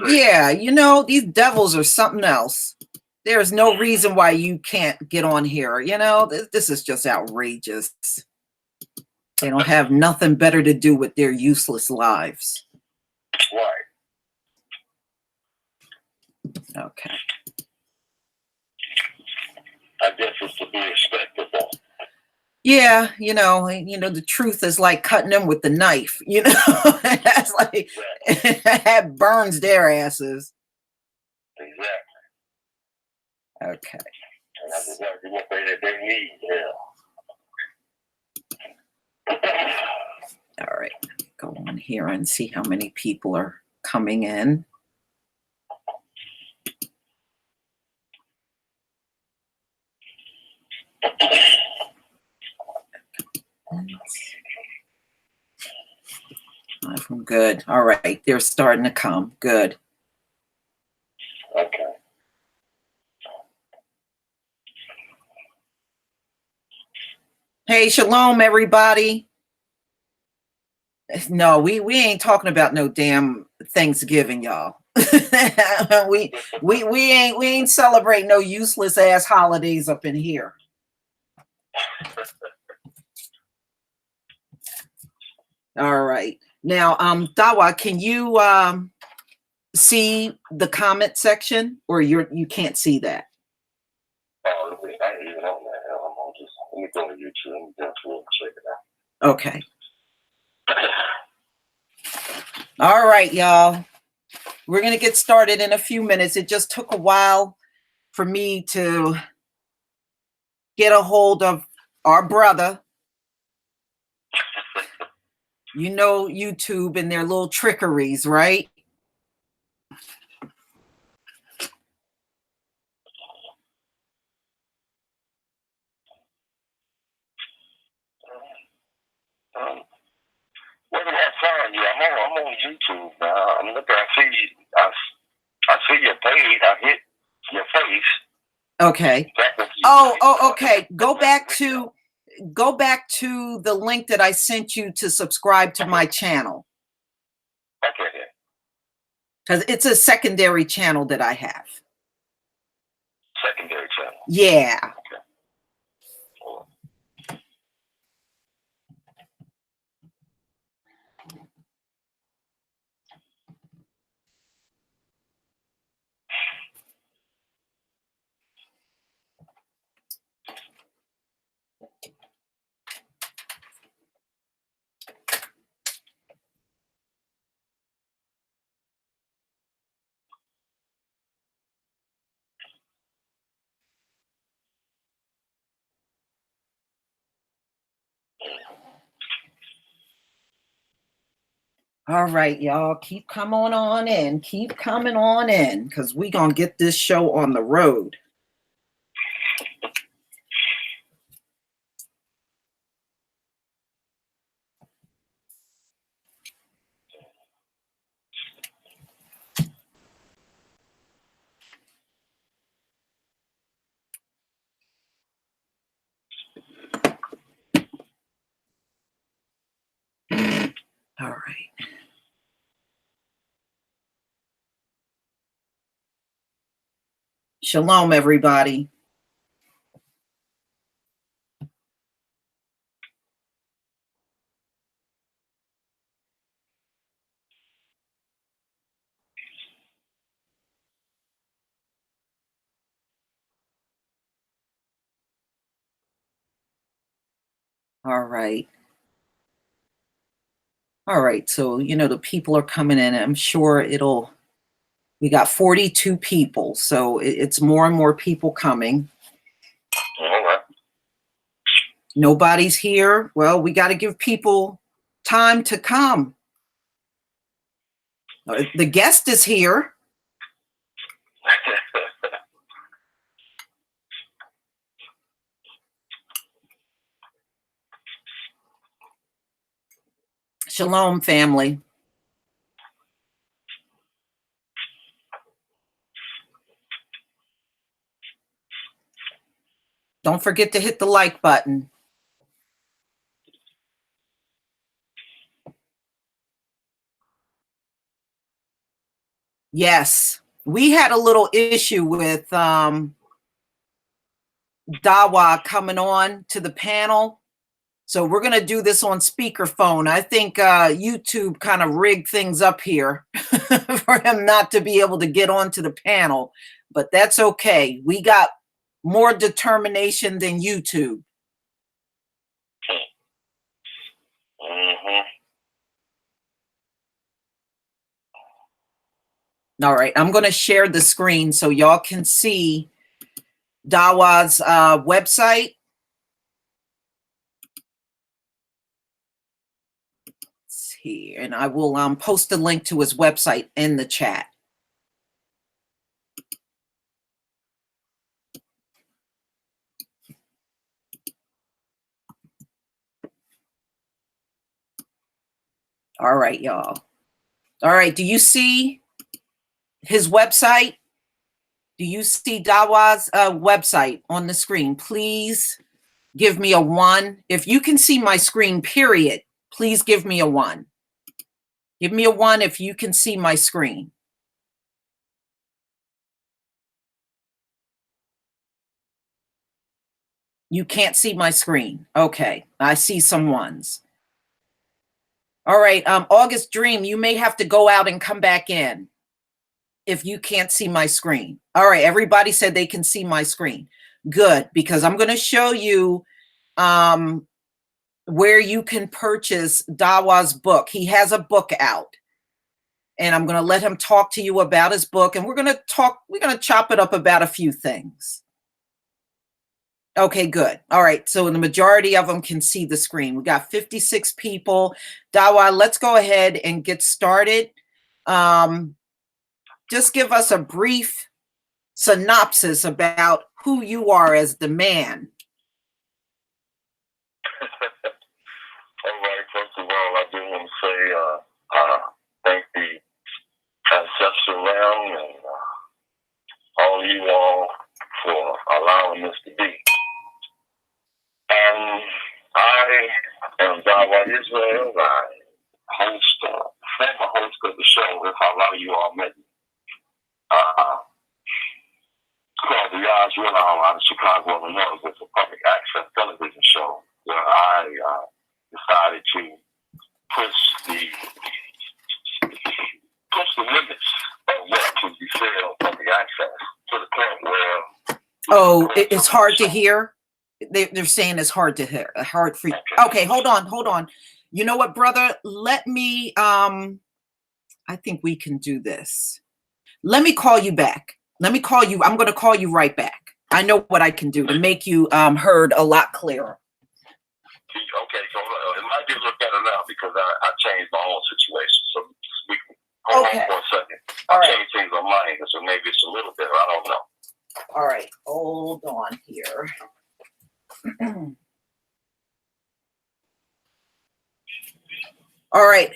Yeah, you know, these devils are something else. There's no reason why you can't get on here. You know, this is just outrageous. They don't have nothing better to do with their useless lives. Right. Okay. I guess it's to be respectable. Yeah, you know, the truth is like cutting them with the knife. You know, that's like that burns their asses. Exactly. Okay. And that's exactly what they need. Yeah. All right. Go on here and see how many people are coming in. I'm good. All right. They're starting to come. Good. Okay. Hey, shalom, everybody. No, we ain't talking about no damn Thanksgiving, y'all. we ain't celebrating no useless ass holidays up in here. All right. Now, Dawah, can you see the comment section, or you can't see that? Oh, I ain't even on that. Let me go to YouTube and go through and check it out. Okay. All right, y'all. We're going to get started in a few minutes. It just took a while for me to get a hold of our brother. You know YouTube and their little trickeries, right? Where did I find you? I'm on YouTube now. I'm looking. I see your page. I hit your face. Okay. Oh, okay. Go back to the link that I sent you to subscribe to my channel. Okay. Because it's a secondary channel that I have. Secondary channel. Yeah. Okay. All right, y'all. Keep coming on in. Keep coming on in, because we're going to get this show on the road. All right. Shalom, everybody. All right. All right. So, the people are coming in. I'm sure we got 42 people. So it's more and more people coming. All right. Nobody's here. Well, we got to give people time to come. The guest is here. Shalom, family. Don't forget to hit the like button. Yes, we had a little issue with Dawah coming on to the panel. So we're going to do this on speakerphone. I think YouTube kind of rigged things up here for him not to be able to get onto the panel, but that's okay. We got more determination than YouTube. Mm-hmm. All right, I'm going to share the screen so y'all can see Dawah's website. Let's see, and I will post a link to his website in the chat. All right, y'all. All right, do you see his website? Do you see Dawah's website on the screen? Please give me a 1. If you can see my screen, period, please give me a 1. Give me a 1 if you can see my screen. You can't see my screen. Okay, I see some 1s. All right, August Dream, you may have to go out and come back in if you can't see my screen. All right, everybody said they can see my screen. Good, because I'm going to show you where you can purchase Dawah's book. He has a book out, and I'm going to let him talk to you about his book, and we're going to chop it up about a few things. Okay, good. All right, so the majority of them can see the screen. We got 56 people. Dawah, let's go ahead and get started. Just give us a brief synopsis about who you are as the man. All right, first of all, I do want to say thank the ancestral realm and all you all for allowing this to be. I am Dawah Yisrael. I former host of the show, if a lot of you all met me, called the Yisrael out of Chicago, Illinois. It's a public access television show where I decided to push the limits of what can be said on public access to the point where it's hard to hear. They're saying it's hard to hear. Hard for you. Okay, hold on. You know what, brother? Let me. I think we can do this. Let me call you back. Let me call you. I'm going to call you right back. I know what I can do to make you heard a lot clearer. Okay, so it might be a little better now because I changed my own situation. So we can hold on for a second. I changed things on my end, so maybe it's a little better. I don't know. All right, hold on here. All right.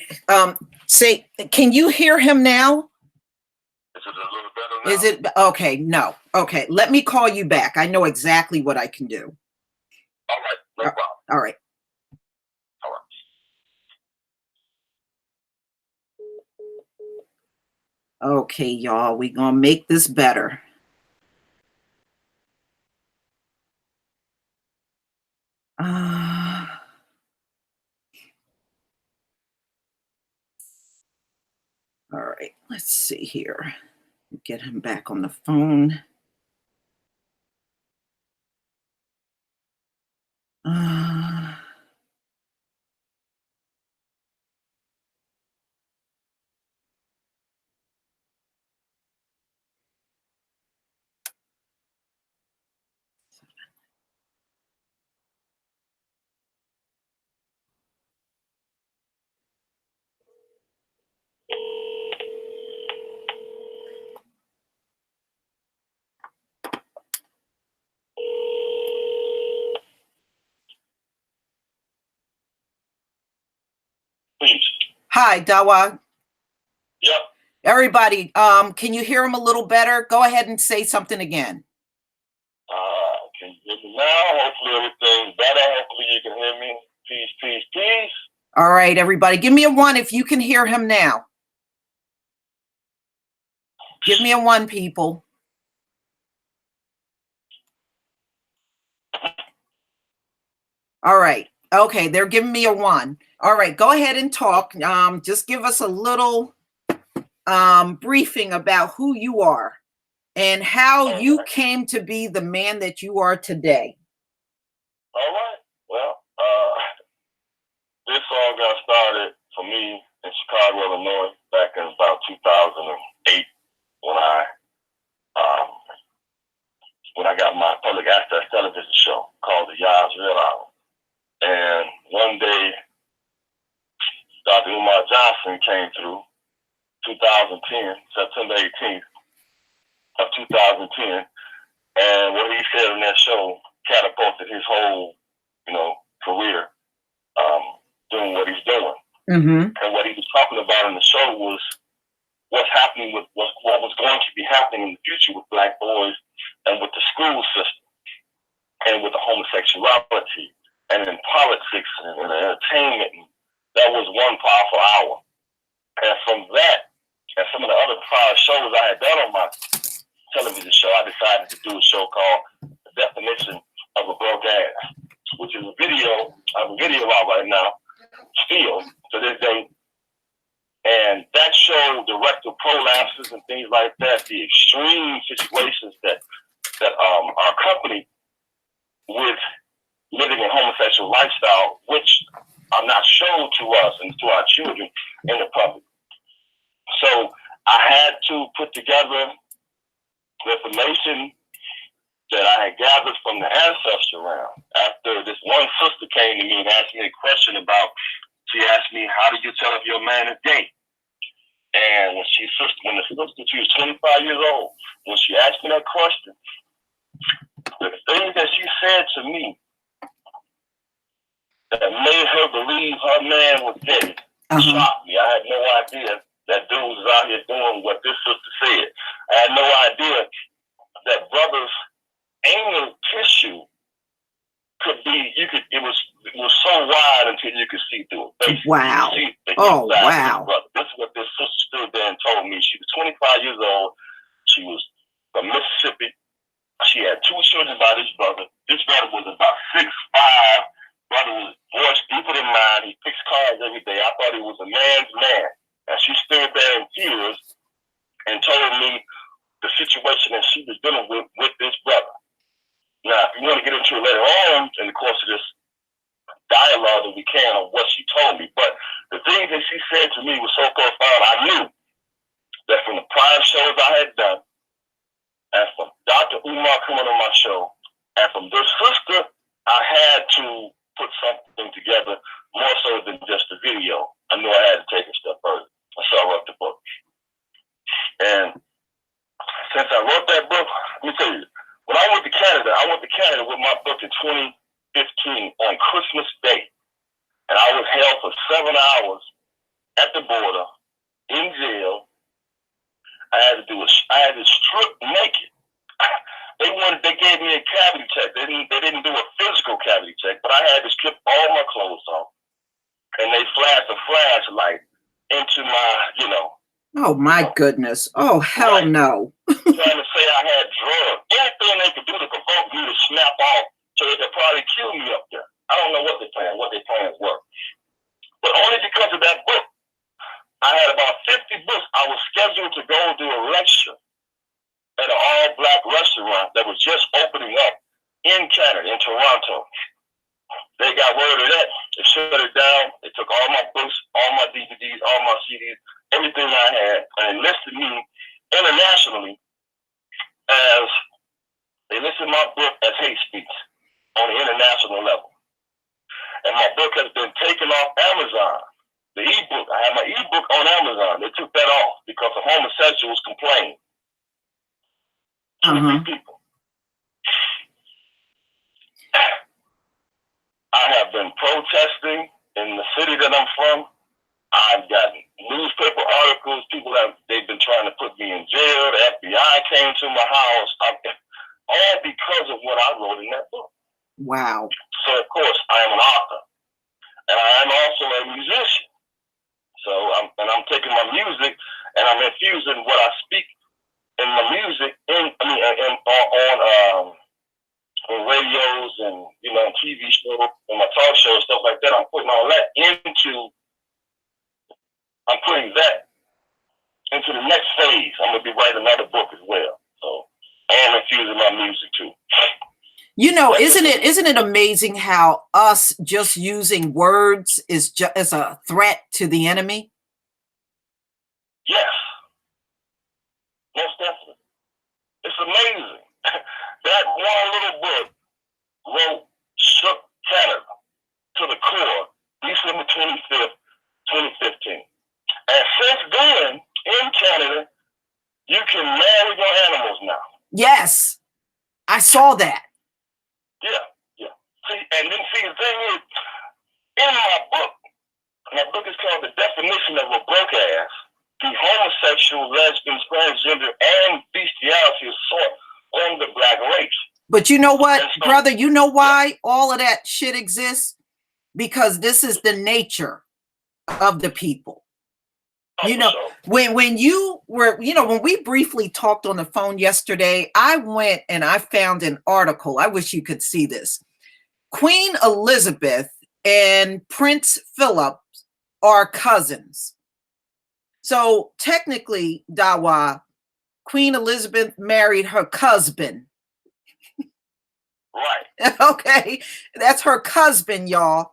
Say, can you hear him now? Is it a little better now? Is it okay? No. Okay. Let me call you back. I know exactly what I can do. All right. No problem. All right. Okay, y'all. We're gonna make this better. All right, let's see here. Get him back on the phone. Hi, Dawah. Yep. Everybody, can you hear him a little better? Go ahead and say something again. Can you hear me now? Hopefully everything's better. Hopefully you can hear me. Peace, peace, peace. All right, everybody. Give me a 1 if you can hear him now. Give me a 1, people. All right. Okay, they're giving me a 1. All right, go ahead and talk. Just give us a little briefing about who you are and how you came to be the man that you are today. All right. Well, this all got started for me in Chicago, Illinois, back in about 2008 when I got my public access television show called the Dawah Yisrael. And one day, Dr. Umar Johnson came through, 2010, September 18th of 2010, and what he said in that show catapulted his whole, career doing what he's doing. Mm-hmm. And what he was talking about in the show was what's happening with what was going to be happening in the future with Black boys and with the school system and with the homosexuality and in politics and in entertainment. And that was one powerful hour. And from that and some of the other prior shows I had done on my television show, I decided to do a show called The Definition of a Broke Ass, which is a video out right now, still to this day. And that showed the rectal prolapses and things like that, the extreme situations that are accompanied with living a homosexual lifestyle, which are not shown to us and to our children in the public. So I had to put together the information that I had gathered from the ancestry round. After this one sister came to me and asked me a question she asked me, how do you tell if your man is gay? And when the sister, she was 25 years old, when she asked me that question, the thing that she said to me that made her believe her man was gay shocked me. I had no idea that dude was out here doing what this sister said. I had no idea that brothers' anal tissue could be, it was so wide until you could see through it. Basically, wow. Wow. This is what this sister stood there and told me. She was 25 years old. She was from Mississippi. She had 2 children by this brother. This brother was about 6'5". Brother was voice deeper than mine. He fixed cars every day. I thought he was a man's man. And she stood there in tears and told me the situation that she was dealing with this brother. Now, if you want to get into it later on in the course of this dialogue that we can on what she told me, but the things that she said to me was so profound. I knew that from the prior shows I had done, and from Dr. Umar coming on my show, and from this sister, I had to put something together more so than just a video. I knew I had to take a step further. So I wrote the book. And since I wrote that book, let me tell you, when I went to Canada with my book in 2015 on Christmas Day. And I was held for 7 hours at the border, in jail. I had to strip naked. They gave me a cavity check. They didn't do a physical cavity check, but I had to strip all my clothes off. And they flashed a flashlight into my, Oh my goodness. Oh, hell no. Trying to say I had drugs. Anything they could do to provoke me to snap off so they could probably kill me up there. I don't know what their plans were. But only because of that book, I had about 50 books. I was scheduled to go do a lecture at an all-black restaurant that was just opening up in Canada, in Toronto. They got word of that. They shut it down. They took all my books, all my DVDs, all my CDs, everything I had, and listed me internationally as, they listed my book as hate speech on the international level. And my book has been taken off Amazon. The ebook, I have my ebook on Amazon. They took that off because the homosexuals complained. People. I have been protesting in the city that I'm from. I've gotten newspaper articles. They've been trying to put me in jail. The FBI came to my house. All because of what I wrote in that book. Wow. So, of course, I am an author. And I am also a musician. So I'm taking my music and I'm infusing what I speak in my music, on radios and TV shows and my talk shows, stuff like that. I'm putting that into the next phase. I'm gonna be writing another book as well. So, and infusing my music too. Isn't it amazing how us just using words is as a threat to the enemy? Yes, most definitely. It's amazing. That one little book shook Canada to the core, December 25th, 2015. And since then, in Canada, you can marry your animals now. Yes, I saw that. Yeah. See, the thing is, in my book is called The Definition of a Broke Ass. The homosexual, lesbian, transgender, and bestiality assault on the black race. But you know what, brother? You know why all of that shit exists? Because this is the nature of the people. When you were, when we briefly talked on the phone yesterday, I went and I found an article. I wish you could see this. Queen Elizabeth and Prince Philip are cousins. So technically, Dawah, Queen Elizabeth married her cousin. Right. Okay. That's her cousin, y'all.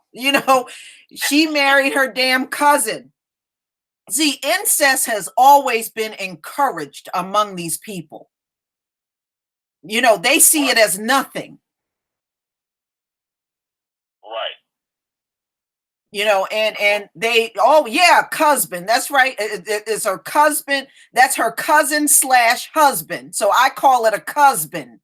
She married her damn cousin. See, incest has always been encouraged among these people. They see it as nothing. Right. And they, oh yeah, cousin. That's right. It's her cousin. That's her cousin / husband. So I call it a cousin.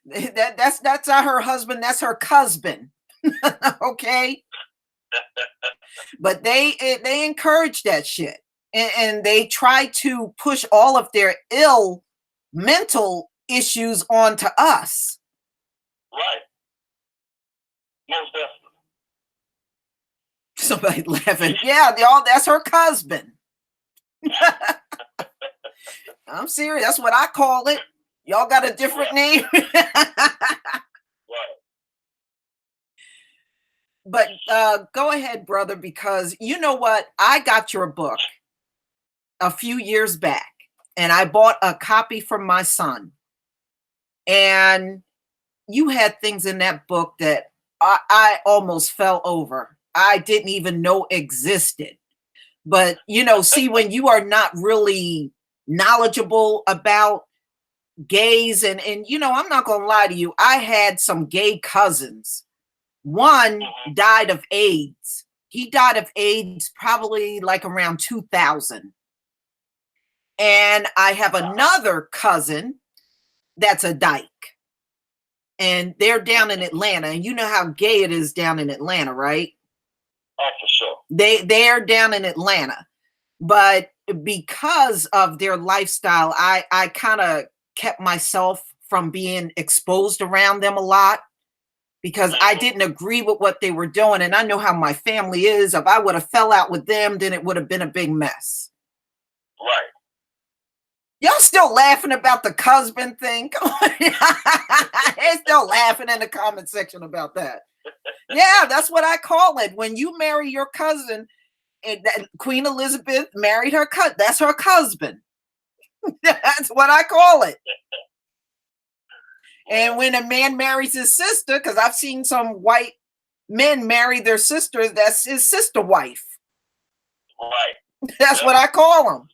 That's not her husband. That's her cousin. Okay. But they encourage that shit, and they try to push all of their ill mental issues onto us. Right. Most definitely. Somebody laughing. Yeah, that's her cousin. I'm serious. That's what I call it. Y'all got a different name. Right. But go ahead, brother, because you know what? I got your book a few years back, and I bought a copy for my son. And you had things in that book that I almost fell over. I didn't even know existed. But, see, when you are not really knowledgeable about gays, and I'm not going to lie to you, I had some gay cousins. One died of AIDS. He died of AIDS probably like around 2000. And I have another cousin that's a dyke. And they're down in Atlanta. And you know how gay it is down in Atlanta, right? Oh, for sure. They're down in Atlanta. But because of their lifestyle, I kind of kept myself from being exposed around them a lot, because I didn't agree with what they were doing. And I know how my family is. If I would have fell out with them, then it would have been a big mess. Right. Y'all still laughing about the cousin thing? Come on. They're still laughing in the comment section about that. Yeah, that's what I call it. When you marry your cousin, Queen Elizabeth married her cousin. That's her cousin. That's what I call it. And when a man marries his sister, because I've seen some white men marry their sisters, that's his sister wife. Right. That's what I call them.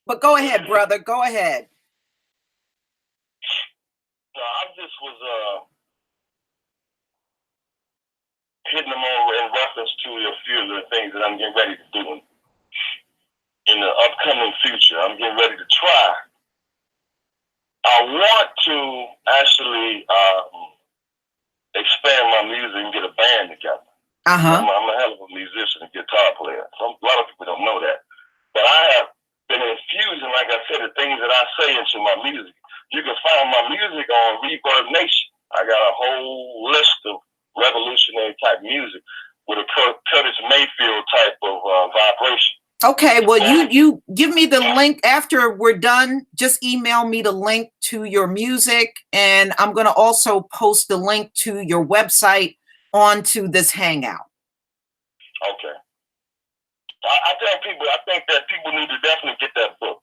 But go ahead, brother. Go ahead. No, I just was hitting them over in reference to a few of the things that I'm getting ready to do in the upcoming future. I'm getting ready to try. I want to actually expand my music and get a band together. I'm a hell of a musician and guitar player. A lot of people don't know that. But I have been infusing, like I said, the things that I say into my music. You can find my music on Reverb Nation. I got a whole list of revolutionary type music with a Curtis Mayfield type of vibration. Okay, well, you give me the link after we're done. Just email me the link to your music, and I'm going to also post the link to your website onto this Hangout. Okay. I tell people, I think that people need to definitely get that book.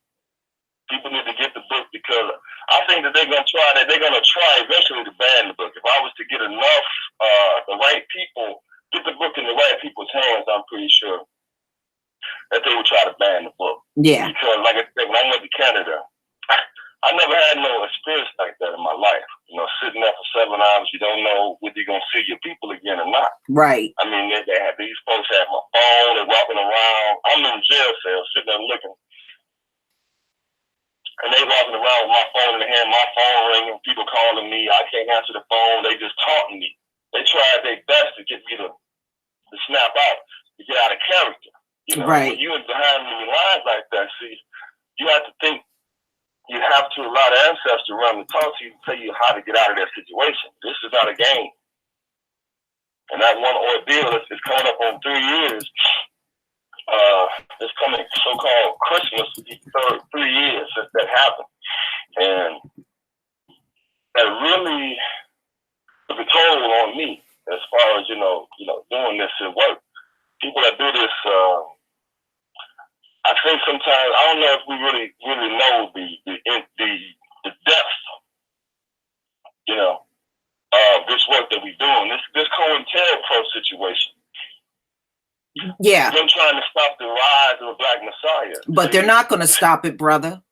People need to get the book because I think that they're going to try eventually to ban the book. If I was to get enough, the right people, get the book in the right people's hands, I'm pretty sure that they would try to ban the book. Yeah. Because, like I said, when I went to Canada, I never had no experience like that in my life. You know, sitting there for 7 hours, you don't know whether you're going to see your people again or not. Right. I mean, these folks have my phone, they're walking around. I'm in jail cell, sitting there looking. And they walking around with my phone in the hand, my phone ringing, people calling me. I can't answer the phone. They just taunting me. They tried their best to get me to snap out, to get out of character. You know, right. When you're behind enemy lines like that, see, you have to think, you have to allow the ancestors to run the talk to you and tell you how to get out of that situation. This is not a game. And that one ordeal is coming up on 3 years. It's coming so-called Christmas, 3 years since that happened. And that really took a toll on me as far as, you know, doing this at work. People that do this, I think sometimes, I don't know if we really know the depth, you know, of this work that we're doing. This COINTELPRO situation. Yeah. Them trying to stop the rise of the Black Messiah. But they're not going to stop it, brother.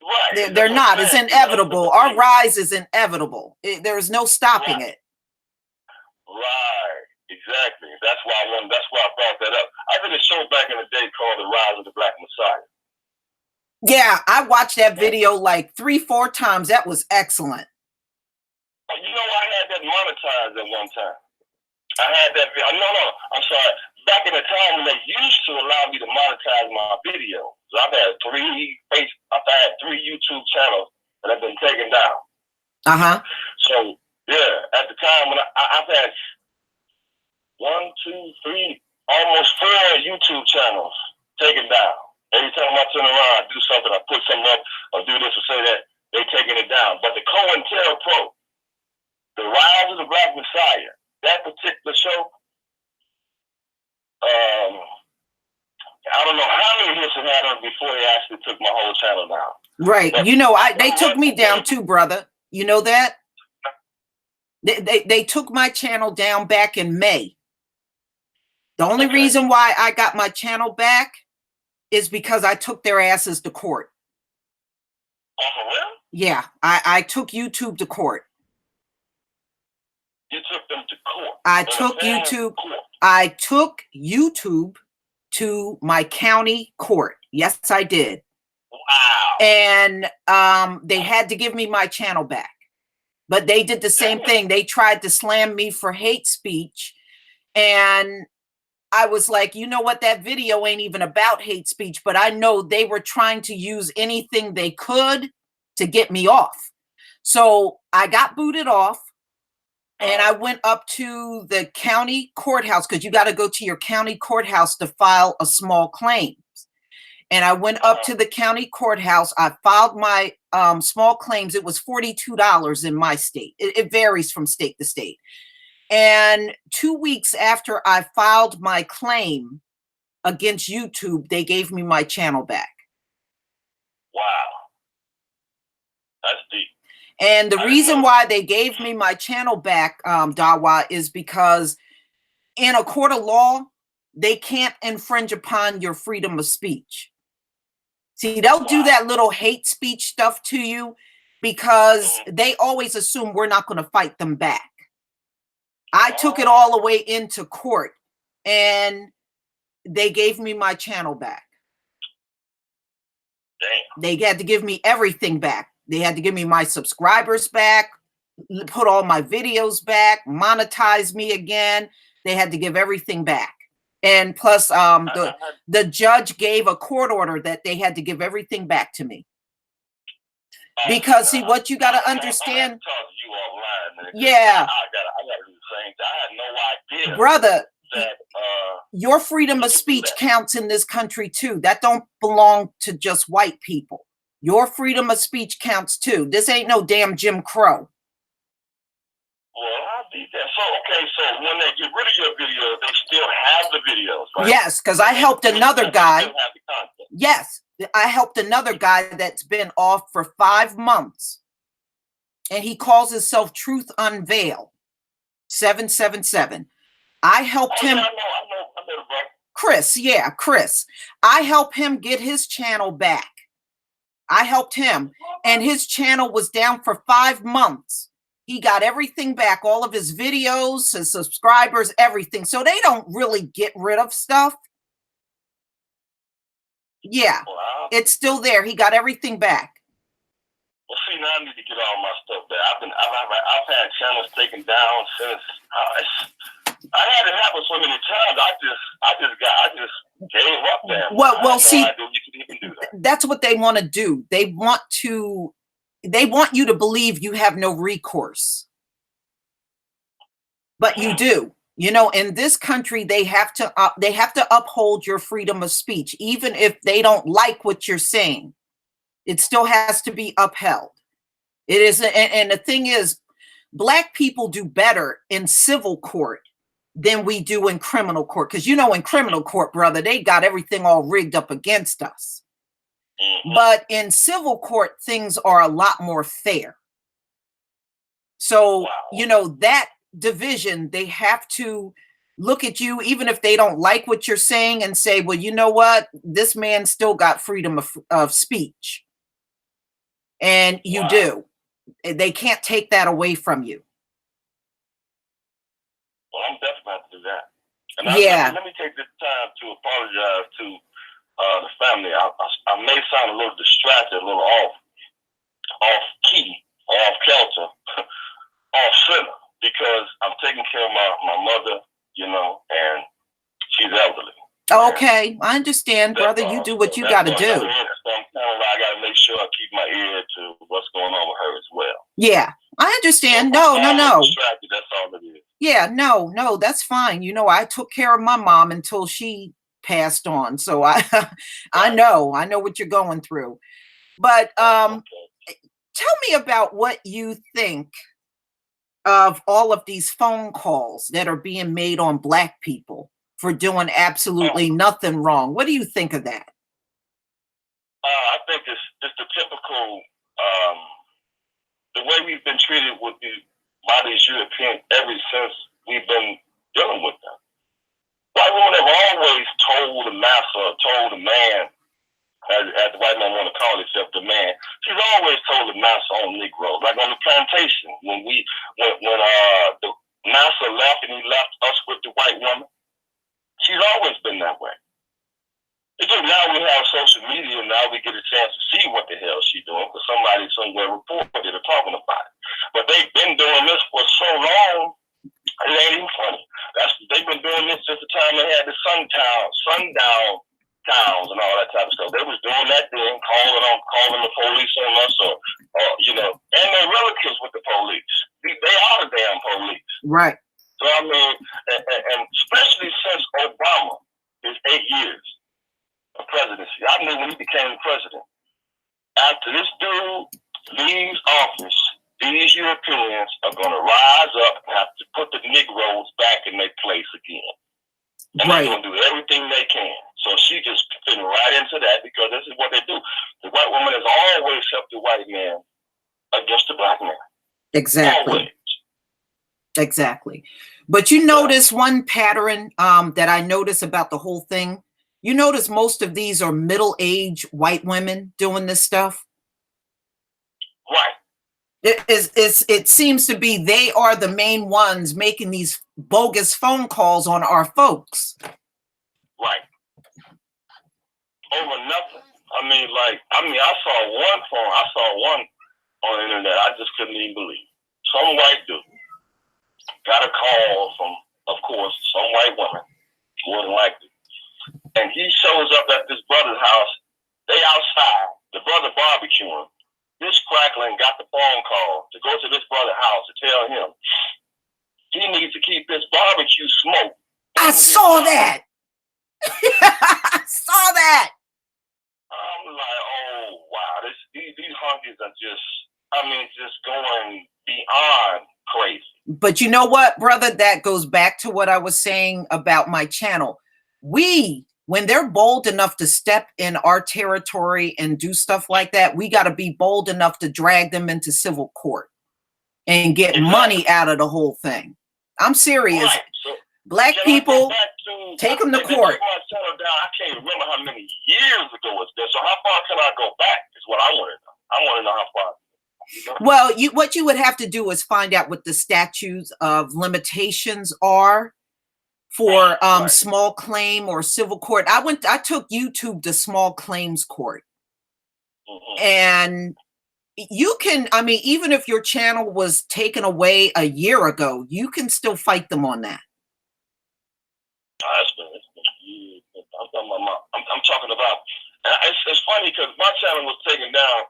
Right. They're not. It's inevitable. Our rise is inevitable. There is no stopping it. Right. Exactly. That's why I brought that up. I did a show back in the day called The Rise of the Black Messiah. Yeah, I watched that video like 3-4 times. That was excellent. You know, I had that monetized at one time. I had that. No, I'm sorry. Back in the time when they used to allow me to monetize my videos, I've had 3 YouTube channels that have been taken down. So yeah, at the time when I've had 1, 2, 3, almost 4 YouTube channels taken down. Every time I turn around, I do something, I put something up, or do this or say that, they're taking it down. But the COINTELPRO, The Rise of the Black Messiah, that particular show, I don't know how many hits it had on before they actually took my whole channel down. Right. But, you know, they took me down too, brother. You know that? They took my channel down back in May. The only reason why I got my channel back is because I took their asses to court. Oh, for real? Yeah, I took YouTube to court. You took them to court? I took YouTube to my county court. Yes, I did. Wow. And they had to give me my channel back. But they did the same thing. They tried to slam me for hate speech. And I was like, you know what? That video ain't even about hate speech. But I know they were trying to use anything they could to get me off. So I got booted off. And I went up to the county courthouse, because you got to go to your county courthouse to file a small claim. And I went up to the county courthouse. I filed my small claims. It was $42 in my state. It varies from state to state. And 2 weeks after I filed my claim against YouTube, they gave me my channel back. Wow. That's deep. And the reason why they gave me my channel back, Dawah, is because in a court of law, they can't infringe upon your freedom of speech. See, they'll do that little hate speech stuff to you because they always assume we're not going to fight them back. I took it all the way into court, and they gave me my channel back. Damn. They had to give me everything back. They had to give me my subscribers back, put all my videos back, monetize me again. They had to give everything back. And plus, the judge gave a court order that they had to give everything back to me. Because, see, what you got to understand. Yeah. I got to do the same thing. I had no idea. Brother. That your freedom of speech counts in this country too. That don't belong to just white people. Your freedom of speech counts too. This ain't no damn Jim Crow. Well, I beat that. So, okay, so when they get rid of your videos, they still have the videos, right? Yes, because I helped another guy. Yes, I helped another guy that's been off for 5 months. And he calls himself Truth Unveil 777. I helped him. I know the brother. Chris, yeah, Chris. I helped him get his channel back. I helped him, and his channel was down for 5 months. He got everything back, all of his videos, his subscribers, everything. So they don't really get rid of stuff. Yeah, wow. It's still there. He got everything back. Well, see, now I need to get all my stuff back. I've had channels taken down since. I had it happen so many times. I just gave up there. Well, see, you could even do that. That's what they want to do. They want you to believe you have no recourse, but you do. You know, in this country, they have to uphold your freedom of speech, even if they don't like what you're saying. It still has to be upheld. It is, and the thing is, Black people do better in civil court than we do in criminal court. Because, you know, in criminal court, brother, they got everything all rigged up against us. Mm-hmm. But in civil court, things are a lot more fair. So, wow. You know, that division, they have to look at you, even if they don't like what you're saying, and say, well, you know what? This man still got freedom of speech. And you do. They can't take that away from you. Well, I'm definitely going to do that. And let me take this time to apologize to the family. I may sound a little distracted, a little off key, off kilter, off center, because I'm taking care of my mother, you know, and she's elderly. Okay, I understand, brother. You do what you got to do. So I'm I got to make sure I keep my ear to what's going on with her as well. Yeah, I understand. No. That's all it is. Yeah, no, that's fine. You know, I took care of my mom until she passed on. So I know what you're going through. But tell me about what you think of all of these phone calls that are being made on Black people for doing absolutely nothing wrong. What do you think of that? I think it's the typical, the way we've been treated by these Europeans ever since we've been dealing with them. White women have always told the master, told the man, as the white man want to call himself the man, she's always told the master on Negroes, like on the plantation, when the master left and he left us with the white woman, she's always been that way. It's just now we have social media, and now we get a chance to see what the hell she's doing, because somebody somewhere reported it or talking about it. But they've been doing this for so long, it ain't even funny. They've been doing this since the time they had the sundown towns and all that type of stuff. They was doing that then, calling the police on us, or you know, and their relatives with the police. They are the damn police. Right. So I mean, and especially since Obama, his 8 years of presidency, I knew when he became president, after this dude leaves office, these Europeans are going to rise up and have to put the Negroes back in their place again. And they're going to do everything they can. So she just fit right into that, because this is what they do. The white woman has always helped the white man against the Black man. Exactly. Always. Exactly. But you notice one pattern that I notice about the whole thing. You notice most of these are middle-aged white women doing this stuff. Right. It seems to be they are the main ones making these bogus phone calls on our folks. Right. Over nothing. I saw one on the internet. I just couldn't even believe. Some white dude got a call from, of course, some white woman, more than likely. And he shows up at this brother's house. They outside, the brother barbecuing. This crackling got the phone call to go to this brother's house to tell him he needs to keep his barbecue smoke. I saw that. just going beyond crazy. But you know what, brother? That goes back to what I was saying about my channel. When they're bold enough to step in our territory and do stuff like that, we got to be bold enough to drag them into civil court and get money out of the whole thing. I'm serious. Right. So black people, take them to court. My channel down. I can't remember how many years ago it's been. So how far can I go back is what I want to know. I want to know how far. Well, what you would have to do is find out what the statutes of limitations are for small claim or civil court. I took YouTube to small claims court. And you can, even if your channel was taken away a year ago, you can still fight them on that. It's been years. I'm talking about, it's funny because my channel was taken down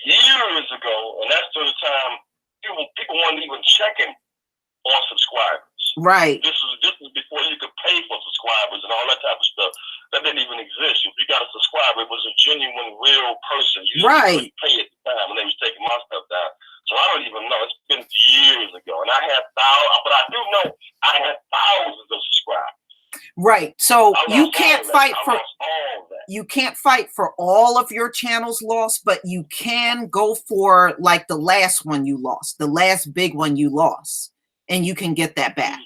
years ago, and that's during the time people weren't even checking on subscribers. Right. This is before you could pay for subscribers and all that type of stuff. That didn't even exist. If you got a subscriber, it was a genuine, real person. You couldn't pay at the time when they was taking my stuff down. So I don't even know. It's been years ago, and I had thousands, but I do know I had thousands of subscribers. Right. So you can't fight for all that. You can't fight for all of your channels lost, but you can go for like the last one you lost, the last big one you lost, and you can get that back.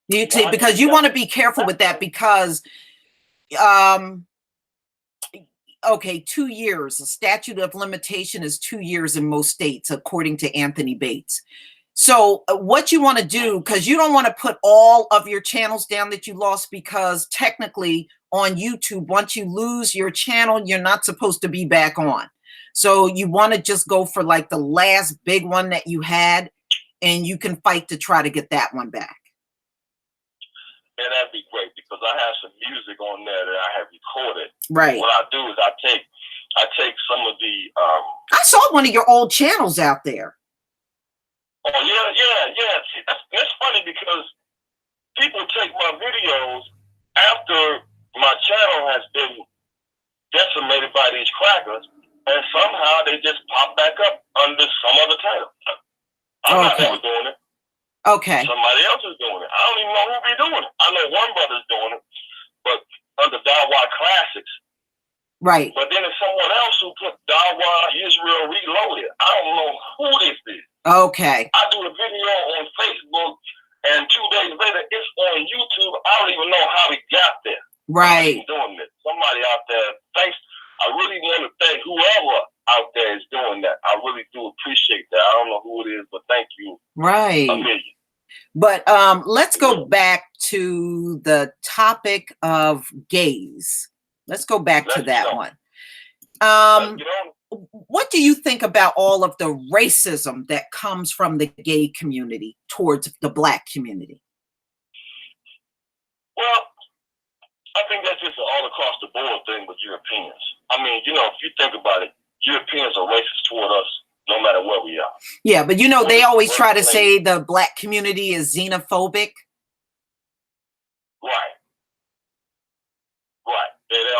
You see, because you want to be careful with that because, okay, 2 years. The statute of limitation is 2 years in most states, according to Anthony Bates. So what you want to do, because you don't want to put all of your channels down that you lost, because technically on YouTube, once you lose your channel, you're not supposed to be back on. So you want to just go for like the last big one that you had, and you can fight to try to get that one back. And that'd be great because I have some music on there that I have recorded. Right. What I do is I take some of the I saw one of your old channels out there. Oh yeah. See, that's funny because people take my videos after my channel has been decimated by these crackers, and somehow they just pop back up under some other title. I'm not ever doing it. Okay. Somebody else is doing it. I don't even know who be doing it. I know one brother's doing it, but under Dawah Classics. Right. But then there's someone else who put Dawah Yisrael Reloaded. I don't know who this is. Okay. I do a video on Facebook, and 2 days later, it's on YouTube. I don't even know how it got there. Right. I'm doing this. Somebody out there, thanks. I really want to thank whoever out there is doing that. I really do appreciate that. I don't know who it is, but thank you. Right. A million. But let's go back to the topic of gays. Let's go back to that one. What do you think about all of the racism that comes from the gay community towards the black community? Well, I think that's just an all across the board thing with Europeans. I mean, if you think about it, Europeans are racist toward us no matter where we are. Yeah, but they always try to say the black community is xenophobic. Right. They're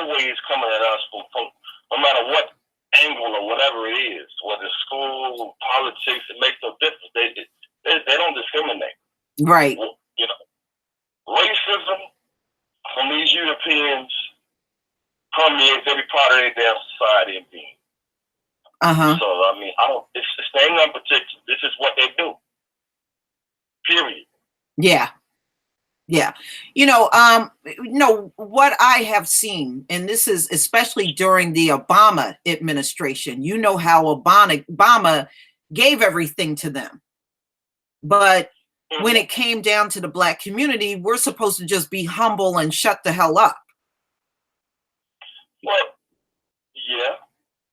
always coming at us from no matter what angle or whatever it is, whether school, politics, it makes no difference. They don't discriminate. Right. Racism from these Europeans permeates every part of their damn society and being. So I mean, it's ain't nothing particular. This is what they do. Period. Yeah. What I have seen, and this is especially during the Obama administration, how Obama gave everything to them. But when it came down to the black community, we're supposed to just be humble and shut the hell up. Well,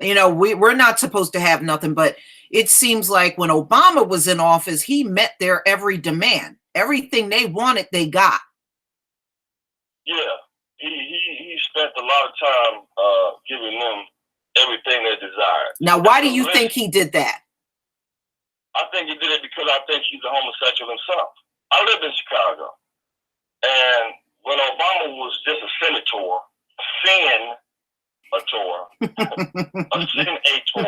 yeah. We're not supposed to have nothing, but it seems like when Obama was in office, he met their every demand. Everything they wanted, they got. Yeah, he spent a lot of time giving them everything they desired. Now, why do you think he did that? I think he did it because I think he's a homosexual himself. I lived in Chicago, and when Obama was just a senator, A sin ator.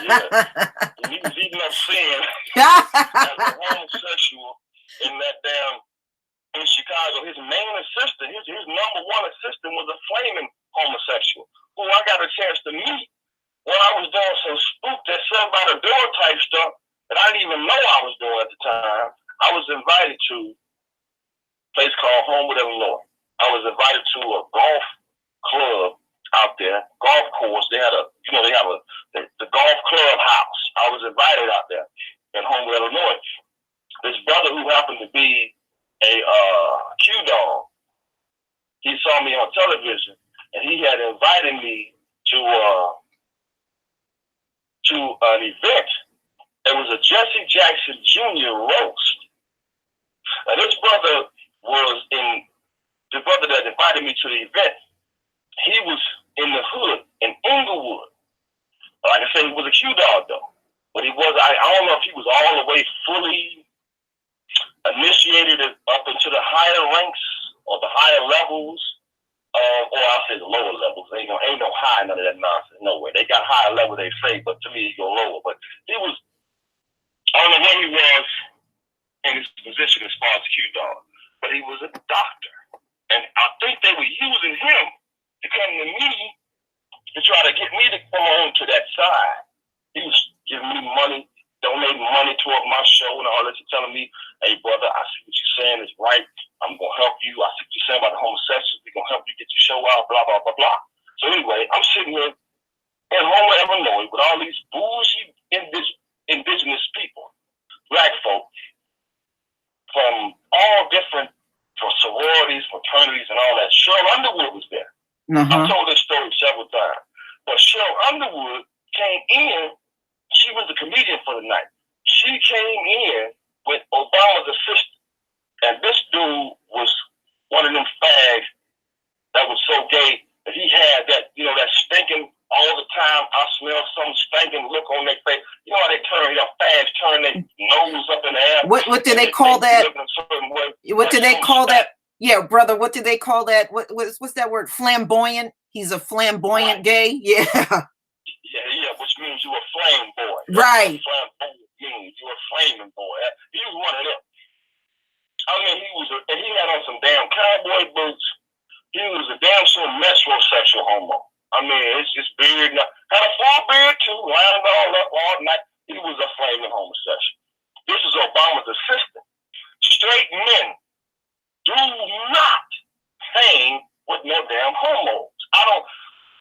Yeah. And he was eating up sin as a homosexual in that damn, in Chicago. His main assistant, his number one assistant was a flaming homosexual who I got a chance to meet when I was doing some spook that sat by the door type stuff that I didn't even know I was doing at the time. I was invited to a place called Homewood, Illinois. I was invited to a golf club out there, golf course. They had the golf club house. I was invited out there in Homewood, Illinois. This brother who happened to be a Q-dog, he saw me on television and he had invited me to an event. It was a Jesse Jackson Jr. roast. And this brother the brother that invited me to the event, he was in the hood in Inglewood. Like I said, he was a Q-dog though. But he was, I don't know if he was all the way fully initiated up into the higher ranks or the higher levels, or I'll say the lower levels. Ain't no high, none of that nonsense. No way. They got higher level, they say, but to me, he go lower. But he was, I don't know where he was in his position as far as Q-dog, but he was a doctor. And I think they were using him to come to me to try to get me to come on to that side. He was giving me money, donating money toward my show and all this, and telling me, hey, brother, I see what you're saying is right. I'm going to help you. I see what you're saying about the homosexuals. We're going to help you get your show out, blah, blah, blah, blah. So anyway, I'm sitting here in Homewood, Illinois with all these bougie indigenous people, black folk, from all different, for sororities, fraternities, and all that. Cheryl Underwood was there. I've told this story several times. But Cheryl Underwood came in. She was the comedian for the night. She came in with Obama's assistant. And this dude was one of them fags that was so gay that he had that, that stinking all the time. I smell some stinking look on their face. You know how they fags turn their nose up in the air. What do they call that? What do they call that? Yeah, brother, what do they call that? What's that word? Flamboyant? He's a flamboyant gay? Yeah. Yeah, which means you're a flame boy. Right. Flamboyant means you're a flaming boy. He was one of them. I mean, he had on some damn cowboy boots. He was a damn sure metrosexual homo. I mean, it's just beard. Had a full beard too, lined all up all night. He was a flaming homosexual. This is Obama's assistant. Straight men do not hang with no damn homos.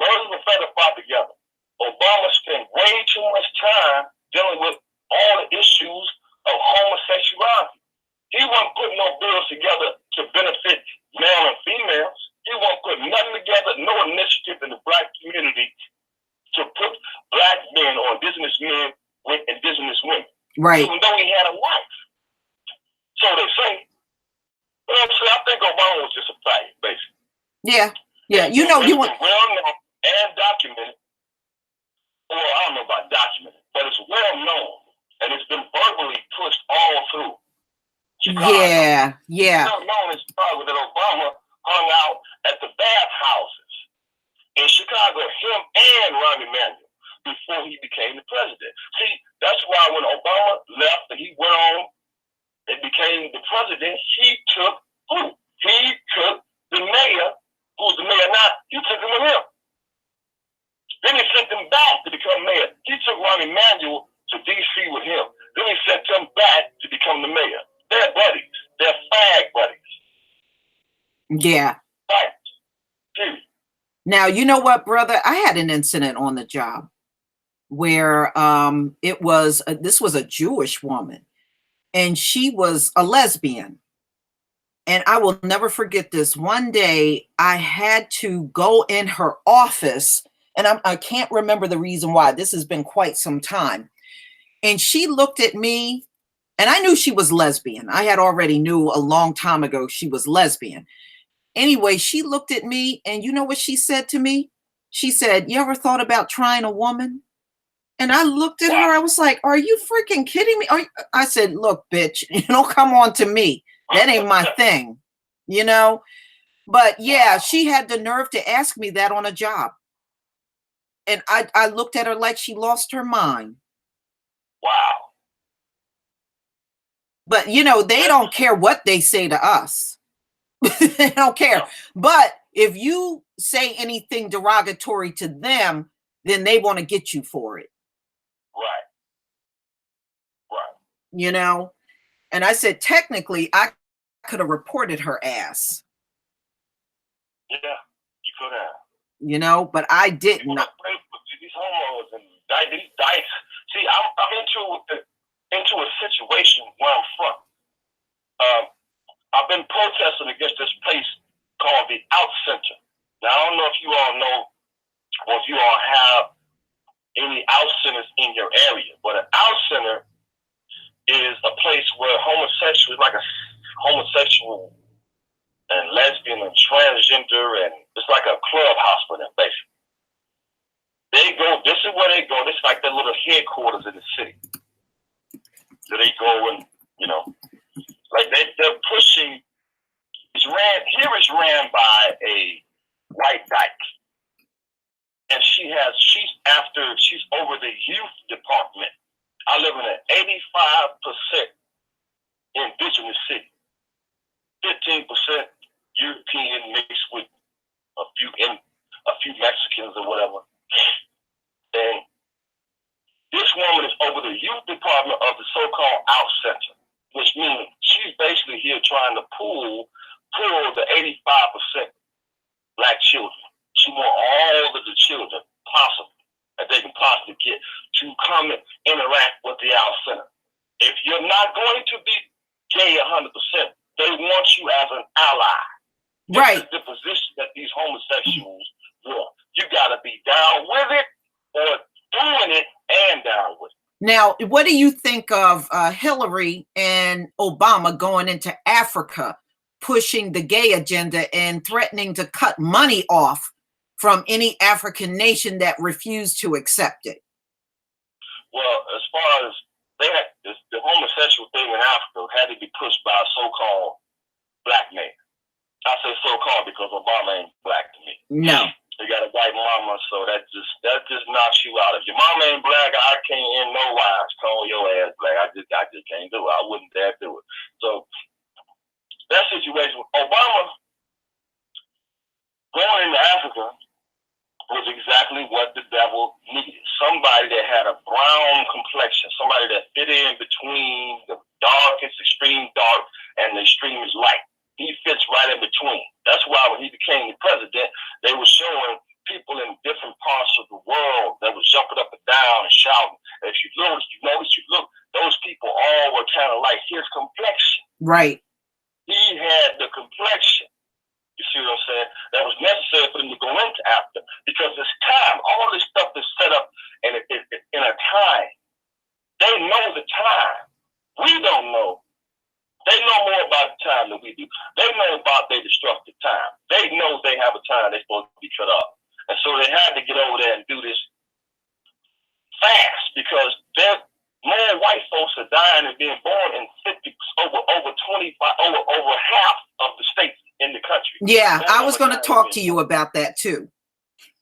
Birds of a feather flock together. Obama spent way too much time dealing with all the issues of homosexuality. He wasn't putting no bills together to benefit male and females. He wasn't putting nothing together, no initiative in the black community to put black men or indigenous men with indigenous women. Right. Even though he had a wife. So they say, I think Obama was just a faggot, basically. Yeah. Yeah. You want well known and documented. Well, I don't know about documented, but it's well known and it's been verbally pushed all through Chicago. Yeah. It's well known in Chicago that Obama hung out at the bathhouses in Chicago, him and Rahm Emanuel, before he became the president. See, that's why when Obama left and he went on and became the president, he took who? He took the mayor, who's the mayor now, he took him with him. Then he sent him back to become mayor. He took Rahm Emanuel to D.C. with him. Then he sent him back to become the mayor. They're buddies. They're fag buddies. Yeah. Right. Now, you know what, brother? I had an incident on the job where this was a Jewish woman and she was a lesbian. And I will never forget this. One day I had to go in her office and I can't remember the reason why. This has been quite some time. And she looked at me and I knew she was lesbian. I had already knew a long time ago she was lesbian. Anyway, she looked at me and you know what she said to me? She said, "You ever thought about trying a woman?" And I looked at her. I was like, "Are you freaking kidding me?" I said, "Look, bitch, come on to me. That ain't my thing, But yeah, she had the nerve to ask me that on a job. And I looked at her like she lost her mind. Wow. But, you know, they don't care what they say to us. They don't care. No. But if you say anything derogatory to them, then they want to get you for it. Right. Right. You know? And I said, technically, I could have reported her ass. Yeah, you could have. You know, but I didn't. These homos and these dice. See, I'm into a situation where I'm from. I've been protesting against this place called the Out Center. Now, I don't know if you all know or if you all have any out centers in your area, but an out center is a place where homosexual, like a homosexual and lesbian and transgender, and it's like a clubhouse for them, basically. They go, this is where they go, this is like their little headquarters in the city. So they go and, you know, like they're pushing, here is ran by a white dyke. And she's over the youth department. I live in an 85% indigenous city. 15% European mixed with a few Mexicans or whatever. And this woman is over the youth department of the so-called Out Center, which means she's basically here trying to pull the 85% black children. She wants all of the children possible that they can possibly get to come and interact with the Out Center. If you're not going to be gay 100%, they want you as an ally. Right. This is the position that these homosexuals want. You got to be down with it or doing it and down with it. Now, what do you think of Hillary and Obama going into Africa, pushing the gay agenda and threatening to cut money off from any African nation that refused to accept it? Well, as far as the homosexual thing in Africa had to be pushed by a so-called black man. I say so-called because Obama ain't black to me. No. They got a white mama, so that just knocks you out. If your mama ain't black, I can't in no wise call your ass black. I just can't do it. I wouldn't dare do it. So that situation, Obama going into Africa was exactly what the devil needed. Somebody that had a brown complexion, somebody that fit in between the darkest, extreme dark, and the extremist light. He fits right in between. That's why when he became the president, they were showing people in different parts of the world that was jumping up and down and shouting. And if you look, those people all were kind of like his complexion. Right. He had the complexion. You see what I'm saying? That was necessary for them to go into Africa because it's time. All this stuff is set up in a time. They know the time. We don't know. They know more about the time than we do. They know about their destructive time. They know they have a time they're supposed to be cut up. And so they had to get over there and do this fast because more white folks are dying and being born in over 25, over half of the states in the country. Yeah, I was going to talk to you about that too.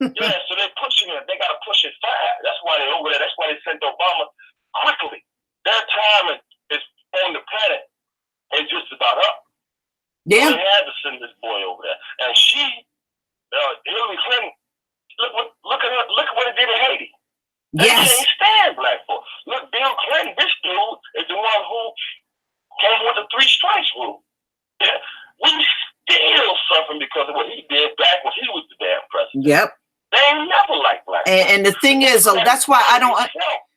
Yeah, so they're pushing it. They got to push it fast. That's why they're over there. That's why they sent Obama quickly. Their time is on the planet. It's just about up. Yeah. So they had to send this boy over there. And Hillary Clinton, look at what it did in Haiti. They Yes. can't stand black folks. Look, Bill Clinton, this dude is the one who came with the 3 strikes rule. Yeah. We still suffering because of what he did back when he was the damn president. Yep. They ain't never liked black folks. And the thing is, that's why I don't,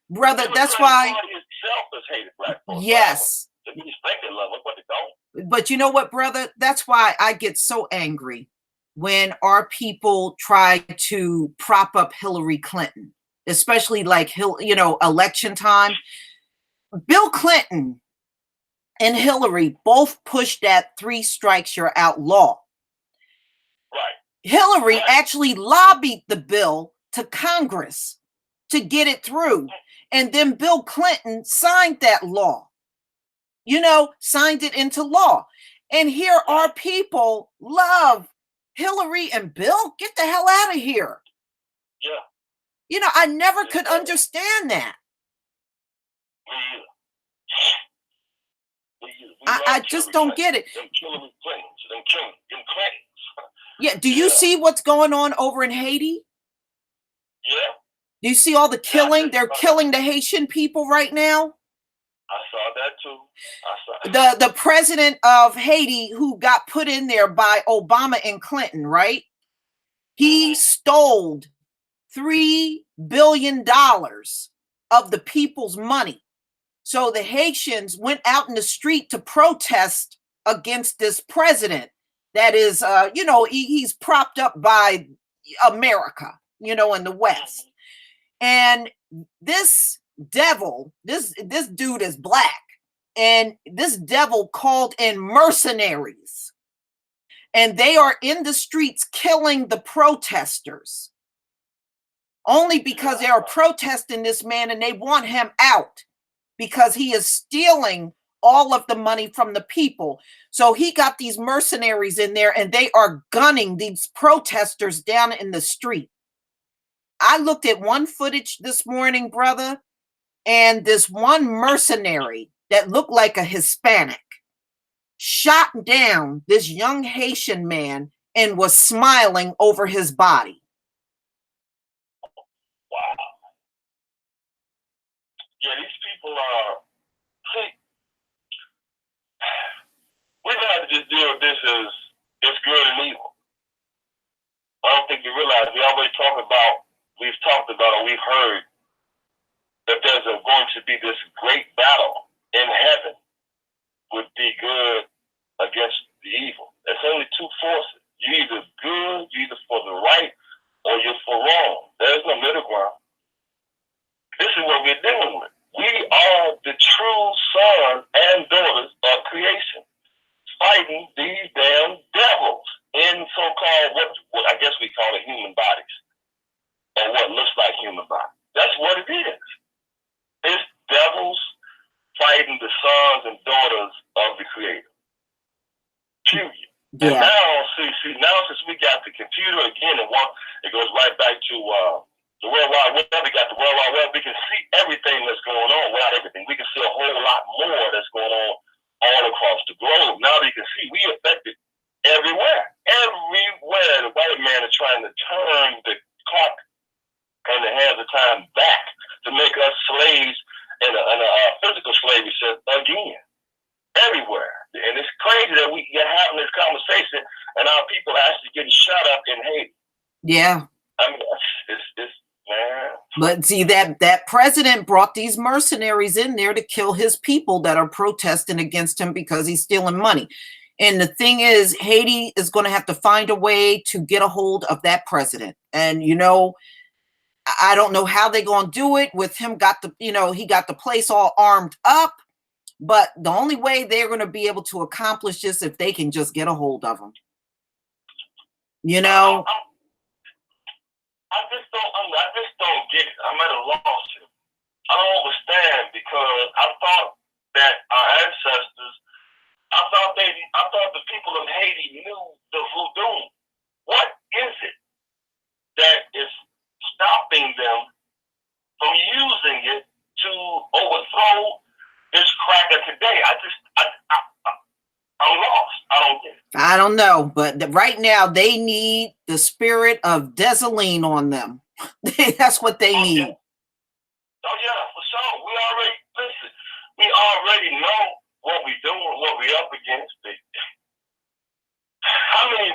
brother, that's why. Itself has hated black folks. Yes. But you know what, brother? That's why I get so angry when our people try to prop up Hillary Clinton, especially like, election time. Bill Clinton and Hillary both pushed that 3 strikes you're out law. Right. Hillary actually lobbied the bill to Congress to get it through. And then Bill Clinton signed that law. Signed it into law. And here our people love Hillary and Bill. Get the hell out of here. Yeah. You know, I never could understand that. I just don't get it. Yeah, do you see what's going on over in Haiti? Yeah. Do you see all the killing? They're killing the Haitian people right now. I saw that too. I saw the president of Haiti, who got put in there by Obama and Clinton, right? He stole $3 billion of the people's money. So the Haitians went out in the street to protest against this president that is, he's propped up by America, in the West. And this devil, this dude is black, and this devil called in mercenaries, and they are in the streets killing the protesters only because they are protesting this man and they want him out because he is stealing all of the money from the people. So he got these mercenaries in there and they are gunning these protesters down in the street. I looked at one footage this morning, brother, and this one mercenary that looked like a Hispanic shot down this young Haitian man and was smiling over his body. Wow. Yeah, these people are. See, we got to just deal with this as it's good and evil. I don't think you realize we've talked about, or we've heard that there's going to be this great battle in heaven with the good against the evil. There's only two forces. You're either good, you're either for the right, or you're for wrong. There's no middle ground. This is what we're dealing with. We are the true sons and daughters of creation, fighting these damn devils in so-called, what I guess we call it human bodies, or what looks like human bodies. That's what it is. It's devils fighting the sons and daughters of the Creator. Period. Yeah. And now, now since we got the computer again, and it goes right back to the World Wide Web. We got the World Wide Web. We can see everything that's going on. Well, not everything. We can see a whole lot more that's going on all across the globe. Now we can see we affected everywhere. Everywhere, the white man is trying to turn the clock and the hands of time back to make us slaves and a physical slavery again. Everywhere. And it's crazy that we are having this conversation and our people are actually getting shot up in Haiti. Yeah. I mean, it's man. But see, that president brought these mercenaries in there to kill his people that are protesting against him because he's stealing money. And the thing is, Haiti is going to have to find a way to get a hold of that president. And, I don't know how they're going to do it with him. He got the place all armed up. But the only way they're going to be able to accomplish this if they can just get a hold of him. I just don't get it. I'm at a loss here. I don't understand because I thought that our ancestors, I thought the people of Haiti knew the voodoo. What is it that is stopping them from using it to overthrow this cracker today? I'm lost. I don't get it. I don't know, but right now they need the spirit of Desaline on them. That's what they need. Oh yeah, for sure. We already know what we're doing, what we're up against. How many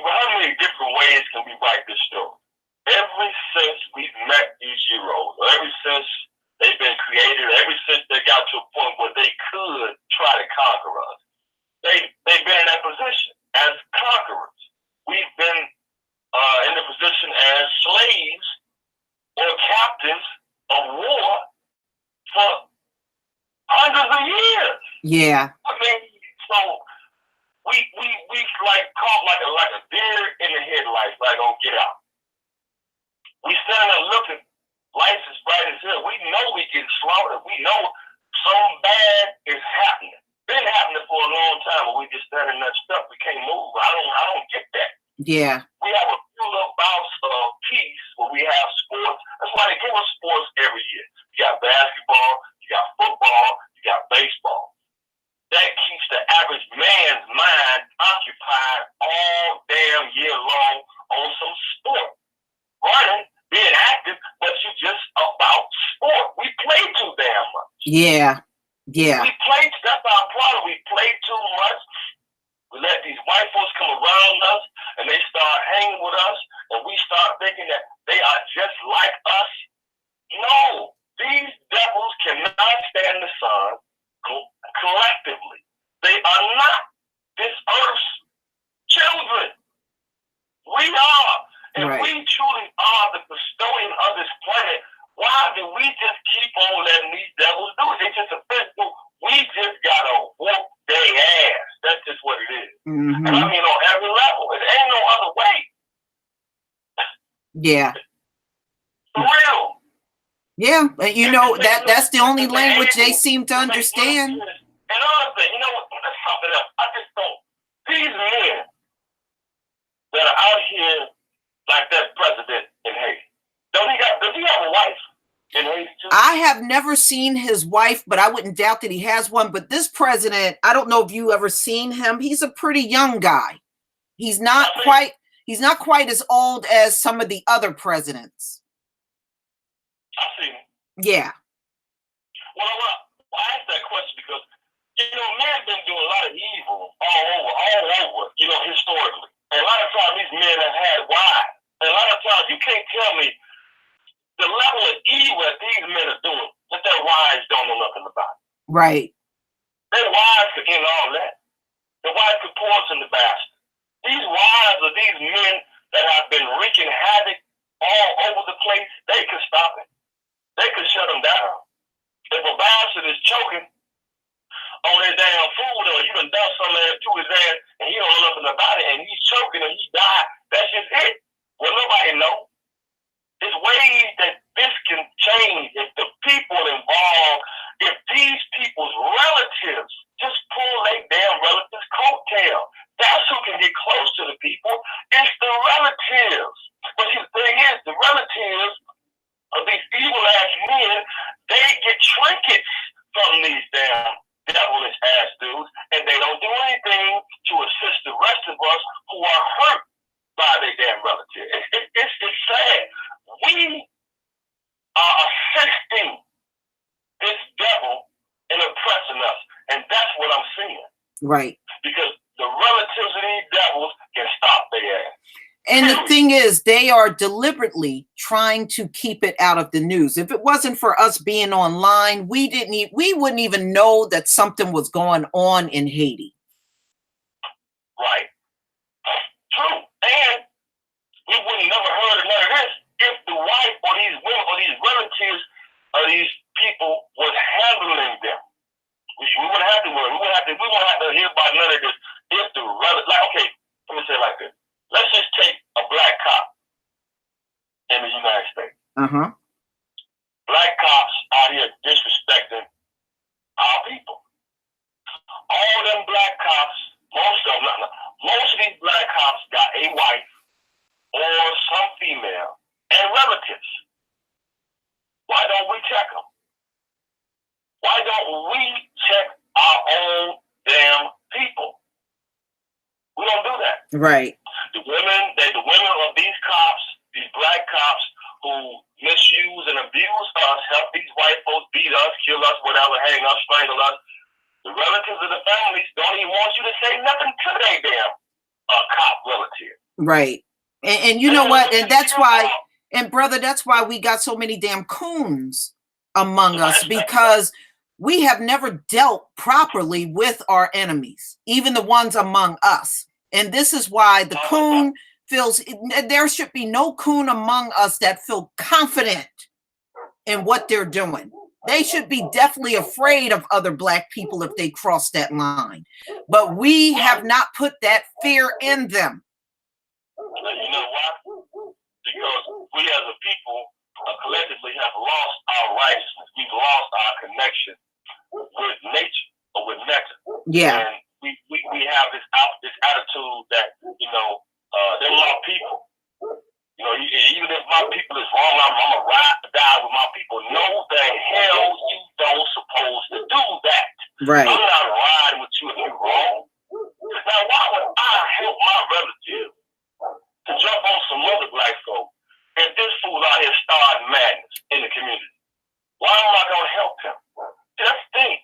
different ways can we write this story? Ever since we've met these Euros, ever since they've been created, ever since they got to a point where they could try to conquer us, they've been in that position as conquerors. We've been in the position as slaves or captains of war for hundreds of years. Yeah. I mean, so we like caught like a deer in the headlights, like on Get Out. We stand there looking, life is bright as hell. We know we get slaughtered. We know something bad is happening. Been happening for a long time, but we just standing there stuck. We can't move. I don't get that. Yeah. We have a few little bouts of peace where we have sports. That's they give us sports every year. You got basketball, you got football, you got baseball. That keeps the average man's mind occupied all damn year long on some sport. Running, being active, but you just about sport. We play too damn much. Yeah. We play, that's our problem. We play too much. We let these white folks come around us and they start hanging with us and we start thinking that they are just like us. No, these devils cannot stand the sun collectively. They are not this earth's children. We are. And right. we truly are the custodian of this planet. Why do we just keep on letting these devils do it? They just a physical. We just gotta whoop their ass. That's just what it is. Mm-hmm. And I mean on every level. It ain't no other way. Yeah. For real. Yeah, you know, that's the only language they seem to understand. And another thing, you know what? That's something else. I just don't. These men that are out here like that president in Haiti, does he have a wife in Haiti too? I have never seen his wife, but I wouldn't doubt that he has one. But this president, I don't know if you ever seen him. He's a pretty young guy. He's not quite as old as some of the other presidents. I've seen him. Yeah. Well, I asked that question because, you know, man's been doing a lot of evil all over, you know, historically. And a lot of times these men have had wives. And a lot of times you can't tell me the level of evil that these men are doing that their wives don't know nothing about. Right. Their wives could end all that. Their wives could poison the bastard. These wives of these men that have been wreaking havoc all over the place, they could stop it. They could shut him down. If a bastard is choking on his damn food or you done done something to his ass and he don't know nothing about it and he's choking and he died, that's just it. Well, nobody knows. There's ways that this can change if the people involved, if these people's relatives just pull their damn relatives' coattail. That's who can get close to the people. It's the relatives. But see, the thing is, the relatives of these evil-ass men, they get trinkets from these damn devilish ass dudes, and they don't do anything to assist the rest of us who are hurt by their damn relatives. It's sad. We are assisting this devil in oppressing us, and that's what I'm seeing. Right. Because the relatives of these devils can stop their ass. And the thing is, they are deliberately trying to keep it out of the news. If it wasn't for us being online, we wouldn't even know that something was going on in Haiti. Right. True. And we wouldn't never heard of none of this if the wife or these women or these relatives of these people was handling them. We wouldn't have to worry. We wouldn't have to hear about none of this if the relative, like, okay, let me say it like this. Let's just take a black cop in the United States. Uh-huh. Black cops out here disrespecting our people. All them black cops, most of these black cops got a wife or some female and relatives. Why don't we check them? Why don't we check our own damn people? We don't do that. Right. The women of these cops, these black cops who misuse and abuse us, help these white folks beat us, kill us, whatever, hang us, strangle us. The relatives of the families don't even want you to say nothing to their damn cop relative. Right. And you know what? And that's why, and brother, that's why we got so many damn coons among us, because we have never dealt properly with our enemies, even the ones among us. And this is why the coon feels there should be no coon among us that feel confident in what they're doing. They should be definitely afraid of other black people if they cross that line. But we have not put that fear in them. You know why? Because we as a people collectively have lost our righteousness. We've lost our connection with nature or with nature. Yeah. And we have this attitude that, you know, they're my people. You know, even if my people is wrong, I'm gonna ride or people know the hell you don't supposed to do that. Right. I'm not riding with you if you're wrong. Now, why would I help my relative to jump on some other black folk and this fool out here starting madness in the community? Why am I going to help him? That's the thing.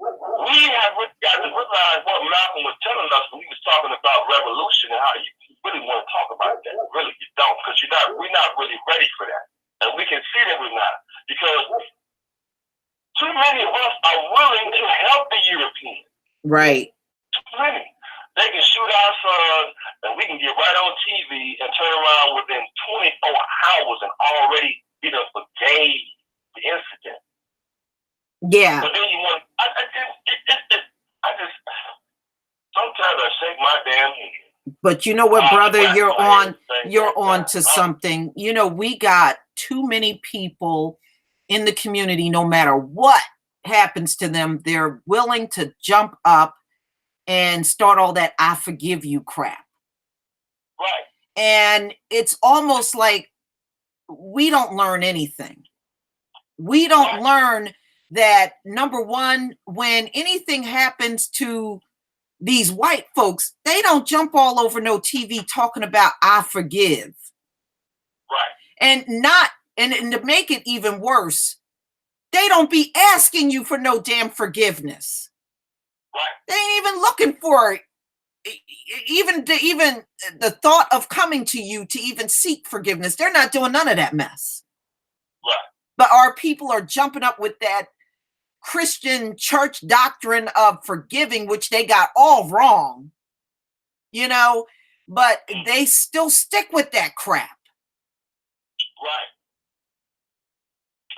We have got to realize what Malcolm was telling us when he was talking about revolution and how you really want to talk about that. Really, you don't, because we're not really ready for that. And we can see that we're not. Because too many of us are willing to help the Europeans. Right. Too many. They can shoot our sons, and we can get right on TV and turn around within 24 hours and already forgave the incident. Yeah. But then you want, I just, sometimes I shake my damn head. But you know what, brother, you're on to something. You know, we got too many people in the community, no matter what happens to them, they're willing to jump up and start all that I forgive you crap. Right. And it's almost like we don't learn anything. We don't learn that, number one, when anything happens to these white folks, they don't jump all over no TV talking about I forgive. Right. And to make it even worse, they don't be asking you for no damn forgiveness. Right. They ain't even looking for it. Even the thought of coming to you to even seek forgiveness. They're not doing none of that mess. Right. But our people are jumping up with that Christian church doctrine of forgiving, which they got all wrong, but they still stick with that crap. Right.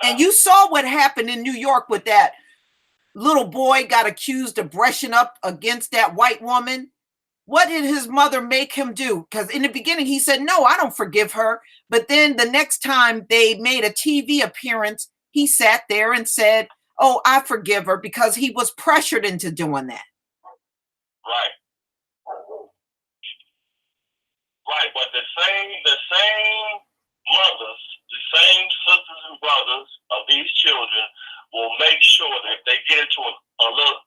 And you saw what happened in New York with that little boy got accused of brushing up against that white woman. What did his mother make him do? Because in the beginning he said, no, I don't forgive her. But then the next time they made a TV appearance, he sat there and said, oh, I forgive her, because he was pressured into doing that. Right. Right. But the same mothers, the same sisters and brothers of these children will make sure that if they get into a little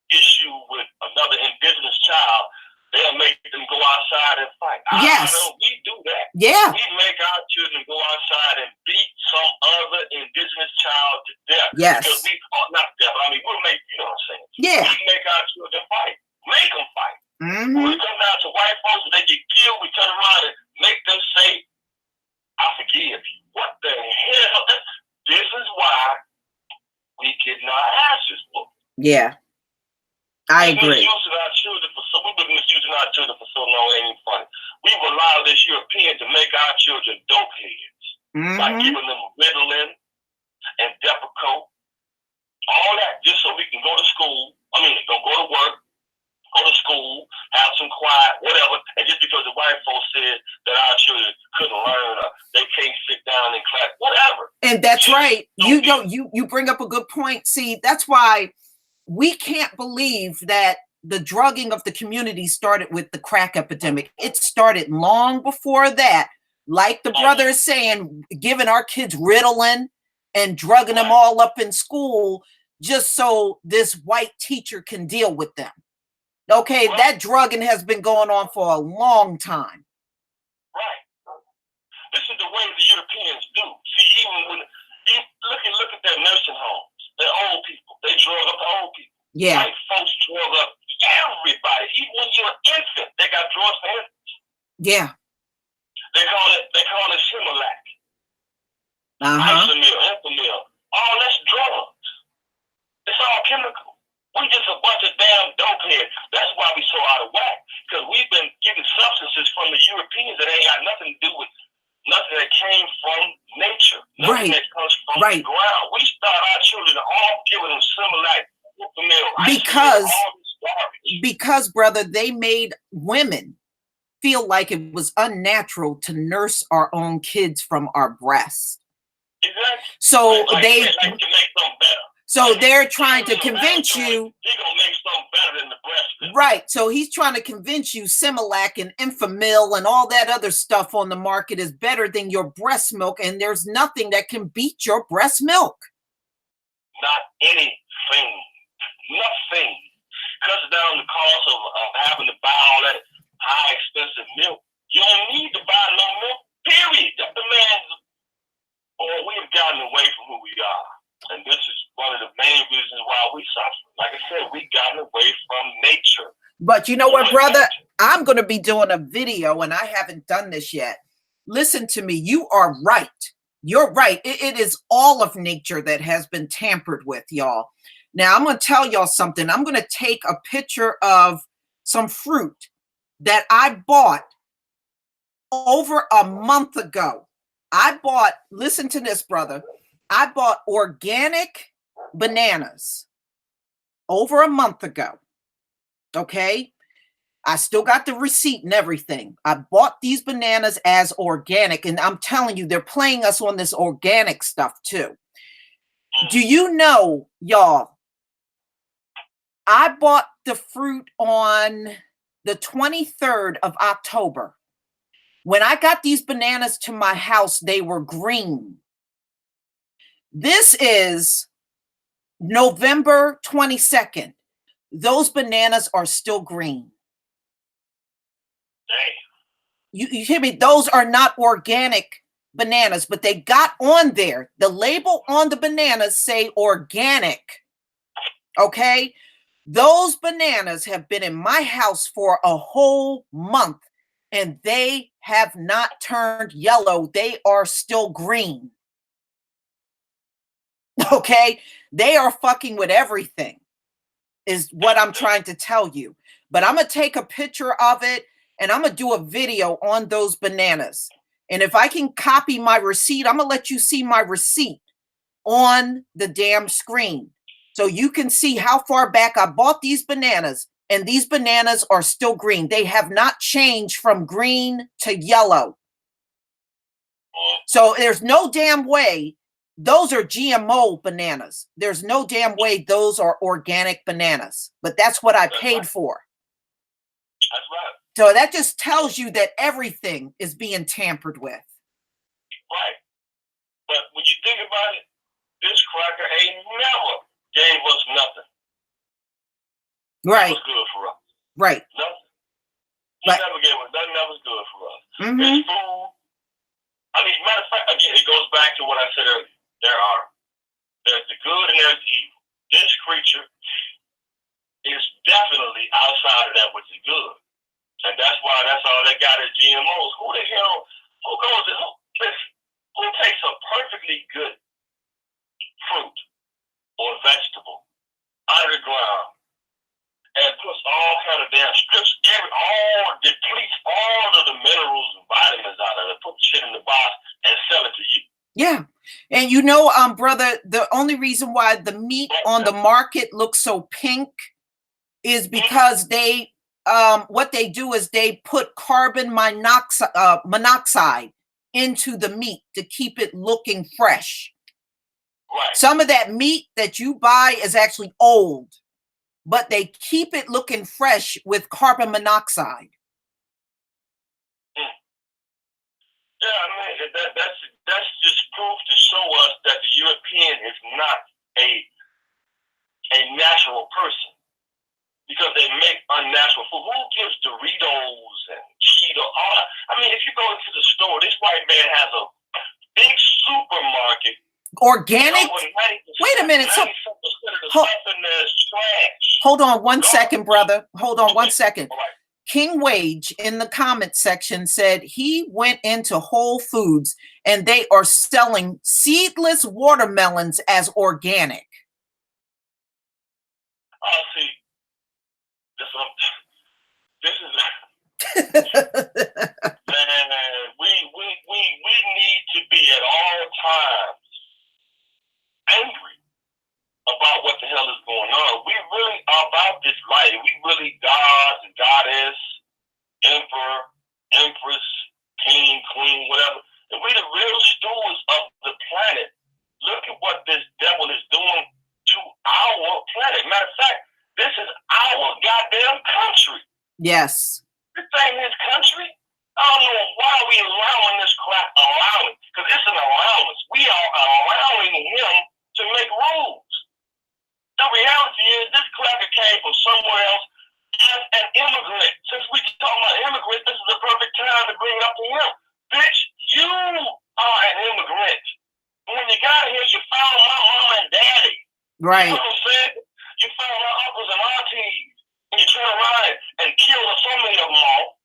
issue with another indigenous child, they'll make them go outside and fight. Yes. I know we do that. Yeah. We make our children go outside and beat some other indigenous child to death. Yes. Because not death, I mean, we'll make, you know what I'm saying? Yeah. We make our children fight. Make them fight. Mm-hmm. When we come down to white folks, when they get killed, we turn around and make them say, I forgive you. What the hell? This is why we getting our asses whooped. Yeah. I agree. We've been misusing our children for so long, it ain't even funny. We've allowed this European to make our children dope heads. Mm-hmm. By giving them Ritalin and Depakote, all that, just so we can go to school. Don't go to work, go to school, have some quiet, whatever. And just because the white folks said that our children couldn't learn or they can't sit down in class, whatever. And that's right. You bring up a good point. See, that's why we can't believe that the drugging of the community started with the crack epidemic. It started long before that. Like the brother is saying, giving our kids Ritalin and drugging them all up in school just so this white teacher can deal with them. Okay, that drugging has been going on for a long time. Right. This is the way the Europeans do. See, look at their nursing homes. They're old people. They drug up the old people. Yeah. White folks drug up everybody. Even when you're an infant, they got drugs for infants. Yeah. They call it Similac. Isomil, Enfamil. All that's drugs. It's all chemical. We just a bunch of damn dope heads. That's why we so out of whack. Because we've been getting substances from the Europeans that ain't got nothing to do with nothing that came from nature. Nothing that comes from the ground. We start our children all giving them Similac, Enfamil, because brother, they made women feel like it was unnatural to nurse our own kids from our breasts. Exactly. So to make something better. So they're trying to convince you. They're gonna make something better than the breast. Right. So he's trying to convince you Similac and Enfamil and all that other stuff on the market is better than your breast milk, and there's nothing that can beat your breast milk. Not anything. Nothing. Cuts down the cost of having to buy all that high expensive milk. You don't need to buy no milk, period. That demands, we've gotten away from who we are. And this is one of the main reasons why we suffer. Like I said, we've gotten away from nature. But you know what, brother? I'm going to be doing a video, and I haven't done this yet. Listen to me. You are right. You're right. It is all of nature that has been tampered with, y'all. Now, I'm going to tell y'all something. I'm going to take a picture of some fruit that I bought over a month ago. Listen to this, brother. I bought organic bananas over a month ago. Okay. I still got the receipt and everything. I bought these bananas as organic, and I'm telling you, they're playing us on this organic stuff too. Do you know, y'all, I bought the fruit on the 23rd of October. When I got these bananas to my house, they were green. This is November 22nd. Those bananas are still green. You hear me? Those are not organic bananas, but they got on there. The label on the bananas say organic. Okay? Those bananas have been in my house for a whole month, and they have not turned yellow. They are still green. Okay? They are fucking with everything, is what I'm trying to tell you. But I'm going to take a picture of it, and I'm going to do a video on those bananas. And if I can copy my receipt, I'm going to let you see my receipt on the damn screen, so you can see how far back I bought these bananas, and these bananas are still green. They have not changed from green to yellow. So there's no damn way those are GMO bananas. There's no damn way those are organic bananas, but that's what I paid for. That's right. So that just tells you that everything is being tampered with. Right. But when you think about it, this cracker ain't never gave us nothing. Right. That was good for us. Right. Nothing. He Right. never gave us nothing that was good for us. Mm-hmm. His food. I mean, matter of fact, again, it goes back to what I said earlier. There's the good and there's the evil. This creature is definitely outside of that which is good. And that's all they got is GMOs. Who the hell, who takes a perfectly good fruit or vegetable out of the ground and puts all kind of damn strips, depletes all of the minerals and vitamins out of it, put shit in the box and sell it to you. Yeah. And brother, the only reason why the meat on the market looks so pink is because they what they do is they put carbon monoxide into the meat to keep it looking fresh. Right. Some of that meat that you buy is actually old, but they keep it looking fresh with carbon monoxide. Yeah, I mean, that's just proof to show us that the European is not a natural person, because they make unnatural food. Who gives Doritos and Cheetos? I mean, if you go into the store, this white man has a big supermarket. Organic? Wait a minute. So, hold on one second, brother. Hold on one second. King Wage in the comment section said he went into Whole Foods and they are selling seedless watermelons as organic. Oh, see, this is man. We need to be at all times angry about what the hell is going on. We really are about this life. We really gods and goddess, emperor, empress, king, queen, whatever. And we the real stewards of the planet. Look at what this devil is doing to our planet. Matter of fact, this is our goddamn Yes. This ain't his country. I don't know why we allowing this crap, because it's an allowance. We are allowing him to make rules. The reality is this cracker came from somewhere else as an immigrant. Since we talking about immigrants, this is the perfect time to bring it up to him. Bitch, you are an immigrant. When you got here, you found my mom and daddy. Right. You know what I'm saying? You found my uncles and aunties. And you turn around and kill so many of them all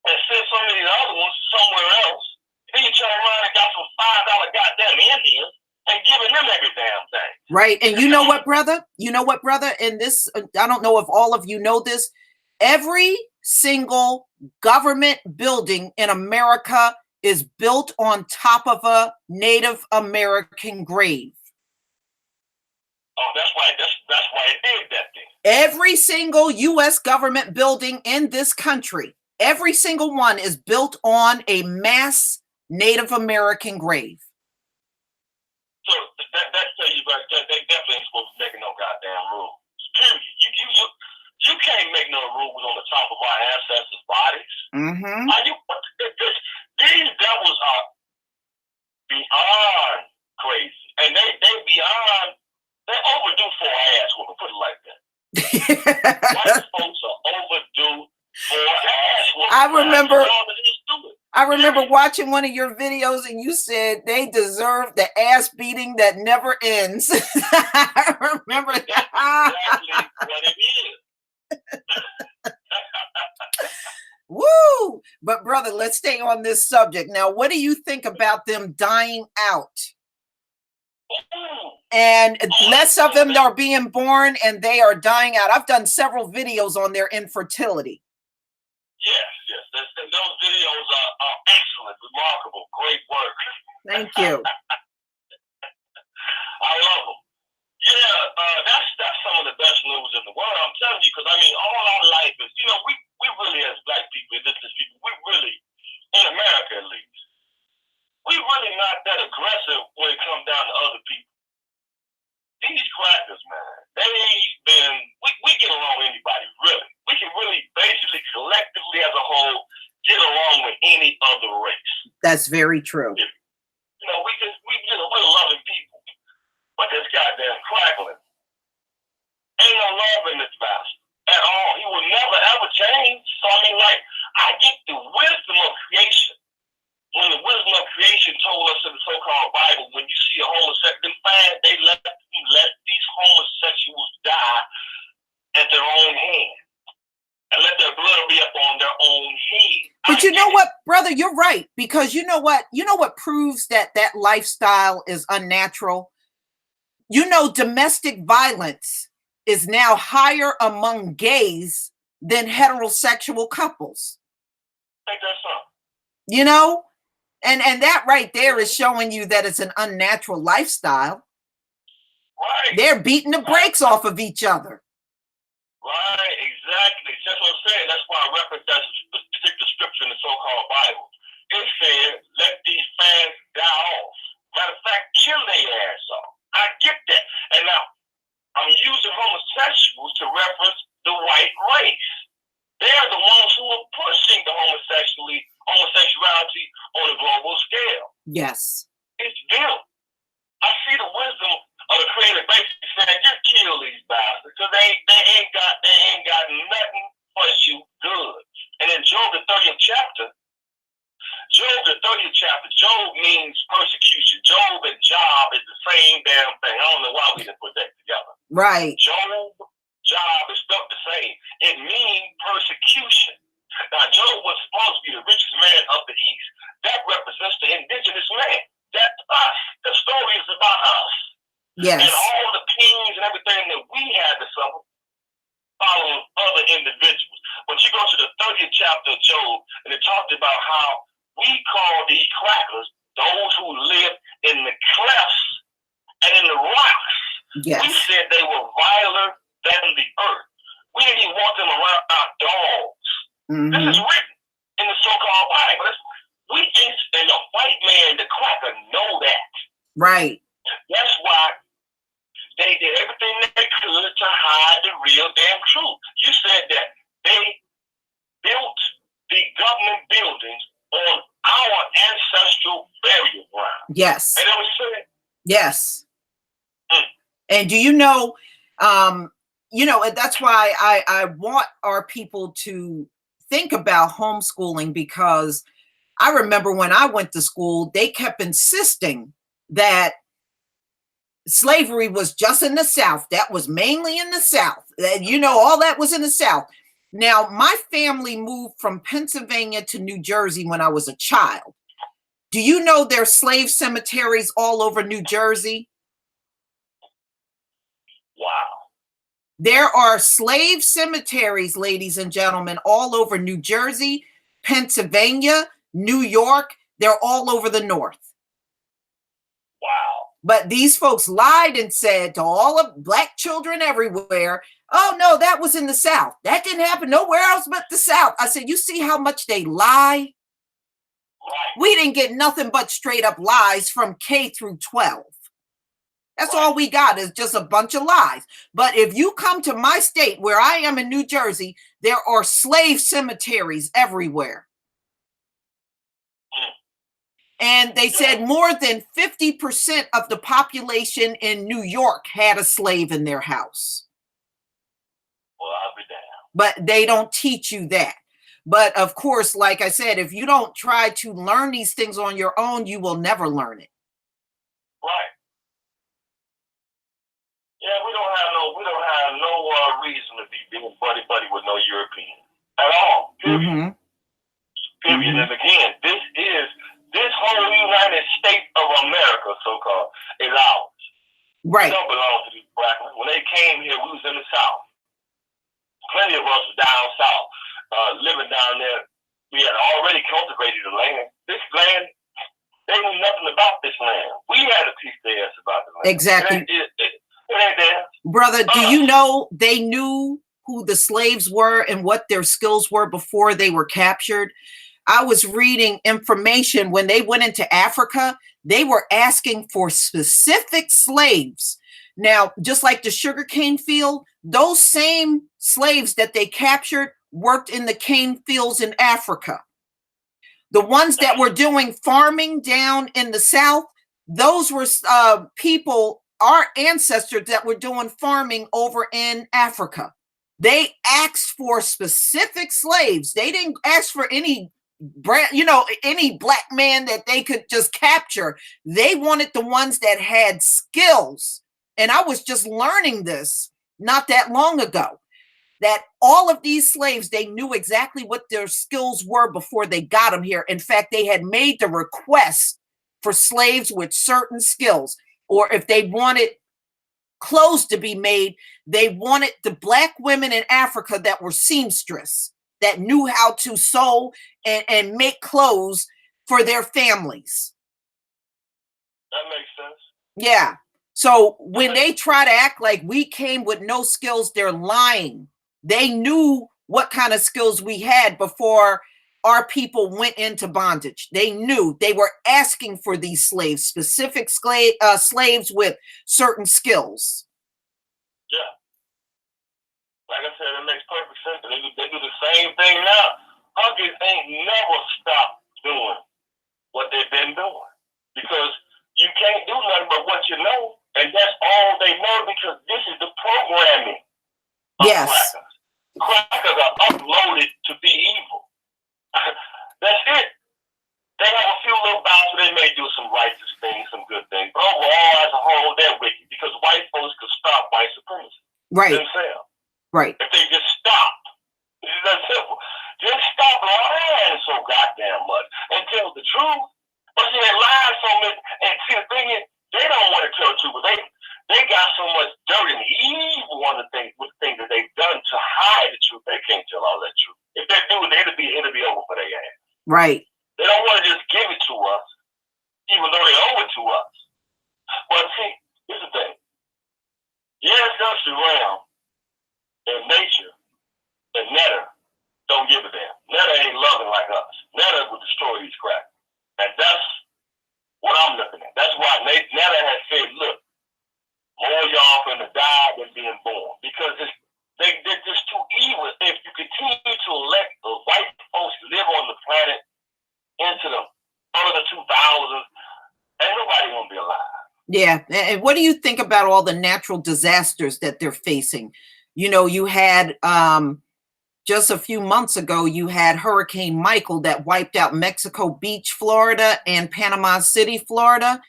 and send some of these other ones somewhere else. Then you turn around and got some $5 goddamn Indians and giving them every damn thing. Right. And you know what, brother? You know what, brother? In this, I don't know if all of you know this. Every single government building in America is built on top of a Native American grave. Oh, that's why it did that thing. Every single U.S. government building in this country, every single one is built on a mass Native American grave. So that tell you right there, they definitely ain't supposed to be making no goddamn rules. Period. You can't make no rules on the top of our ancestors' bodies. Mm-hmm. These devils are beyond crazy, and they beyond. They're overdue for an ass whooping. Put it like that. White folks are overdue for an ass whooping. I remember watching one of your videos and you said they deserve the ass beating that never ends. I remember that. Exactly what it is. Woo! But brother, let's stay on this subject. Now, what do you think about them dying out? And less of them are being born and they are dying out. I've done several videos on their infertility. Yes. Those videos are excellent, remarkable, great work. Thank you. I love them. Yeah, that's some of the best news in the world. I'm telling you, because I mean, all our life is, we really as black people, indigenous people, we really, in America at least, we really not that aggressive when it comes down to other people. These crackers, man, we get along with anybody, really. We can really basically collectively as a whole get along with any other race. That's very true. We're loving people. But this goddamn crackling, ain't no love in this bastard at all. He will never ever change. So I mean, I get the wisdom of creation. When the wisdom of creation told us in the so-called Bible, when you see a homosexual, they let these homosexuals die at their own hand. And let their blood be up on their own head. But you know what, brother, you're right. Because you know what proves that lifestyle is unnatural? Domestic violence is now higher among gays than heterosexual couples. Ain't that something? And that right there is showing you that it's an unnatural lifestyle. Right. They're beating the brakes off of each other. Right, exactly. That's what I'm saying. That's why I referenced that particular scripture in the so-called Bible. It said, let these fans die off. Matter of fact, kill their ass off. I get that. And now, I'm using homosexuals to reference the white race. They're the ones who are pushing the homosexuality on a global scale. Yes. It's them. I see the wisdom of the creator basically saying, just kill these bastards because they ain't got nothing for you good. And in Job the 30th chapter, Job means persecution. Job and Job is the same damn thing. I don't know why we didn't put that together. Right. Job, Job is spelled the same. It means persecution. Now, Job was supposed to be the richest man of the East. That represents the indigenous man. That's us. The story is about us. Yes. And all the pains and everything that we had to suffer following other individuals. But you go to the 30th chapter of Job, and it talked about how we call these crackers those who live in the clefts and in the rocks. Yes. We said they were viler than the earth. We didn't even want them around our dogs. Mm-hmm. This is written in the so-called Bible. We ain't, and the white man, the cracker, know that. Right. That's why they did everything they could to hide the real damn truth. You said that they built the government buildings on our ancestral burial ground. Yes. And that was said. Yes. And do you know, and that's why I want our people to think about homeschooling, because I remember when I went to school, they kept insisting that slavery was just in the South. That was mainly in the South. All that was in the South. Now, my family moved from Pennsylvania to New Jersey when I was a child. Do you know there's slave cemeteries all over New Jersey? Wow. There are slave cemeteries, ladies and gentlemen, all over New Jersey, Pennsylvania, New York. They're all over the North. Wow. But these folks lied and said to all of Black children everywhere, oh, no, that was in the South. That didn't happen nowhere else but the South. I said, you see how much they lie? Right. We didn't get nothing but straight up lies from K through 12. That's all we got is just a bunch of lies. But if you come to my state where I am in New Jersey, there are slave cemeteries everywhere. And they said more than 50% of the population in New York had a slave in their house. Well, I'll be damned. But they don't teach you that. But of course, like I said, if you don't try to learn these things on your own, you will never learn it. Right. Yeah, we don't have no reason to be being buddy with no European at all. Period. Period. And again, this whole United States of America, so-called, is ours. Right. It don't belong to these black men. When they came here, we was in the South. Plenty of us was down south, living down there. We had already cultivated the land. This land, they knew nothing about this land. We had to teach their ass about the land. Exactly. It ain't there. Brother, do you know they knew who the slaves were and what their skills were before they were captured? I was reading information when they went into Africa, they were asking for specific slaves. Now, just like the sugarcane field, those same slaves that they captured worked in the cane fields in Africa. The ones that were doing farming down in the South, those were people, our ancestors that were doing farming over in Africa. They asked for specific slaves. They didn't ask for any any black man that they could just capture. They wanted the ones that had skills. And I was just learning this not that long ago, that all of these slaves, they knew exactly what their skills were before they got them here. In fact, they had made the request for slaves with certain skills, or if they wanted clothes to be made, they wanted the black women in Africa that were seamstress, that knew how to sew and make clothes for their families. That makes sense. Yeah. So when they try to act like we came with no skills, they're lying. They knew what kind of skills we had before our people went into bondage. They knew. They were asking for these slaves, specific slaves with certain skills. Yeah. Like I said, it makes perfect sense. They do the same thing now. Huggers ain't never stopped doing what they've been doing, because you can't do nothing but what you know, and that's all they know, because this is the programming of crackers. Crackers are uploaded to be evil. That's it. They have a few little bouts where they may do some righteous things, some good things, but overall, as a whole, they're wicked, because white folks could stop white supremacy themselves. Right. If they just stop. This is that simple. Just stop lying so goddamn much and tell the truth. But see, they lie so much, and see, the thing is, they don't want to tell the truth, but they got so much dirt and evil on the things that they've done to hide the truth. They can't tell all that truth. If they do, it'll be over for their ass. Right. They don't want to just give it to us, even though they owe it to us. But see, here's the thing. Yes, that's around. And nature and Netta don't give a damn. Netta ain't loving like us. Netta will destroy these crackers. And that's what I'm looking at. That's why Netta has said, look, more y'all finna die than being born. Because they're just too evil. If you continue to elect the white Yeah. And what do you think about all the natural disasters that they're facing? You know, you had just a few months ago, you had Hurricane Michael that wiped out Mexico Beach, Florida, and Panama City, Florida.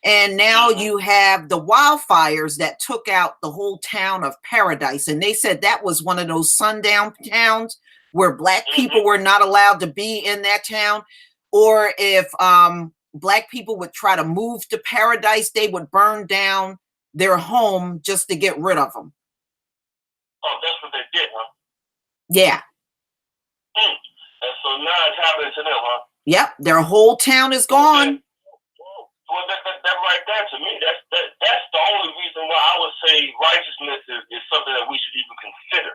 And now you have the wildfires that took out the whole town of Paradise. And they said that was one of those sundown towns where Black people were not allowed to be in that town. Or if Black people would try to move to Paradise, they would burn down their home just to get rid of them. Oh, that's what they did, huh? Yeah. And so now it's happening to them, huh? Yep. Their whole town is gone. Well, that right there, to me, that's the only reason why I would say righteousness is something that we should even consider.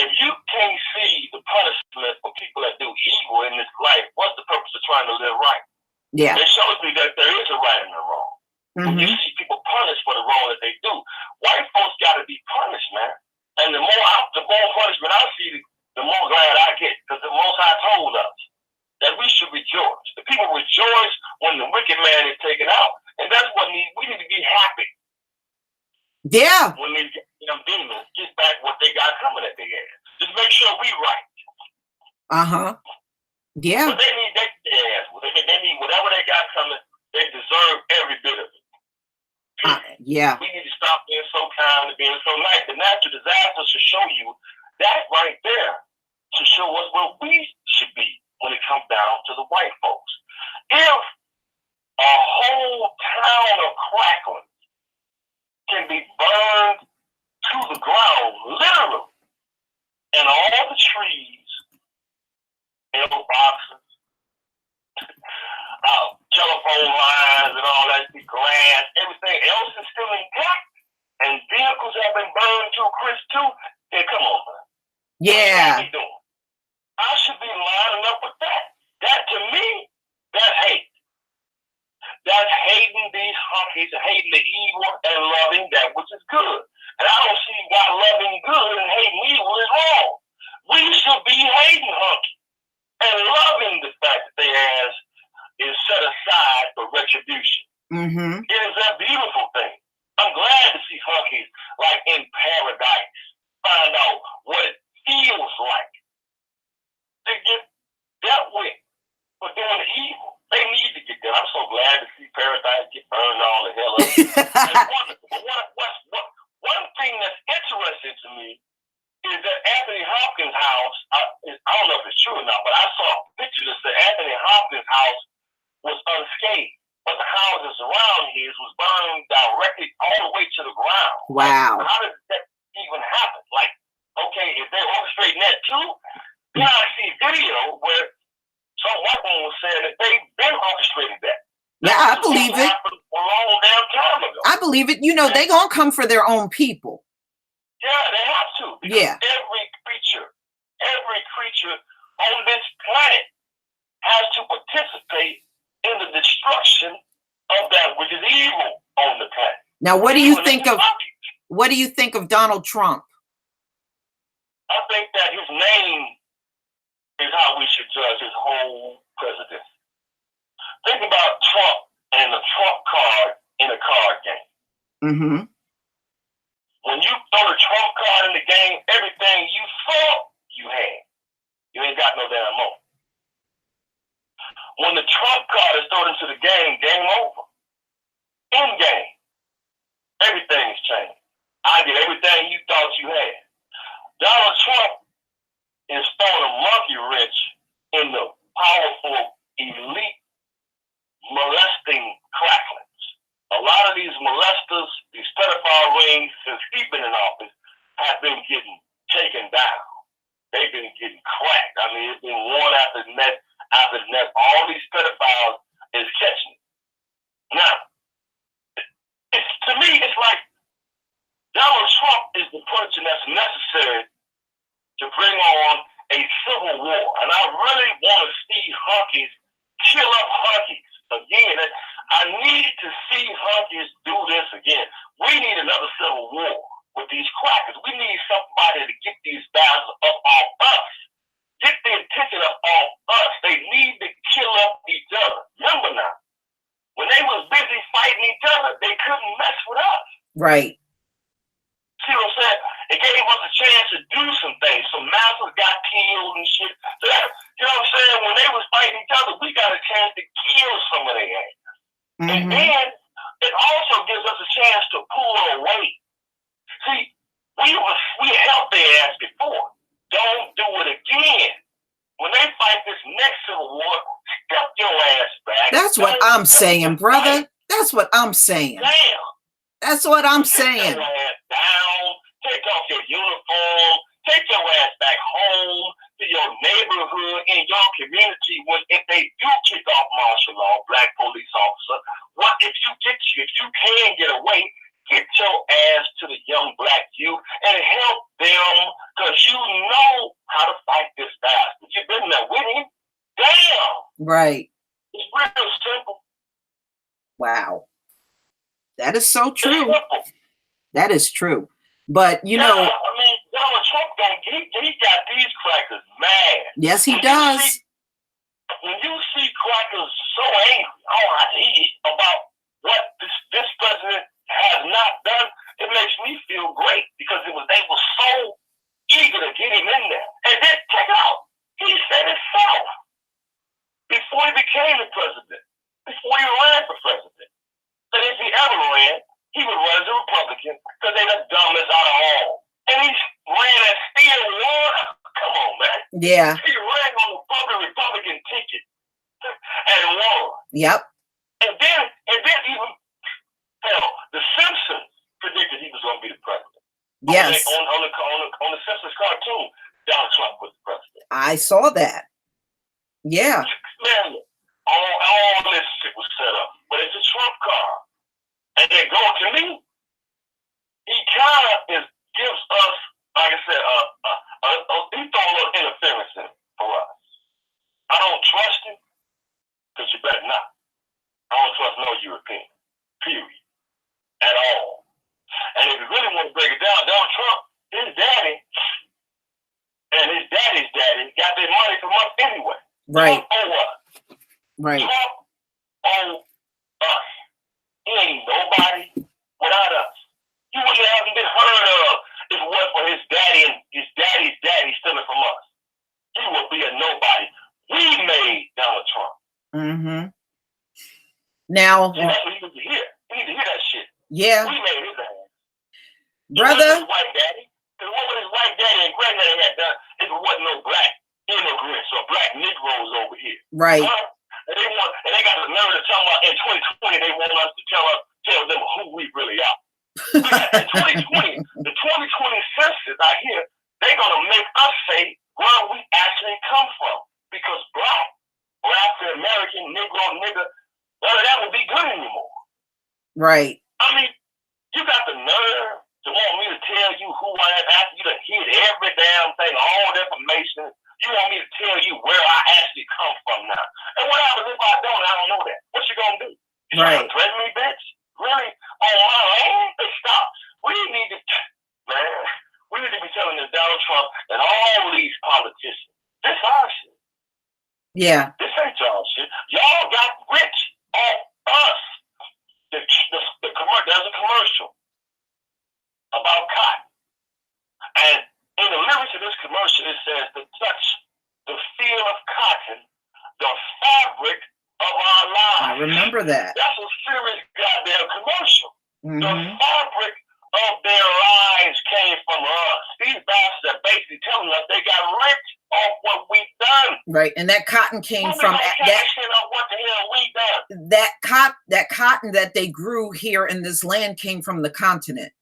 If you can't see the punishment for people that do evil in this life, what's the purpose of trying to live right? Yeah. It shows me that there is a right and a wrong. When you see people punished for the wrong that they do, white folks got to be punished, man. And the more punishment I see, the more glad I get, because the Most High told us that we should rejoice. The people rejoice when the wicked man is taken out, and that's what we need to be happy. Yeah. When these demons get back what they got coming at their ass, just make sure we right. Yeah. But they need their ass. They need whatever they got coming. They deserve every bit of it. Yeah. We need to stop being so kind and being so nice. The natural disasters should show you that right there to show us where we should be when it comes down to the white folks. If a whole town of crackling can be burned to the ground, literally, and all the trees, mailboxes, telephone lines, and all that, the grass, everything else is still intact, and vehicles have been burned to a crisp too, then come on, man. Yeah. What should I be doing? I should be lining up with that. That, to me, that's hate. That's hating these honkies, hating the evil and loving that which is good. And I don't see why loving good and hating evil is wrong. We should be hating honkies and loving the fact that their ass is set aside for retribution. It is a beautiful thing. I'm glad to see honkies like in paradise find out what it feels like to get dealt with for doing evil. They need to get that. I'm so glad to see paradise get burned all the hell up. One thing that's interesting to me is that Anthony Hopkins' house, I don't know if it's true or not, but I saw a picture that said Anthony Hopkins' house was unscathed, but the houses around his was burned directly all the way to the ground. Wow. Like, how did that even happen? Like, okay, if they're orchestrating that too, then I see video where some white woman was saying that they've been orchestrating that. Yeah, I believe it. A long damn time ago. I believe it. You know, they're going to come for their own people. Yeah, they have to. Yeah. Every creature on this planet has to participate in the destruction of that which is evil on the planet. Now, what do you think of Donald Trump? I think that his name is how we should judge his whole presidency. Think about Trump and the Trump card in a card game. When you throw the Trump card in the game, everything you thought you had, you ain't got no damn more. When the Trump card is thrown into the game over. In game, everything's changed. I get everything you thought you had. Donald Trump is throwing a monkey wrench in the powerful, elite, molesting cracklings. A lot of these molesters, these pedophile rings, since he's been in office, have been getting taken down. They've been getting cracked. I mean, it's been one after the next. All these pedophiles is catching it. Now, to me, it's like Donald Trump is the person that's necessary to bring on a civil war. And I really want to see honkies kill up honkies again. I need to see honkies do this again. We need another civil war with these crackers. We need somebody to get these bastards up off us. Get the attention up off us. They need to kill up each other. Remember now, when they was busy fighting each other, they mess with us. Right. See what I'm saying? It gave us a chance to do some things. Some mouths got killed and shit. So that, you know what I'm saying? When they was fighting each other, we got a chance to kill some of their ass. And then it also gives us a chance to pull away. See, we helped their ass before. Don't do it again. When they fight this next civil war, step your ass back. That's what I'm saying, brother. That's what I'm saying. Damn. That's what I'm saying. Take your ass down. Take off your uniform. Take your ass back home to your neighborhood in your community. If they do kick off martial law, black police officer, if you can get away, get your ass to the young black youth and help them, because you know how to fight this bastard. You've been there with him. Damn. Right. It's real simple. Wow. That is so true. That is true. But, you know. I mean, Donald Trump, he got these crackers mad. Yes, he does. When you see crackers so angry about what this president has not done, it makes me feel great, because they were so eager to get him in there. And then, check it out. He said himself, before he became the president, before he ran for president, that if he ever ran, he would run as a Republican, because they're the dumbest out of all. And he ran and still won. Come on, man. Yeah. He ran on the Republican ticket and won. Yep. And then even, hell, the Simpsons predicted he was going to be the president. Yes. On the Simpsons cartoon, Donald Trump was the president. I saw that. Yeah. Man, all this shit was set up. But it's a Trump card. And then to me, he kind of gives us, like I said, he throw a little interference in for us. I don't trust him, because you better not. I don't trust no European, period, at all. And if you really want to break it down, Donald Trump, his daddy and his daddy's daddy got their money from us anyway. Right. Trump owe us. Right. Trump owe us. He ain't nobody without us. He wouldn't have been heard of if it wasn't for his daddy and his daddy's daddy stealing from us. He would be a nobody. We made Donald Trump. Mm-hmm. Now, see, that's what he needs to hear. He needs to hear that shit. Yeah. We made his ass. Brother. His white daddy. Because what would his white daddy and granddaddy had done if it wasn't no black immigrants or black Negroes over here? Right. And they got the nerve to tell us in 2020 they want us to tell them who we really are. In 2020, the 2020 census out here, they're gonna make us say where we actually come from. Because black or African American, Negro, nigga, none of that would be good anymore. Right. I mean, you got the nerve to want me to tell you who I am after you done hit every damn thing, all the information. You want me to tell you where I actually come from now. And what happens if I don't? I don't know that. What you gonna do? You trying to threaten me, bitch? Really? On my land? Hey, stop. We need to be telling this Donald Trump and all these politicians, this our shit. Yeah. This ain't y'all shit. Y'all got rich off us. There's a commercial about cotton. And in the lyrics of this commercial, it says, to touch the feel of cotton, the fabric of our lives. I remember that. That's a serious goddamn commercial. Mm-hmm. The fabric of their lives came from us. These bastards are basically telling us they got rich off what we've done. Right, and that cotton came from what the hell we done. That cotton that they grew here in this land came from the continent.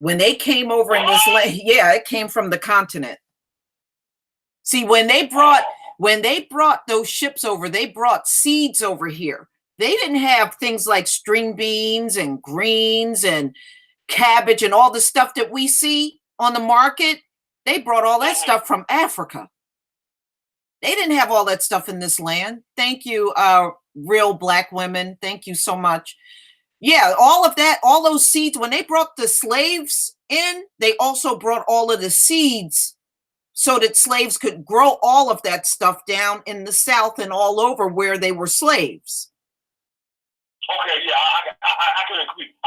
When they came over in this land, yeah, it came from the continent. See, when they brought those ships over, they brought seeds over here. They didn't have things like string beans and greens and cabbage and all the stuff that we see on the market. They brought all that stuff from Africa. They didn't have all that stuff in this land. Thank you, real black women. Thank you so much. Yeah, all of that, all those seeds, when they brought the slaves in, they also brought all of the seeds so that slaves could grow all of that stuff down in the South and all over where they were slaves. Okay, yeah, I can agree. I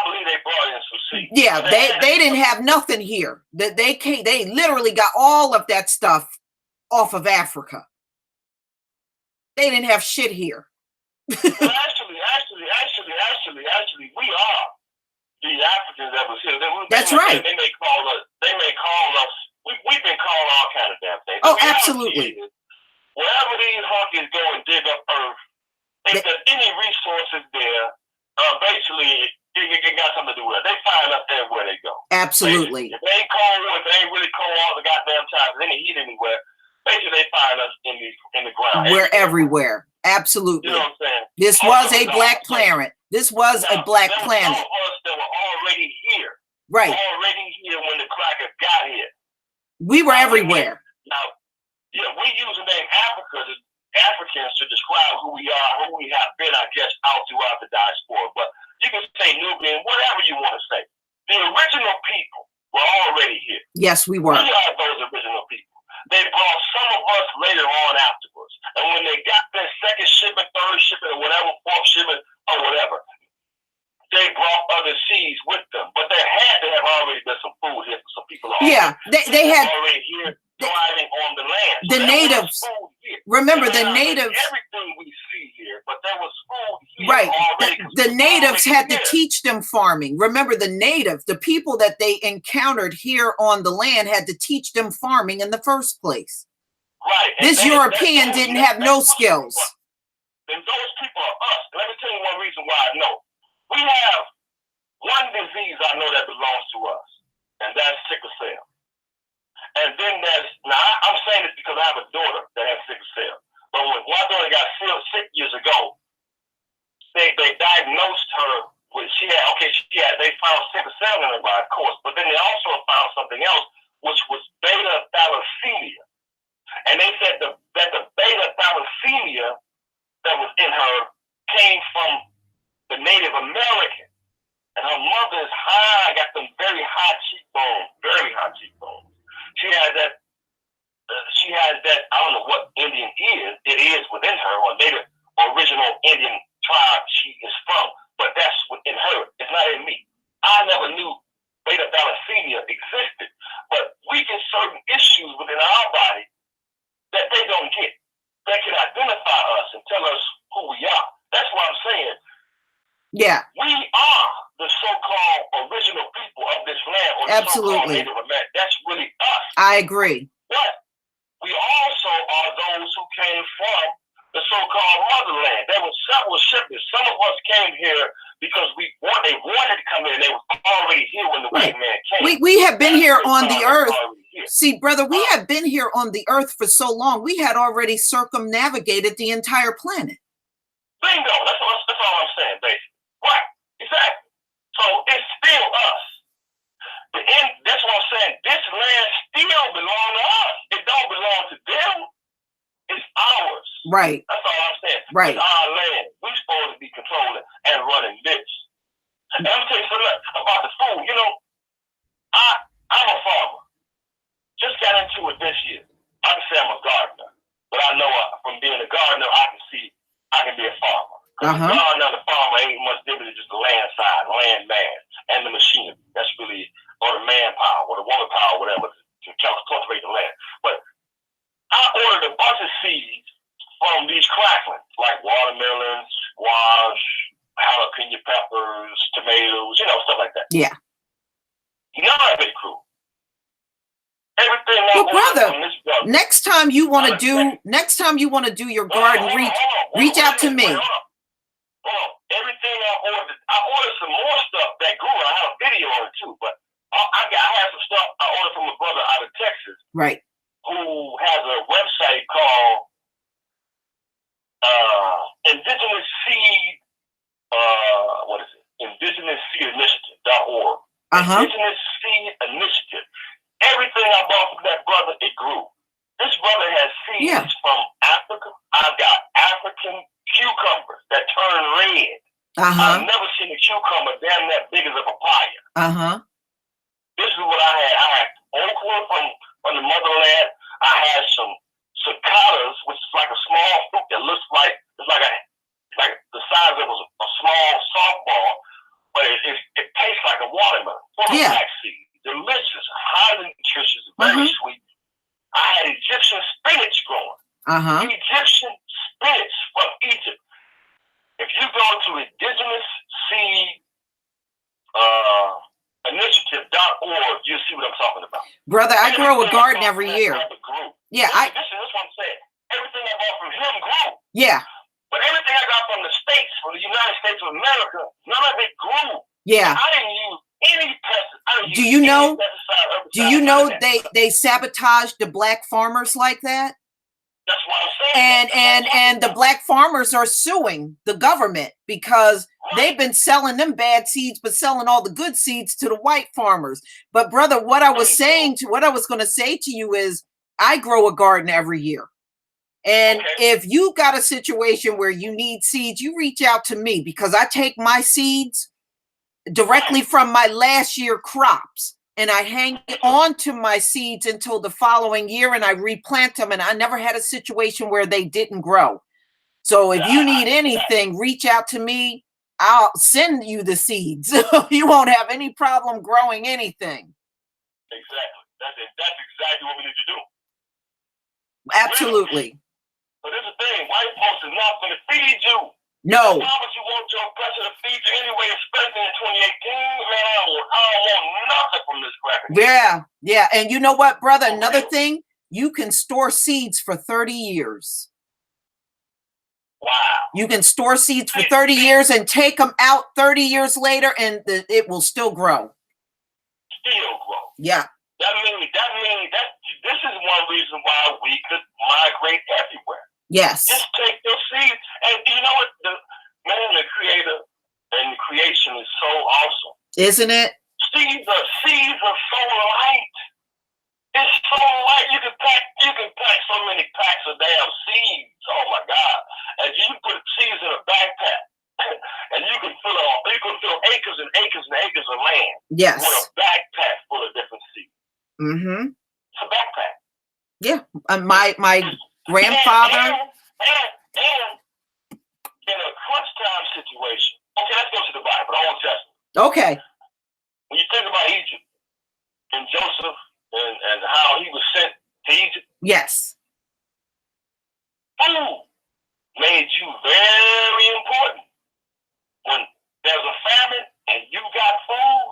believe they brought in some seeds. Yeah, they didn't have nothing here. They literally got all of that stuff off of Africa. They didn't have shit here. Well, actually, we are the Africans that was here. That's right. They may call us. We've been called all kind of damn things. Oh, absolutely. Wherever these honkies go and dig up earth, if there's any resources there, basically it got something to do with it. They find us there where they go. Absolutely. Basically, if they ain't cold, if they ain't really cold all the goddamn time, if they ain't heat anywhere, basically they find us in the ground. We're everywhere. Absolutely. You know what I'm saying? This was a black planet. This was a black planet. Some of us that were already here. Right. Already here when the crackers got here. We were everywhere. Now, yeah, we use the name Africans to describe who we are, who we have been, I guess, out throughout the diaspora. But you can say Nubian, whatever you want to say. The original people were already here. Yes, we were. We are those original people. They brought some of us later on afterwards. And when they got their second shipment, third shipment, or whatever, fourth shipment, or whatever, they brought other seeds with them. But there had to have already been some food here for some people. Yeah, they had already here thriving on the land. The natives. Remember, the natives. Everything we see here, but there was food here. Right. Already, the natives had to teach them farming. Remember, the people that they encountered here on the land had to teach them farming in the first place. Right. This European didn't have no skills. And those people are us. Let me tell you one reason why I know. We have one disease I know that belongs to us, and that's sickle cell. And then I'm saying this because I have a daughter that has sickle cell. But when my daughter got sick years ago, they diagnosed her with, they found sickle cell in her body, of course, but then they also found something else, which was beta thalassemia. And they said that the beta thalassemia that was in her came from the Native American. And her mother is high, got them very high cheekbones, very high cheekbones. She has that, I don't know what Indian it is within her, or Native original Indian tribe she is from, but that's within her. It's not in me. I never knew beta thalassemia existed, but we get certain issues within our body that they don't get. They can identify us and tell us who we are. That's what I'm saying. Yeah. We are the so-called original people of this land, or the so-called Native American. That's really us. I agree. But we also are those who came from the so-called motherland. There were several shipments. Some of us came here because they wanted to come in. They were already here when the white man came. We have been here on the earth. See, brother, we have been here on the earth for so long. We had already circumnavigated the entire planet. Bingo. That's all I'm saying, basically. Right. Exactly. So it's still us. That's what I'm saying. This land still belongs to us. It don't belong to them. It's ours. Right. That's all I'm saying. Right. It's our land. We're supposed to be controlling and running this. And I'm telling you something about the food. You know, I'm a farmer. Just got into it this year. I can say I'm a gardener. But I know from being a gardener, I can be a farmer. The gardener and the farmer ain't much different than just the land side, land man, and the machine. That's really, or the manpower, or the woman power, whatever, to cultivate the land. But I ordered a bunch of seeds from these cracklings, like watermelons, squash, jalapeno peppers, tomatoes, stuff like that. Yeah. None of it grew. Everything well, brother, next time you want to do your garden, reach out to me. Hold on. Everything I ordered some more stuff that grew. I have a video on it too, but I had some stuff I ordered from a brother out of Texas. Right. Who has a website called Indigenous Seed, Indigenous Seed Initiative.org. Indigenous Seed Initiative. Everything I bought from that brother, it grew. This brother has seeds from Africa. I've got African cucumbers that turn red. I've never seen a cucumber damn that big as a papaya. This is what I had. I had okra from the motherland. I had some cicadas, which is like a small fruit that looks like it's like like the size of a small softball, but it tastes like a watermelon, full of black seeds, delicious, highly nutritious, very sweet. I had Egyptian spinach growing. Egyptian spinach from Egypt. If you go to indigenous seed initiative.org, you'll see what I'm talking about. Brother, I grow a garden every year. Yeah, this is what I'm saying. Everything I bought from him grew. Yeah. But everything I got from the States, from the United States of America, none of it grew. Yeah. I didn't use any pesticide. Do you know they sabotage the black farmers like that? That's what I'm saying. And the black farmers are suing the government because they've been selling them bad seeds, but selling all the good seeds to the white farmers. But brother, what I was going to say to you is I grow a garden every year. And if you got a situation where you need seeds, you reach out to me because I take my seeds directly from my last year crops. And I hang on to my seeds until the following year and I replant them. And I never had a situation where they didn't grow. So if you need anything, reach out to me. I'll send you the seeds. You won't have any problem growing anything. Exactly. That's exactly what we need to do. Absolutely. But this is the thing. White folks is not going to feed you. No. How much you want your oppressor to feed you anyway, especially in 2018? Man, I don't want nothing from this cracker. Yeah, yeah. And you know what, brother? Another thing, you can store seeds for 30 years. Wow. You can store seeds for 30 years and take them out 30 years later and it will still grow. Still grow. Yeah. That means this is one reason why we could migrate everywhere. Yes. Just take your seeds. And you know what? The creator and the creation is so awesome. Isn't it? Seeds are so light. It's so light. You can pack so many packs of damn seeds. Oh my God. And you put seeds in a backpack. And you can fill acres and acres and acres of land. Yes. With a backpack full of different seeds. Mm-hmm. It's a backpack. Yeah. My grandfather. And in a crunch time situation. Okay, let's go to the Bible, the Old Testament. Okay. When you think about Egypt and Joseph and how he was sent to Egypt. Yes. Food made you very important. When there's a famine and you got food,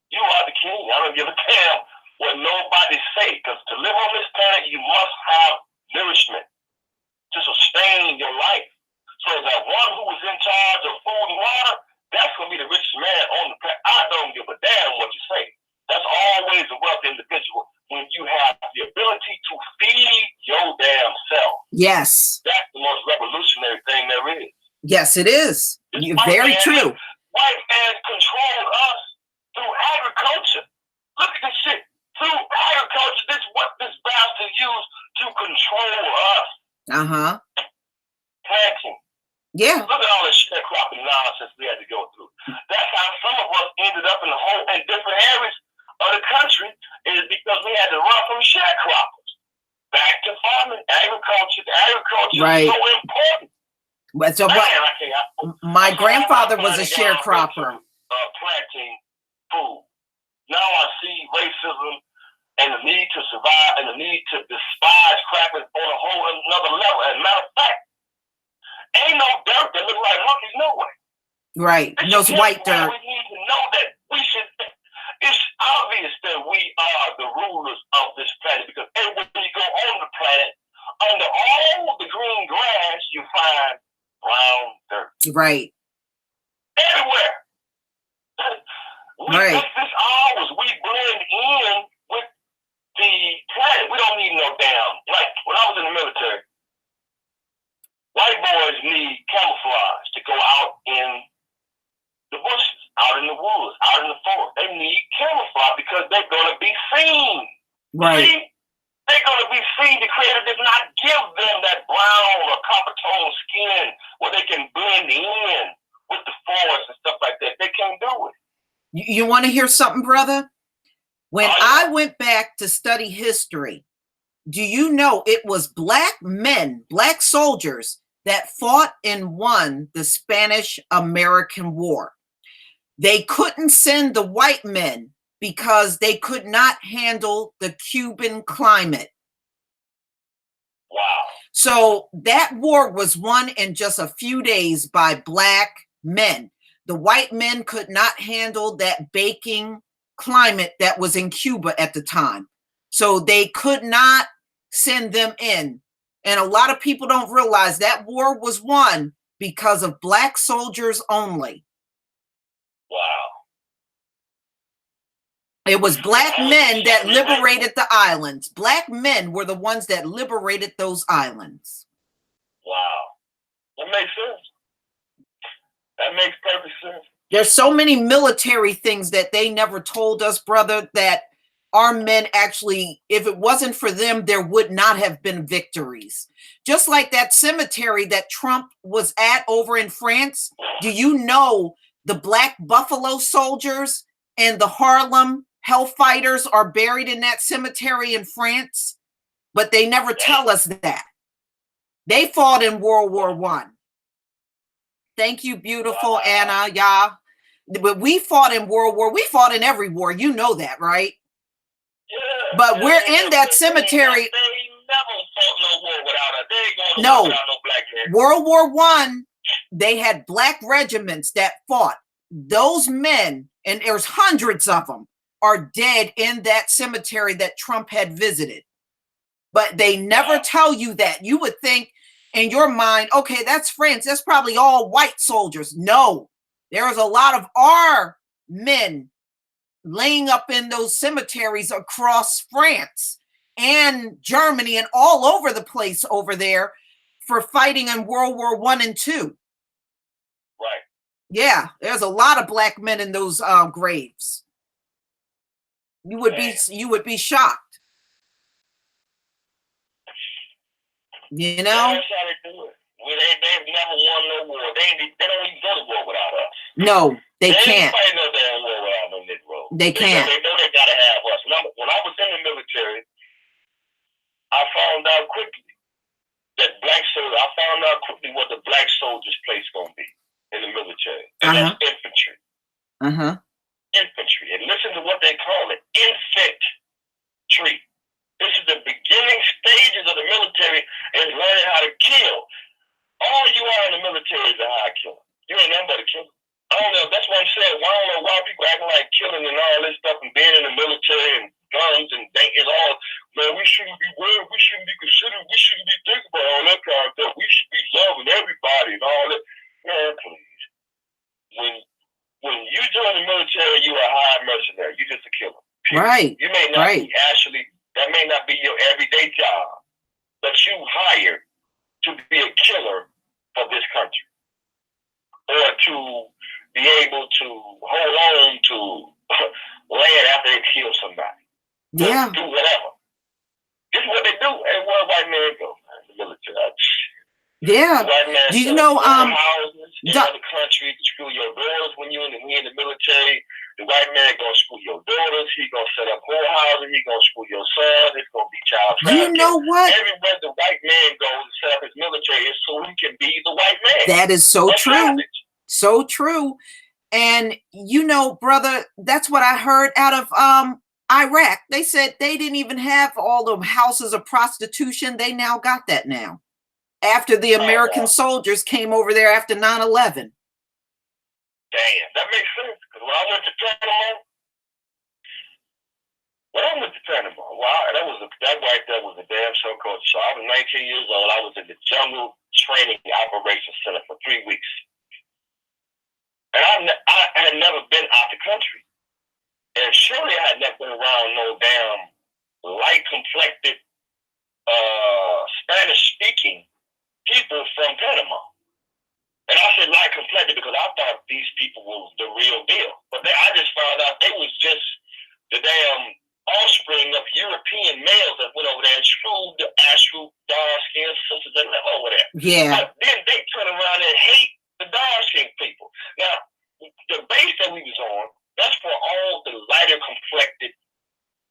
you are the king. I don't give a damn what nobody say, because to live on this planet, you must have nourishment to sustain your life. So that one who is in charge of food and water, that's going to be the richest man on the planet. I don't give a damn what you say. That's always a wealthy individual when you have the ability to feed your damn self. Yes. That's the most revolutionary thing there is. Yes, it is. You're very true. White man control us through agriculture. Look at this shit. Through agriculture, this is what this bastard used to control us. Uh-huh. Planting. Yeah. Look at all the sharecropping nonsense we had to go through. That's how some of us ended up in different areas of the country, is because we had to run from sharecroppers back to farming, agriculture. Agriculture is so important. But so my grandfather was a sharecropper. Planting food. Now I see racism and the need to survive and the need to despise crackers on a whole another level. As a matter of fact, ain't no dirt that look like monkeys nowhere. Right. Those white dirt. We need to know that it's obvious that we are the rulers of this planet, because everywhere you go on the planet, under all the green grass, you find brown dirt. Right. Everywhere. This ours, we blend in with the planet. We don't need no damn, like when I was in the military, white boys need camouflage to go out in the bushes, out in the woods, out in the forest. They need camouflage because they're going to be seen. Right. See? They're going to be seen. The Creator did not give them that brown or copper tone skin where they can blend in with the forest and stuff like that. They can't do it. You want to hear something, brother? When I went back to study history, do you know it was black men, black soldiers that fought and won the Spanish-American War. They couldn't send the white men because they could not handle the Cuban climate. Wow. So that war was won in just a few days by black men. The white men could not handle that baking climate that was in Cuba at the time. So they could not send them in. And a lot of people don't realize that war was won because of black soldiers only. Wow. It was black men that liberated the islands. Black men were the ones that liberated those islands. Wow. That makes sense. That makes perfect sense. There's so many military things that they never told us, brother, that our men actually, if it wasn't for them, there would not have been victories. Just like that cemetery that Trump was at over in France. Do you know the Black Buffalo soldiers and the Harlem Hellfighters are buried in that cemetery in France? But they never tell us that. They fought in World War I. Thank you, beautiful Anna. Yeah. But we fought in World War. We fought in every war. You know that, right? Yeah, but we're in that cemetery. They never fought no war without us. They ain't going to No. war without no black men. World War I, they had black regiments that fought. Those men, and there's hundreds of them, are dead in that cemetery that Trump had visited. But they never tell you that. You would think in your mind, okay, that's France. That's probably all white soldiers. No, there's a lot of our men laying up in those cemeteries across France and Germany and all over the place over there for fighting in World War I and II. Right. Yeah, there's a lot of black men in those graves. You would be shocked. You know? That's how they do it. They've never won no war. They don't even go to war without us. No, they can't. They ain't fighting no damn war without no Negro. They can't. They know they gotta have us. When I was in the military, I found out quickly that I found out quickly what the black soldiers' place gonna be in the military. And that's infantry. Infantry. And listen to what they call it. Infantry. This is the beginning stages of the military is learning how to kill. All you are in the military is a high killer. You ain't nothing but a killer. I don't know. That's what I'm saying. I don't know why people acting like killing and all this stuff and being in the military and guns and is all. Man, we shouldn't be worried. We shouldn't be considered. We shouldn't be thinking about all that kind of stuff. We should be loving everybody and all that. Man, please. When you join the military, you are a high mercenary. You're just a killer. Right. You may not be actually. That may not be your everyday job, but you hired to be a killer for this country, or to be able to hold on to land after they kill somebody. Yeah. Do whatever. This is what they do. And where white men go, man, the military. Yeah. Do you know houses in other countries to screw your daughters when you're in the military? The white man gonna screw your daughters. He gonna set up whorehouses. He gonna screw your son. It's gonna be child trafficking. You know what? Everywhere the white man goes to set up his military is so he can be the white man. That is so That's true. savage. So true. And you know, brother, that's what I heard out of Iraq. They said they didn't even have all the houses of prostitution. They now got that now. After the American soldiers came over there after 9/11. Damn, that makes sense. Because when I went to Panama, that right there was a damn show culture. So I was 19 years old. I was in the Jungle Training Operations Center for 3 weeks. And I had never been out the country. And surely I had never been around no damn light-complected, Spanish-speaking people from Panama. And I said light-complected because I thought these people were the real deal. But I just found out they was just the damn offspring of European males that went over there and screwed the actual dark-skinned sisters that live over there. Yeah. But then they turn around and hate the dark-skinned people. Now, the base that we was on, that's for all the lighter-complected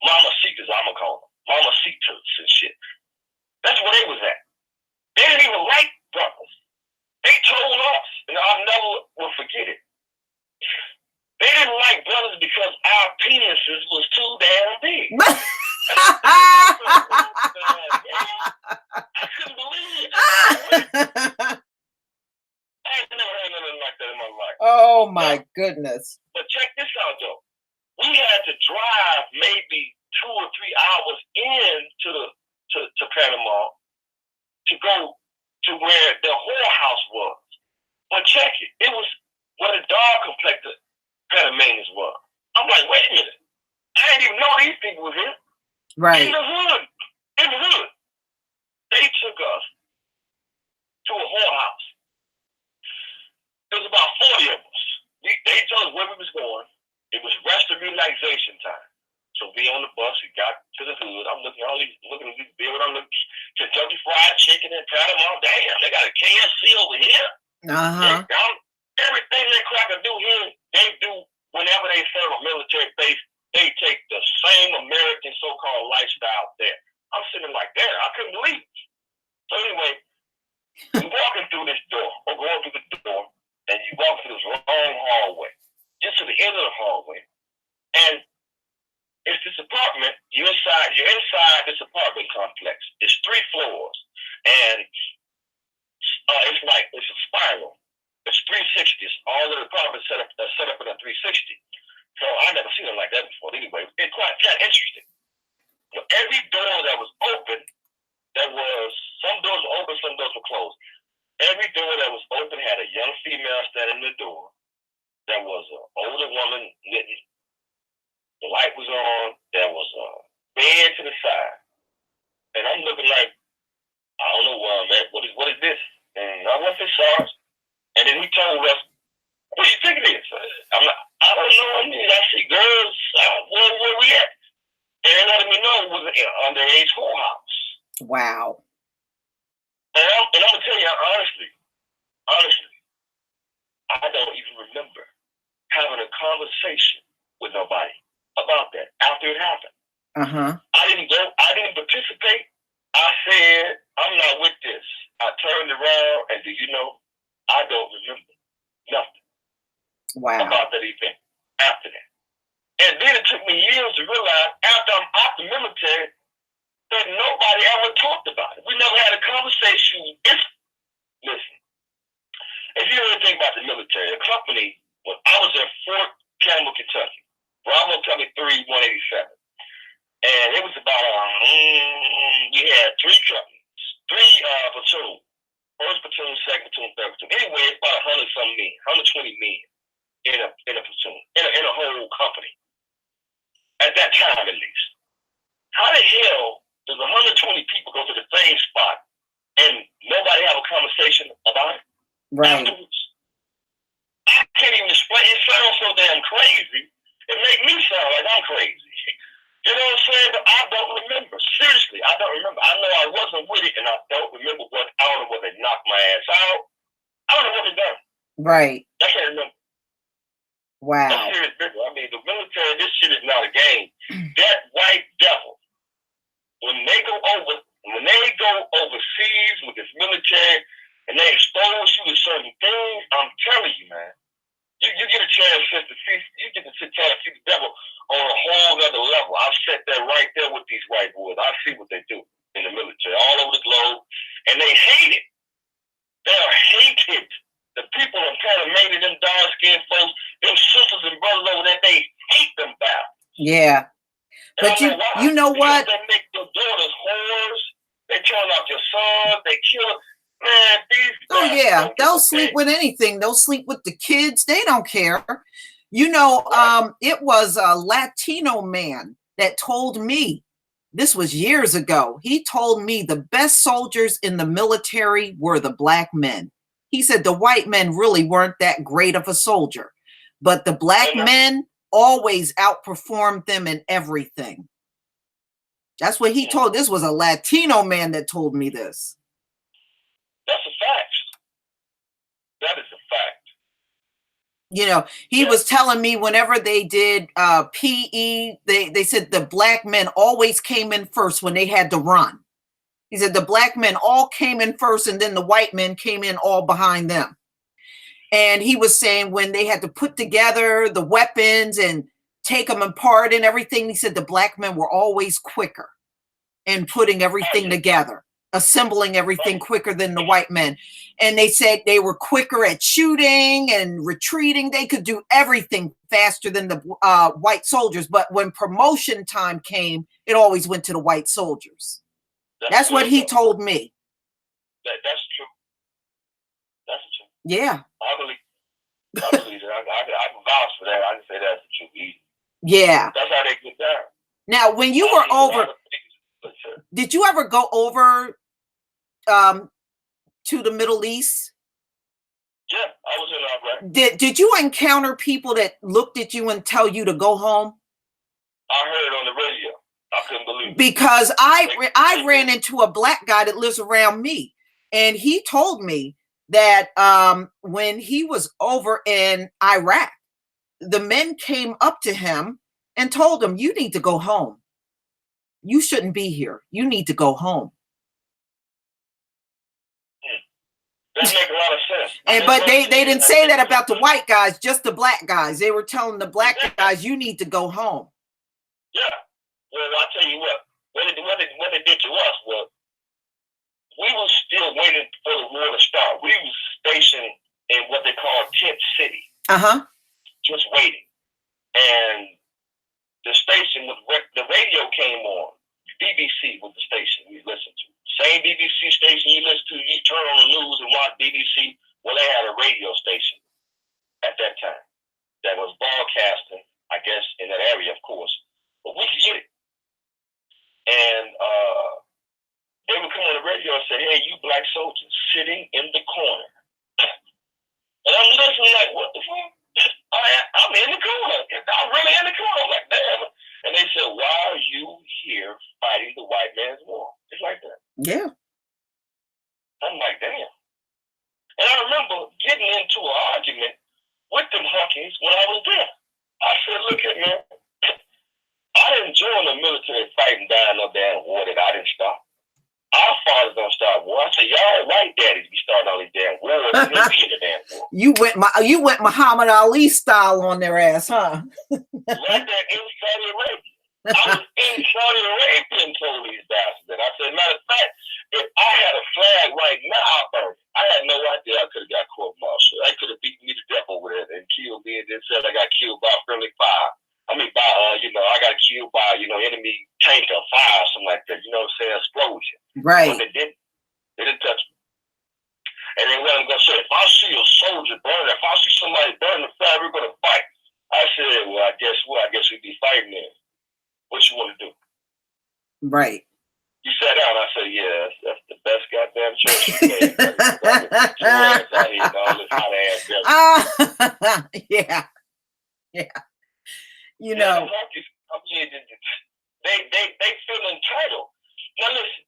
mamacitas, I'm going to call them. Mamacitas and shit. That's where they was at. They didn't even like brothers. They told us, and I'll never will forget it. They didn't like brothers because our penises was too damn big. I couldn't believe it. I had never heard nothing like that in my life. Oh my goodness. But check this out though. We had to drive maybe 2 or 3 hours to Panama to go to where the whorehouse was. But check it. It was where the dog-complected Panamanians were. I'm like, wait a minute. I didn't even know these people was here. Right. In the hood. In the hood. They took us to a whorehouse. There was about 40 of us. They told us where we was going. It was rest and relaxation time. So we on the bus, we got to the hood. I'm looking at these buildings. I'm looking Kentucky Fried Chicken in Panama. Damn, they got a KFC over here. Everything that cracker do here, they do whenever they serve a military base. They take the same American so-called lifestyle there. I'm sitting like, damn, I couldn't believe it. So anyway, we're walking through this door, or going through the door, and you walk through this long hallway, just to the end of the hallway, and it's this apartment. You're inside this apartment complex. It's 3 floors, and it's a spiral. It's 360s. All of the apartments set up in a 360. So I never seen them like that before. Anyway, it's quite kind of interesting. So every door that was open, some doors were open, some doors were closed. Every door that was open had a young female standing in the door. There was an older woman knitting. The light was on. There was a bed to the side. And I'm looking like, I don't know, man, what is this? And I went to Sarge. And then he told us, what do you think it is? I'm like, I don't know. I mean, I see girls. Where we at? And they letting me know it was an underage whorehouse. Wow. And I'm going to tell you honestly, I don't even remember having a conversation with nobody about that after it happened. I didn't participate. I said, I'm not with this. I turned around and do you know, I don't remember nothing about that event after that. And then it took me years to realize after I'm out the military that nobody ever talked about it. We never had a conversation. Listen, if you know anything about the military, the company, when I was at Fort Campbell, Kentucky, Bravo Company 3, 187. And it was about, we had 3 companies, 3 platoons. First platoon, second platoon, third platoon. Anyway, it's about 100-some men, 120 men in a platoon, in a whole company. At that time, at least. How the hell does 120 people go to the same spot and nobody have a conversation about it? Right. Afterwards? I can't even explain. It sounds so damn crazy. It makes me sound like I'm crazy. You know what I'm saying? But I don't remember. Seriously, I don't remember. I know I wasn't with it, and I don't remember I don't know what they knocked my ass out. I don't know what they done. Right. I can't remember. Wow. That's serious business. I mean, the military, this shit is not a game. That white devil, when they go overseas with this military and they expose you to certain things, I'm telling you, man, you get a chance to see, you get to see the devil on a whole other level. I've sat there right there with these white boys. I see what they do in the military all over the globe, and they hate it. They are hated. The people in Panamanian, them dark-skinned folks, them sisters and brothers over there, they hate them back. Yeah. But you know what? They make your daughters whores. They turn off your sons. They kill them. Man, these yeah. They'll sleep with anything. They'll sleep with the kids. They don't care. You know, it was a Latino man that told me, this was years ago, he told me the best soldiers in the military were the black men. He said the white men really weren't that great of a soldier, but the black men always outperformed them in everything. That's what he told. This was a Latino man that told me this. That's a fact. That is a fact. You know, he was telling me whenever they did PE, they said the black men always came in first when they had to run. He said the black men all came in first, and then the white men came in all behind them. And he was saying when they had to put together the weapons and take them apart and everything, he said the black men were always quicker in putting everything together, assembling everything quicker than the white men. And they said they were quicker at shooting and retreating. They could do everything faster than the white soldiers. But when promotion time came, it always went to the white soldiers. That's what he told me. That's true. That's true. Yeah. I believe that. I can vouch for that. I can say that's the truth. Yeah. That's how they get down. Now, when you were over, did you ever go over to the Middle East? Yeah, I was in Iraq. Did you encounter people that looked at you and tell you to go home? I heard on the radio. I couldn't believe it. Because I ran into a black guy that lives around me, and he told me that when he was over in Iraq, the men came up to him and told him, "You need to go home. You shouldn't be here. You need to go home." That makes a lot of sense. But they didn't say that about the white guys, just the black guys. They were telling the black guys, "You need to go home." Yeah. Well, I'll tell you what it did to us was we were still waiting for the war to start. We were stationed in what they call Tent City. Just waiting. And the station, the radio came on. BBC was the station we listened to. Same BBC station you listen to, you turn on the news and watch BBC. Well, they had a radio station at that time that was broadcasting, I guess, in that area, of course. But we could get it. And they would come on the radio and say, "Hey, you black soldiers sitting in the corner." And I'm listening like, what the fuck? I'm in the corner. I'm really in the corner. I'm like, damn. And they said, "Why are you here fighting the white man's war?" It's like that. Yeah. I'm like, damn. And I remember getting into an argument with them honkies when I was there. I said, "Look at me. I didn't join the military fighting down no damn war that I didn't start. Our fathers don't start war." I said, "Y'all white daddies be starting all these damn wars and they be in the damn war." You went Muhammad Ali style on their ass, huh? Like that in Saudi Arabia. I was in Saudi Arabia and told these bastards that. I said, matter of fact, if I had a flag right now, I'd burn it. I had no idea I could have got court-martialed. I could have beaten me to death over there and killed me and then said I got killed by friendly fire. I mean, by, I got killed by, enemy tank or fire or something like that. You know what I'm saying? Explosion. Right. But they didn't touch me. And then what I'm going to say, if I see a soldier burn, if I see somebody burn the flag, we're going to fight. I said, well, I guess what? I guess we'd be fighting then. What you want to do? Right. You sat down. I said, yeah, that's the best goddamn choice you made. Yeah. You know. They feel entitled. Now listen,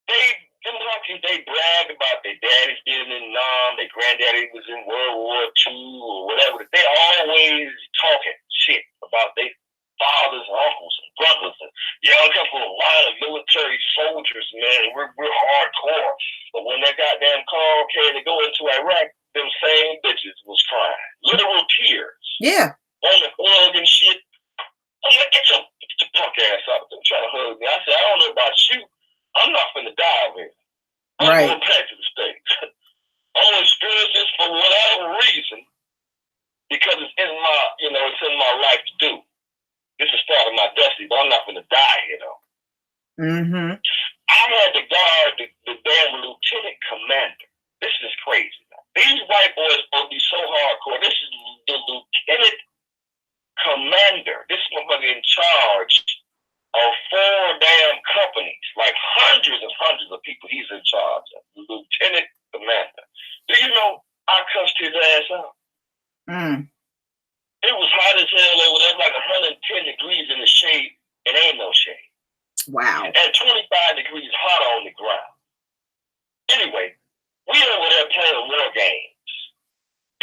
them honkies, they brag about their daddies being in Nam, their granddaddy was in World War II or whatever. They always talking shit about their fathers and uncles and brothers. And y'all come from a line of military soldiers, man. We're hardcore. But when that goddamn call came to go into Iraq, them same bitches was crying. Literal tears. Yeah. On the hug and shit. I'm like, get your punk ass up. They're trying to hug me. I said, I don't know about you. I'm not finna die over here. I'm going back to the States. I'm gonna experience this for whatever reason because it's in my, it's in my life to do. This is part of my destiny, but I'm not gonna die, Mm-hmm. I had to guard the damn lieutenant commander. This is crazy. These white boys supposed to be so hardcore. This is the lieutenant commander. This motherfucker in charge of 4 damn companies, like hundreds and hundreds of people he's in charge of. Lieutenant commander. Do you know I cussed his ass out? It was hot as hell over there, like 110 degrees in the shade. It ain't no shade. Wow. And 25 degrees hot on the ground. Anyway, we over there playing war games.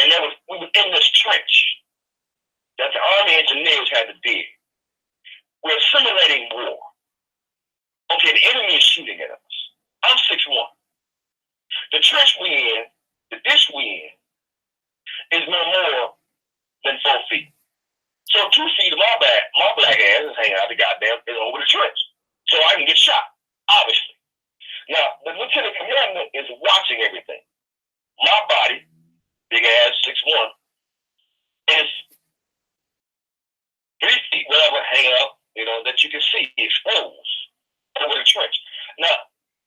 And we were in this trench that the Army engineers had to dig. We're simulating war. Okay, the enemy is shooting at us. I'm 6'1". The trench we in, the ditch we in, is no more than 4 feet. So 2 feet of my black ass is hanging out the goddamn thing over the trench. So I can get shot, obviously. Now, the lieutenant commander is watching everything. My body, big ass 6'1", is 3 feet, whatever, hanging up, that you can see exposed over the trench. Now,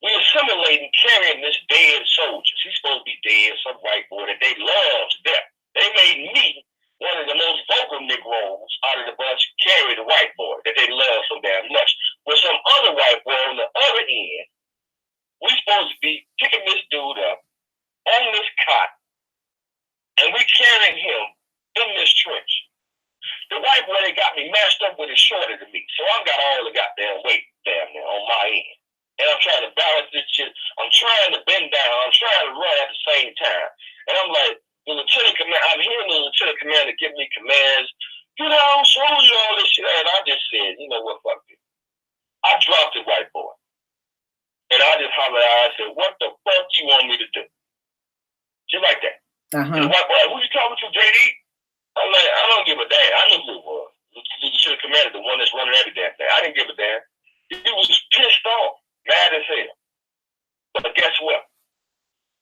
we're assimilating, carrying this dead soldier. He's supposed to be dead, some white boy that they love to death. They made me one of the most vocal Negroes out of the bunch, carry the white boy that they love so damn much. With some other white boy on the other end, we're supposed to be picking this dude up on this cot, and we carrying him in this trench. The white boy that got me matched up with is shorter than me, so I got all the goddamn weight damn near on my end. And I'm trying to balance this shit. I'm trying to bend down. I'm trying to run at the same time. And I'm like, the lieutenant commander, I'm hearing the lieutenant commander give me commands. Show you all this shit. And I just said, you know what, fuck it. I dropped the white boy. And I just hollered out. I said, what the fuck do you want me to do? Just like that. And the white boy, who you talking to, JD? I'm like, I don't give a damn. I knew who it was. The lieutenant commander, the one that's running every damn thing. I didn't give a damn. He was pissed off, mad as hell. But guess what?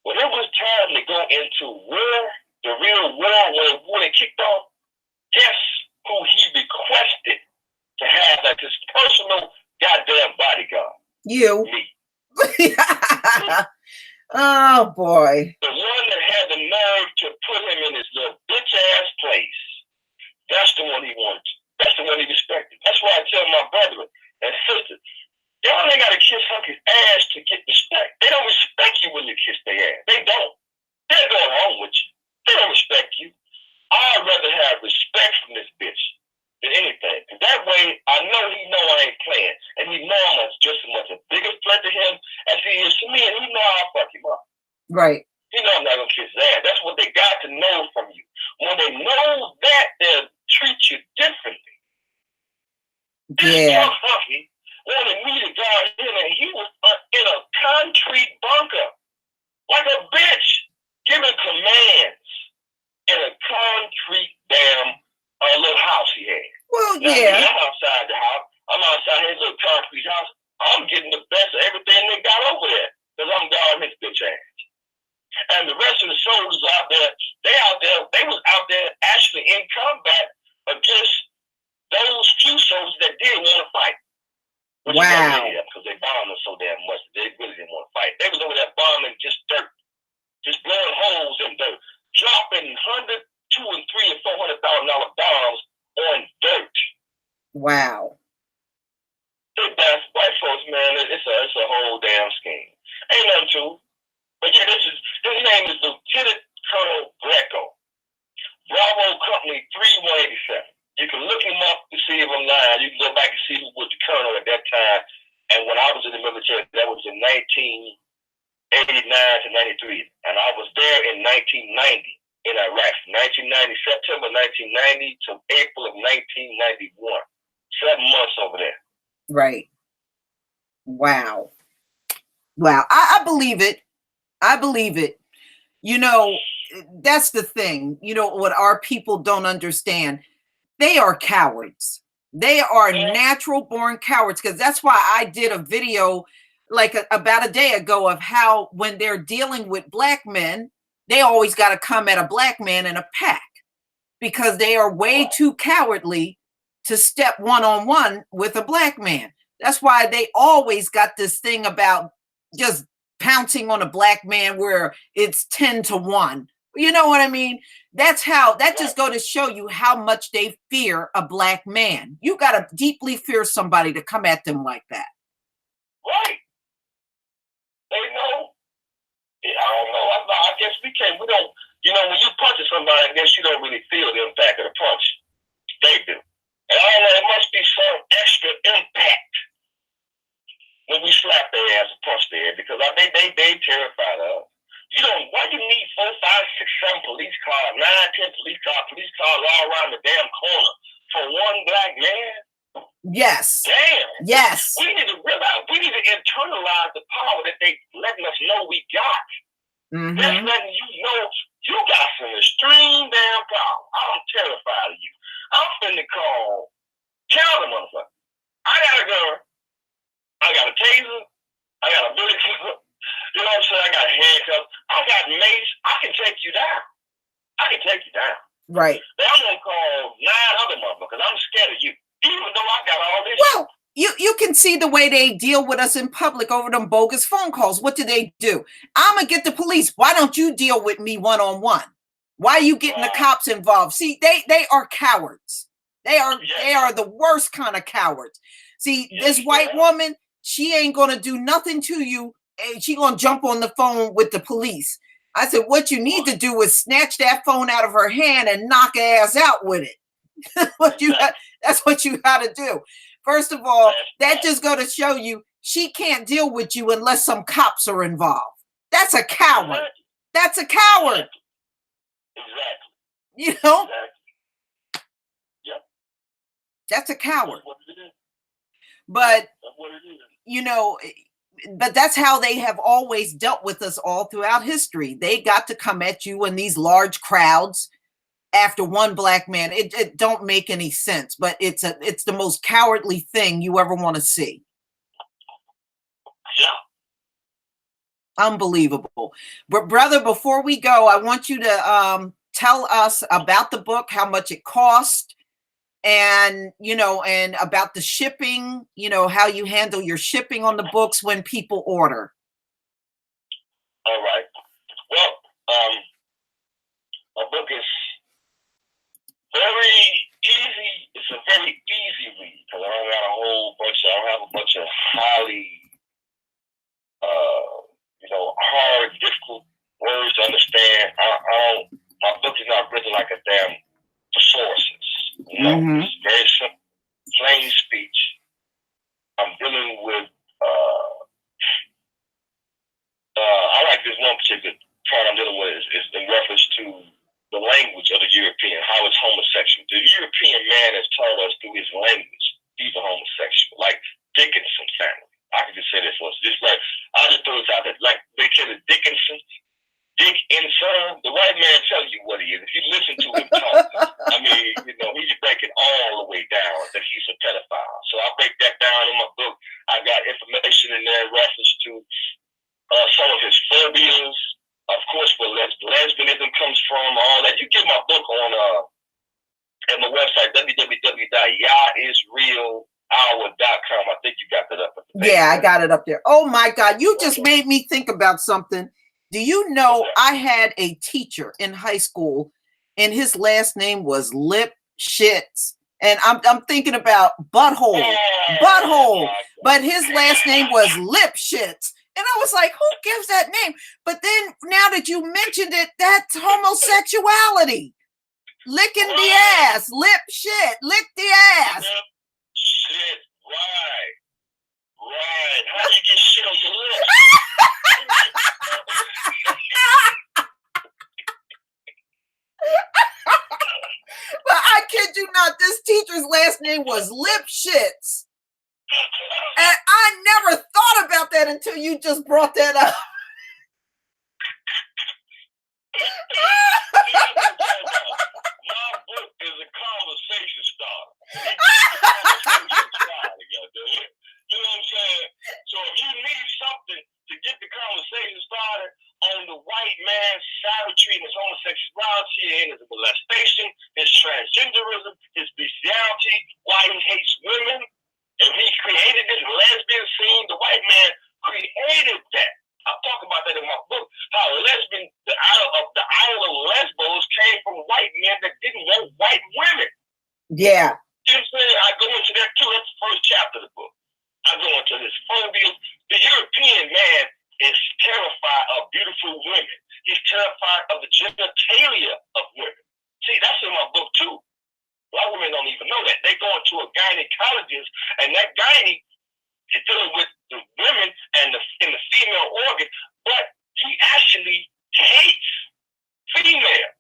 When it was time to go into war, the real war, when it kicked off, guess who he requested to have as his personal goddamn bodyguard? You. Me. Oh, boy. The one that had the nerve to put him in his little bitch-ass place, that's the one he wanted. That's the one he respected. That's why I tell my brethren and sisters, y'all ain't got to kiss hunky's ass to get respect. They don't respect you when you kiss their ass. They don't. They're going home with you. They don't respect you. I'd rather have respect from this bitch than anything. And that way, I know I ain't playing. And he know I'm just as much a bigger threat to him as he is to me. And he know I'll fuck him up. Right. He know I'm not going to kiss his ass. That's what they got to know from you. When they know that, they'll treat you differently. Yeah. This hunky wanted me to guard him, and he was in a concrete bunker, like a bitch, giving commands in a concrete damn little house he had. Well, now, yeah. I'm outside the house. I'm outside his little concrete house. I'm getting the best of everything they got over there, because I'm guarding his bitch ass. And the rest of the soldiers out there, they was out there actually in combat against those few soldiers that did want to fight. Wow. Because they bombed them so damn much that they really didn't want to fight. They was over there bombing just dirt, just blowing holes in dirt, dropping $100,000, $200,000, and $300,000 and $400,000 bombs on dirt. Wow. That's white folks, man. It's a whole damn scheme. Ain't nothing to it. But yeah, his name is Lieutenant Colonel Greco, Bravo Company 3187. You can look him up to see if I'm lying. You can go back and see who was the colonel at that time. And when I was in the military, that was in 1989 to 93. And I was there in 1990 in Iraq. 1990, September 1990 to April of 1991. 7 months over there. Right. Wow. Wow. I believe it. I believe it. That's the thing. What our people don't understand. They are cowards. They are natural born cowards, because that's why I did a video like about a day ago of how when they're dealing with black men, they always got to come at a black man in a pack, because they are way too cowardly to step one-on-one with a black man. That's why they always got this thing about just pouncing on a black man where it's 10-1. You know what I mean? That just go to show you how much they fear a black man. You got to deeply fear somebody to come at them like that. Right. They know. I don't know. I guess we don't, when you punch somebody, I guess you don't really feel the impact of the punch. They do. And I don't know, it must be some extra impact when we slap their ass and punch their ass, because they terrified of us. Why you need 4, 5, 6, 7 police cars, 9, 10 police cars all around the damn corner for one black man? Yes. Damn. Yes. We need to internalize. We need to internalize the power that they letting us know we got. Mm-hmm. That's letting you know you got some extreme damn power. I'm terrified of you. I'm finna call, tell the motherfucker. I got a gun. I got a taser. I got a bullet clip. You know what I'm saying? I got handcuffs. I got mace. I can take you down. I can take you down. Right. But I'm gonna call 9 other motherfuckers. I'm scared of you, even though I got all this. Well, you can see the way they deal with us in public over them bogus phone calls. What do? I'm gonna get the police. Why don't you deal with me one-on-one? Why are you getting the cops involved? See, they are cowards. They are the worst kind of cowards. See, this white woman, she ain't gonna do nothing to you, and she gonna jump on the phone with the police. I said, what you need to do is snatch that phone out of her hand and knock her ass out with it. That's what you got to do. First of all, that just going to show you she can't deal with you unless some cops are involved. That's a coward. That's a coward. Exactly. You know? Exactly. Yep. That's a coward. That's what it is. But, that's what it is. You know, but that's how they have always dealt with us all throughout history. They got to come at you in these large crowds after one black man. It don't make any sense, but it's the most cowardly thing you ever want to see. Yeah. Unbelievable. But brother, before we go, I want you to tell us about the book, how much it cost, and and about the shipping, how you handle your shipping on the books when people order. All right. Well, my book is very easy. It's a very easy read because I don't got I don't have a bunch of highly, hard, difficult words to understand. My book is not written like a damn thesaurus. Mm-hmm. It's very simple, plain speech. I'm dealing with, I like this one particular part I'm dealing with is in reference to the language of the European, how it's homosexual. The European man has taught us through his language he's a homosexual, like Dickinson family. I can just say this once. Just like, I'll just throw this out there. Like they said Dickinson, Dick and Son, the white man tell you what he is. If you listen to him talk, I mean, he's breaking all the way down that he's a pedophile. So I break that down in my book. I got information in there in reference to some of his phobias, of course, where lesbianism comes from, all that. You get my book on at my website, www.yahisrealhour.com. I think you got that up. Yeah, I got it up there. Oh my God, you just made me think about something. Do you know I had a teacher in high school and his last name was Lipschitz. And I'm thinking about butthole, but his last name was Lipschitz. And I was like, who gives that name? But then now that you mentioned it, that's homosexuality. Licking the ass, lick the ass. Shit, right. How do you get shit on your lips? But I kid you not, this teacher's last name was Lipschitz. And I never thought about that until you just brought that up. My book is a conversation starter. You know what I'm saying? So if you need something to get the conversation started on the white man's savagery and his homosexuality and his molestation, his transgenderism, his bestiality, why he hates women, and he created this lesbian scene, the white man created that. I talk about that in my book, how the isle of Lesbos came from white men that didn't want white women. Yeah. You know what I'm saying? I go into that too. That's the first chapter of the book. I go into this phobia. The European man is terrified of beautiful women. He's terrified of the genitalia of women. See, that's in my book too. A lot of women don't even know that. They go into a gynecologist, and that gyne is dealing with the women and the female organ, but he actually hates females.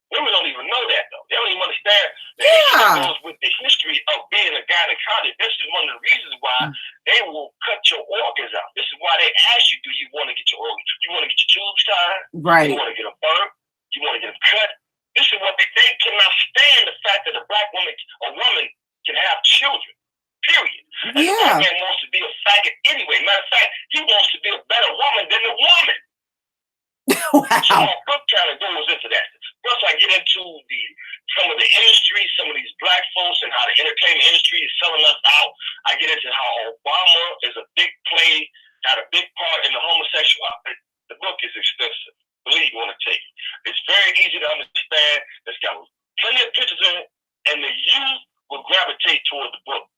Women don't even know that, though. They don't even understand the Yeah. that goes with the history of being a gynecologist. This is one of the reasons why they will cut your organs out. This is why they ask you, do you want to get your organs? Do you want to get your tubes tied? Right. You want to get them burnt? You want to get them cut? This is what they cannot stand the fact that a woman can have children. Period. And the black man wants to be a faggot anyway. Matter of fact, he wants to be a better woman than the woman. Wow. So my book kind of goes into that. Plus, I get into some of the industry, some of these black folks, and how the entertainment industry is selling us out. I get into how Obama is a big play, had a big part in the homosexuality. The book is extensive. Believe me when I tell you. It's very easy to understand. It's got plenty of pictures in it, and the youth will gravitate toward the book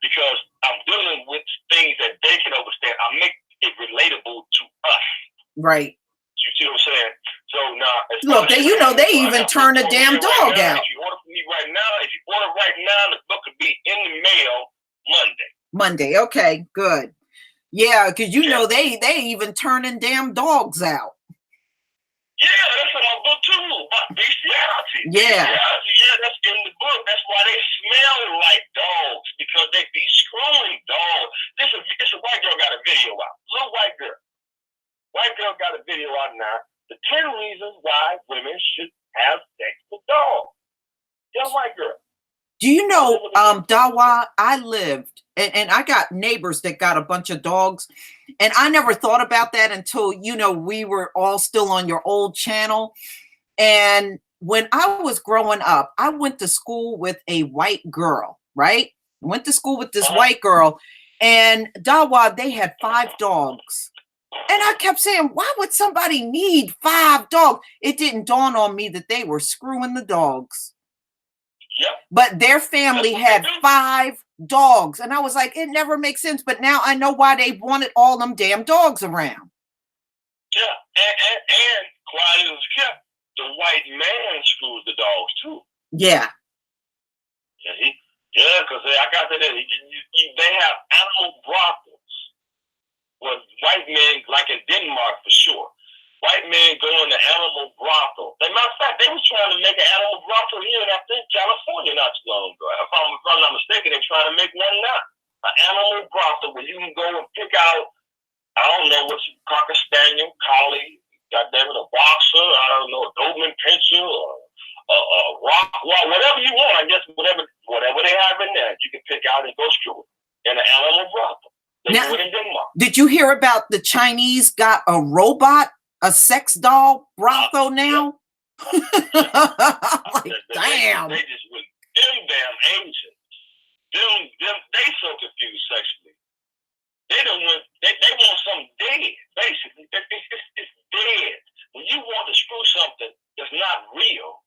because I'm dealing with things that they can understand. I make it relatable to us. Right. You see what I'm saying? So now, look, they even turn a damn dog out. If you order from me right now, the book could be in the mail Monday. Okay, good. Yeah, because they even turning damn dogs out. Yeah, that's in my book too. About bestiality. Yeah. Yeah, that's in the book. That's why they smell like dogs, because they be screwing dogs. It's a white girl got a video out. Little white girl. White girl got a video out now. The 10 reasons why women should have sex with dogs. Young white girl. Do you know, Dawah, I lived, and I got neighbors that got a bunch of dogs, and I never thought about that until, we were all still on your old channel. And when I was growing up, I went to school with a white girl, right? Went to school with this white girl, and Dawah, they had 5 dogs. And I kept saying, why would somebody need 5 dogs? It didn't dawn on me that they were screwing the dogs. Yep. But their family had 5 dogs. And I was like, it never makes sense. But now I know why they wanted all them damn dogs around. Yeah. And quiet as kept, the white man screws the dogs too. Yeah. Yeah, because I got that. They have animal brothels. Well, white men, like in Denmark for sure, white men go in the animal brothel. As a matter of fact, they were trying to make an animal brothel here in, I think, California not too long ago. If I'm not mistaken, they're trying to make one now. An animal brothel where you can go and pick out, I don't know, what's a Cocker Spaniel, Collie, goddammit, a boxer, I don't know, a Doberman Pinscher, or a rock, whatever you want. I guess whatever they have in there, you can pick out and go screw it in an animal brothel. Now, did you hear about the Chinese got a robot, a sex doll brothel now? Like, damn. They just with them damn Asians. They so confused sexually. They want something dead, basically. It's dead. When you want to screw something that's not real,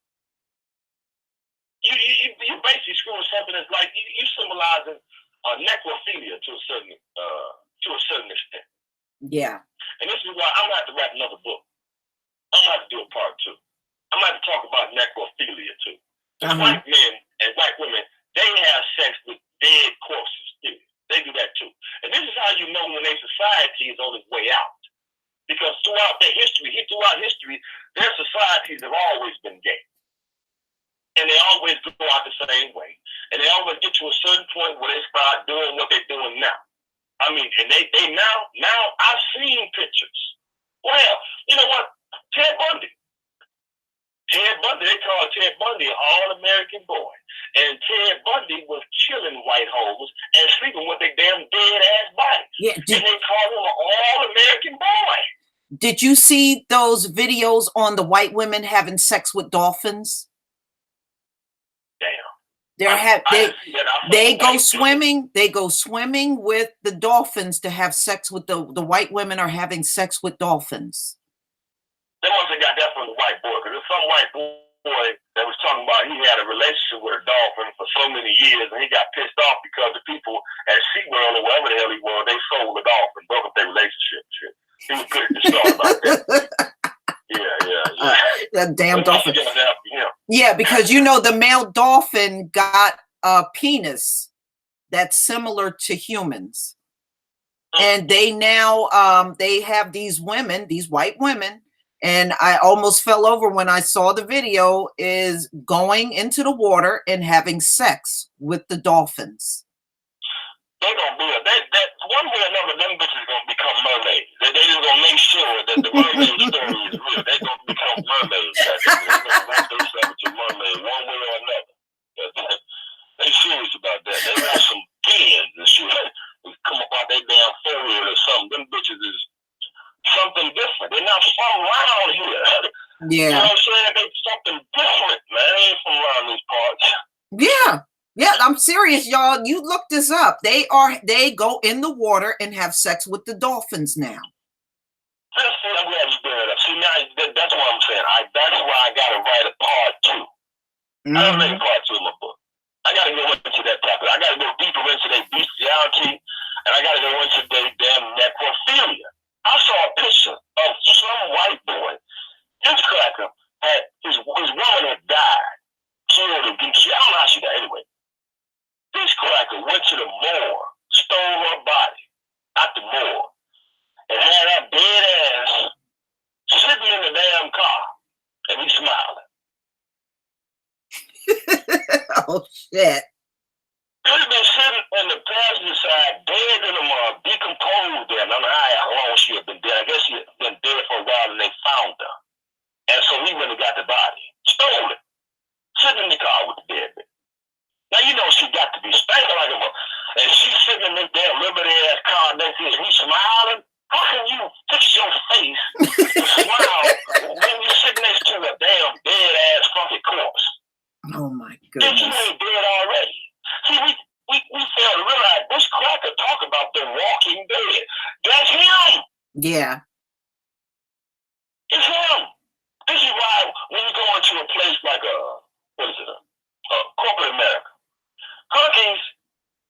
you basically screwing something that's like you symbolizing necrophilia to a certain extent. Yeah. And this is why I'm gonna have to write another book. I'm gonna have to do a part 2. I'm gonna have to talk about necrophilia too. White men and white women, they have sex with dead corpses too. They do that too. And this is how you know when their society is on its way out. Because throughout history, their societies have always been gay. And they always go out the same way. And they always get to a certain point where they start doing what they're doing now. I mean, and they now I've seen pictures. Well, you know what? Ted Bundy, they call Ted Bundy an all-American boy. And Ted Bundy was killing white hoes and sleeping with their damn dead-ass bodies. Yeah, and they call him an all-American boy. Did you see those videos on the white women having sex with dolphins? They go swimming. They go swimming with the dolphins to have sex with the white women are having sex with dolphins. They must have got that from the white boy, because there's some white boy that was talking about he had a relationship with a dolphin for so many years, and he got pissed off because the people at SeaWorld or wherever the hell he was, they sold the dolphin, broke up their relationship. Shit. He was good at the start about that. Yeah. That damn dolphin. Yeah, because the male dolphin got a penis that's similar to humans. And they now they have these women, these white women, and I almost fell over when I saw the video, is going into the water and having sex with the dolphins. They're gonna be that one way or another. Them bitches gonna become mermaids. They just gonna make sure that the mermaid story is real. They're gonna become mermaids. They're gonna wrap themselves to mermaid one way or another. They serious about that. They want some kids and shit. Come up out their damn forehead or something. Them bitches is something different. They're not from around here. Yeah. You know what I'm saying? They're something different, man. They ain't from around these parts. Yeah. Yeah, I'm serious, y'all. You look this up. They go in the water and have sex with the dolphins now. I'm glad you bring it up. See, now that's what I'm saying. That's why I gotta write a part 2. I don't make a part 2 in my book. I gotta go into that topic. I gotta go deeper into their bestiality, and I gotta go into their damn necrophilia. I saw a picture of some white boy. His cracker his woman had died. Killed him. I don't know how she died anyway. This cracker went to the morgue, stole her body at the morgue, and had her dead ass sitting in the damn car, and he smiling. Oh shit. He's been sitting in the passenger side, dead in the mud, decomposed there. I don't know how long she had been dead. I guess she had been dead for a while and they found her. And so he went and got the body. Stole it. Sitting in the car with the dead bitch. Now you know she got to be stinking like a mother. And she's sitting in this damn Liberty ass car next to him. He's smiling. How can you fix your face to smile when you sit next to a damn dead ass funky corpse? Oh my Then you goodness. ain't dead already. See, we fail to realize this cracker talk about the walking dead. That's him. Yeah. It's him. This is why when you go into a place like corporate America, cookies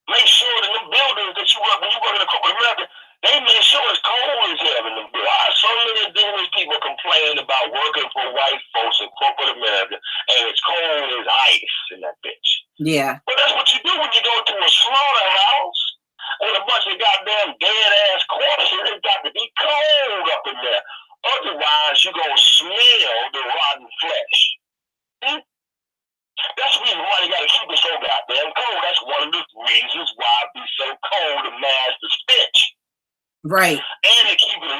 make sure that the buildings that you work when you work in a corporate America, they make sure it's cold as hell in the building. So many indigenous people complain about working for white folks in corporate America, and it's cold as ice in that bitch. Yeah. But that's what you do when you go to a slaughterhouse with a bunch of goddamn dead-ass corpses. It's got to be cold up in there. Otherwise, you're going to smell the rotten flesh. That's the reason why you got to keep it so goddamn cold. That's one of the reasons why it be so cold to mask the stench. Right. And to keep it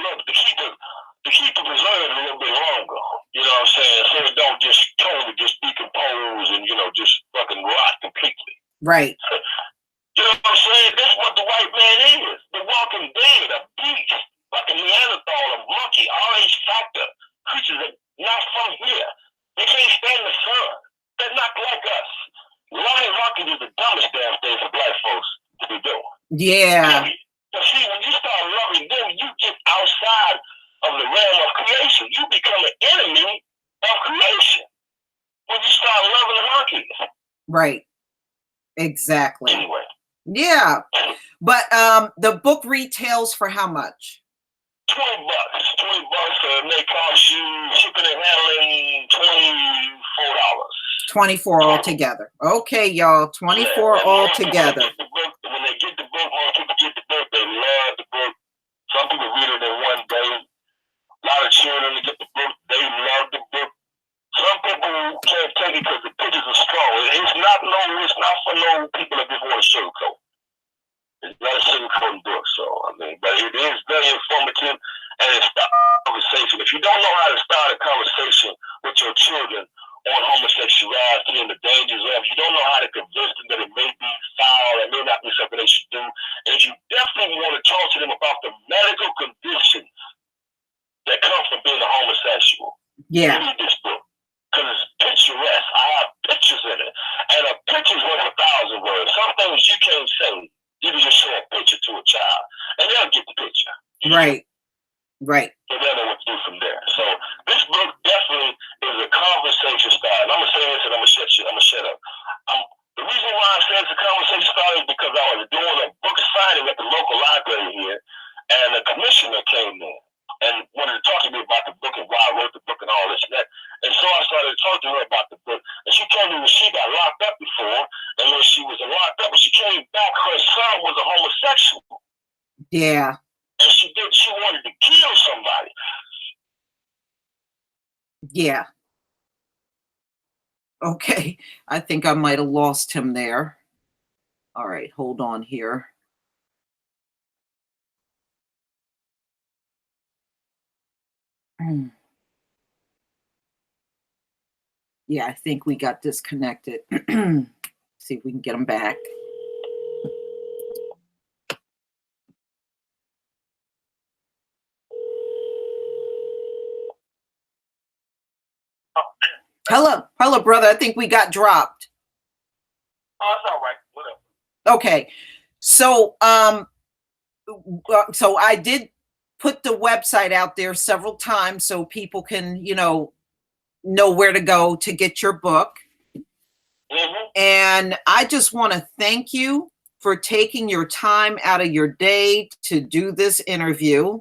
preserved a little bit longer. You know what I'm saying? So it don't just totally just decompose and, just fucking rot completely. Right. You know what I'm saying? That's what the white man is. The walking dead, a beast, like a Neanderthal, a monkey, RH factor, creatures that not from here. They can't stand the sun. They're not like us. Loving monkeys is the dumbest damn thing for black folks to be doing. Yeah. But see, when you start loving them, you get outside of the realm of creation. You become an enemy of creation when you start loving the monkeys. Right. Exactly. Anyway. Yeah. But the book retails for how much? $20. $20 may cost you shipping and handling $24. 24 altogether. Okay, y'all. 24 altogether. When they get the book, most people get the book, they love the book. Some people read it in one day. A lot of children get the book, they love the book. Some people can't take it because the pictures are strong. It's not for no people that just want to sugarcoat. It's not a sugarcoating book, but it is very informative and it starts a conversation. If you don't know how to start a conversation with your children on homosexuality and the dangers of it, you don't know how to convince them that it may be foul, it may not be something they should do, and if you definitely want to talk to them about the medical condition that comes from being a homosexual, read this book. Because it's picturesque. I have pictures in it. And a picture's worth 1,000 words. Some things you can't say. You can just show a picture to a child. And they'll get the picture. Right. Right. So they'll know what to do from there. So this book definitely is a conversation starter. And I'm going to say this and I'm going to shut up. The reason why I say it's a conversation starter is because I was doing a book signing at the local library here. And the commissioner came in and wanted to talk to me about the book and why I wrote the book and all this and that. And so I started talking to her about the book. And she told me that she got locked up before. And when she was locked up, when she came back, her son was a homosexual. Yeah. And she wanted to kill somebody. Yeah. Okay. I think I might have lost him there. All right, hold on here. Mm. Yeah, I think we got disconnected. See if we can get him back. Hello, brother. I think we got dropped. Oh, it's all right. Whatever. Okay. So, so I did put the website out there several times so people can, know where to go to get your book. Mm-hmm. And I just want to thank you for taking your time out of your day to do this interview.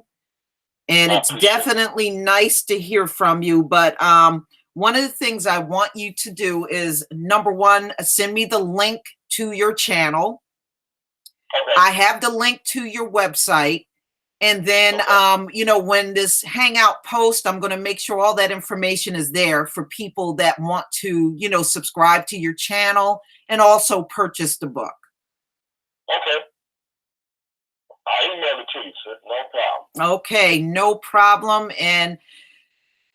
And it's definitely nice to hear from you. But one of the things I want you to do is, number one, send me the link to your channel. Okay. I have the link to your website. And then, when this Hangout post, I'm going to make sure all that information is there for people that want to, subscribe to your channel and also purchase the book. Okay. I'll email it to you, sir. No problem. Okay, no problem. And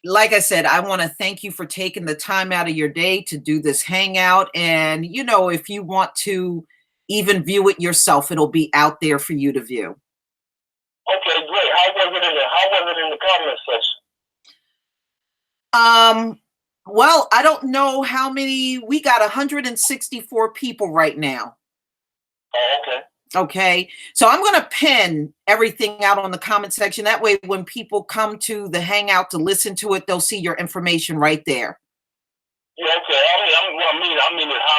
like I said, I want to thank you for taking the time out of your day to do this Hangout. And, if you want to even view it yourself, it'll be out there for you to view. Okay, great. How was it in the comment section? Well, I don't know how many. We got 164 people right now. Oh, okay. Okay. So I'm going to pin everything out on the comment section. That way, when people come to the Hangout to listen to it, they'll see your information right there. Yeah, okay. I mean, how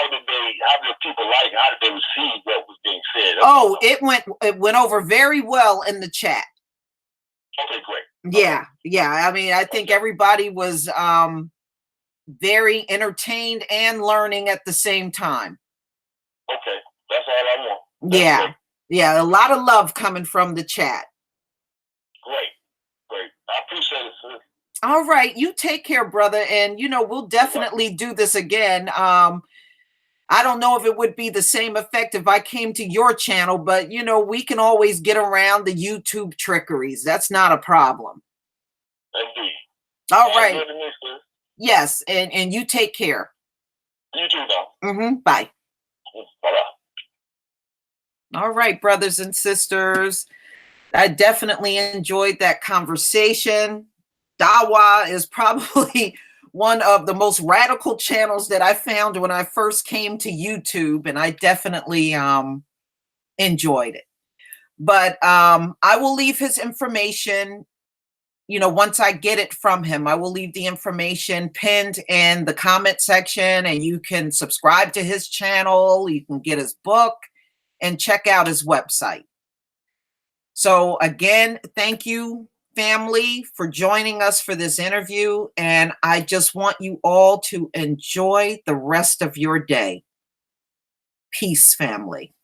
did people how did they receive what was being said? Oh, it went over very well in the chat. Okay, great. Yeah. Yeah. I mean, I think everybody was very entertained and learning at the same time. Okay. That's all I want. Yeah. Great. Yeah. A lot of love coming from the chat. Great. I appreciate it, sir. All right. You take care, brother. And, we'll definitely do this again. I don't know if it would be the same effect if I came to your channel, but, we can always get around the YouTube trickeries. That's not a problem. Indeed. All right. Good to meet you, sir. Yes. And you take care. You too, though. Mm-hmm. Bye. Bye-bye. All right, brothers and sisters. I definitely enjoyed that conversation. Dawah is probably one of the most radical channels that I found when I first came to YouTube, and I definitely enjoyed it. But I will leave his information, once I get it from him. I will leave the information pinned in the comment section, and you can subscribe to his channel, you can get his book, and check out his website. So again, thank you, family, for joining us for this interview. And I just want you all to enjoy the rest of your day. Peace, family.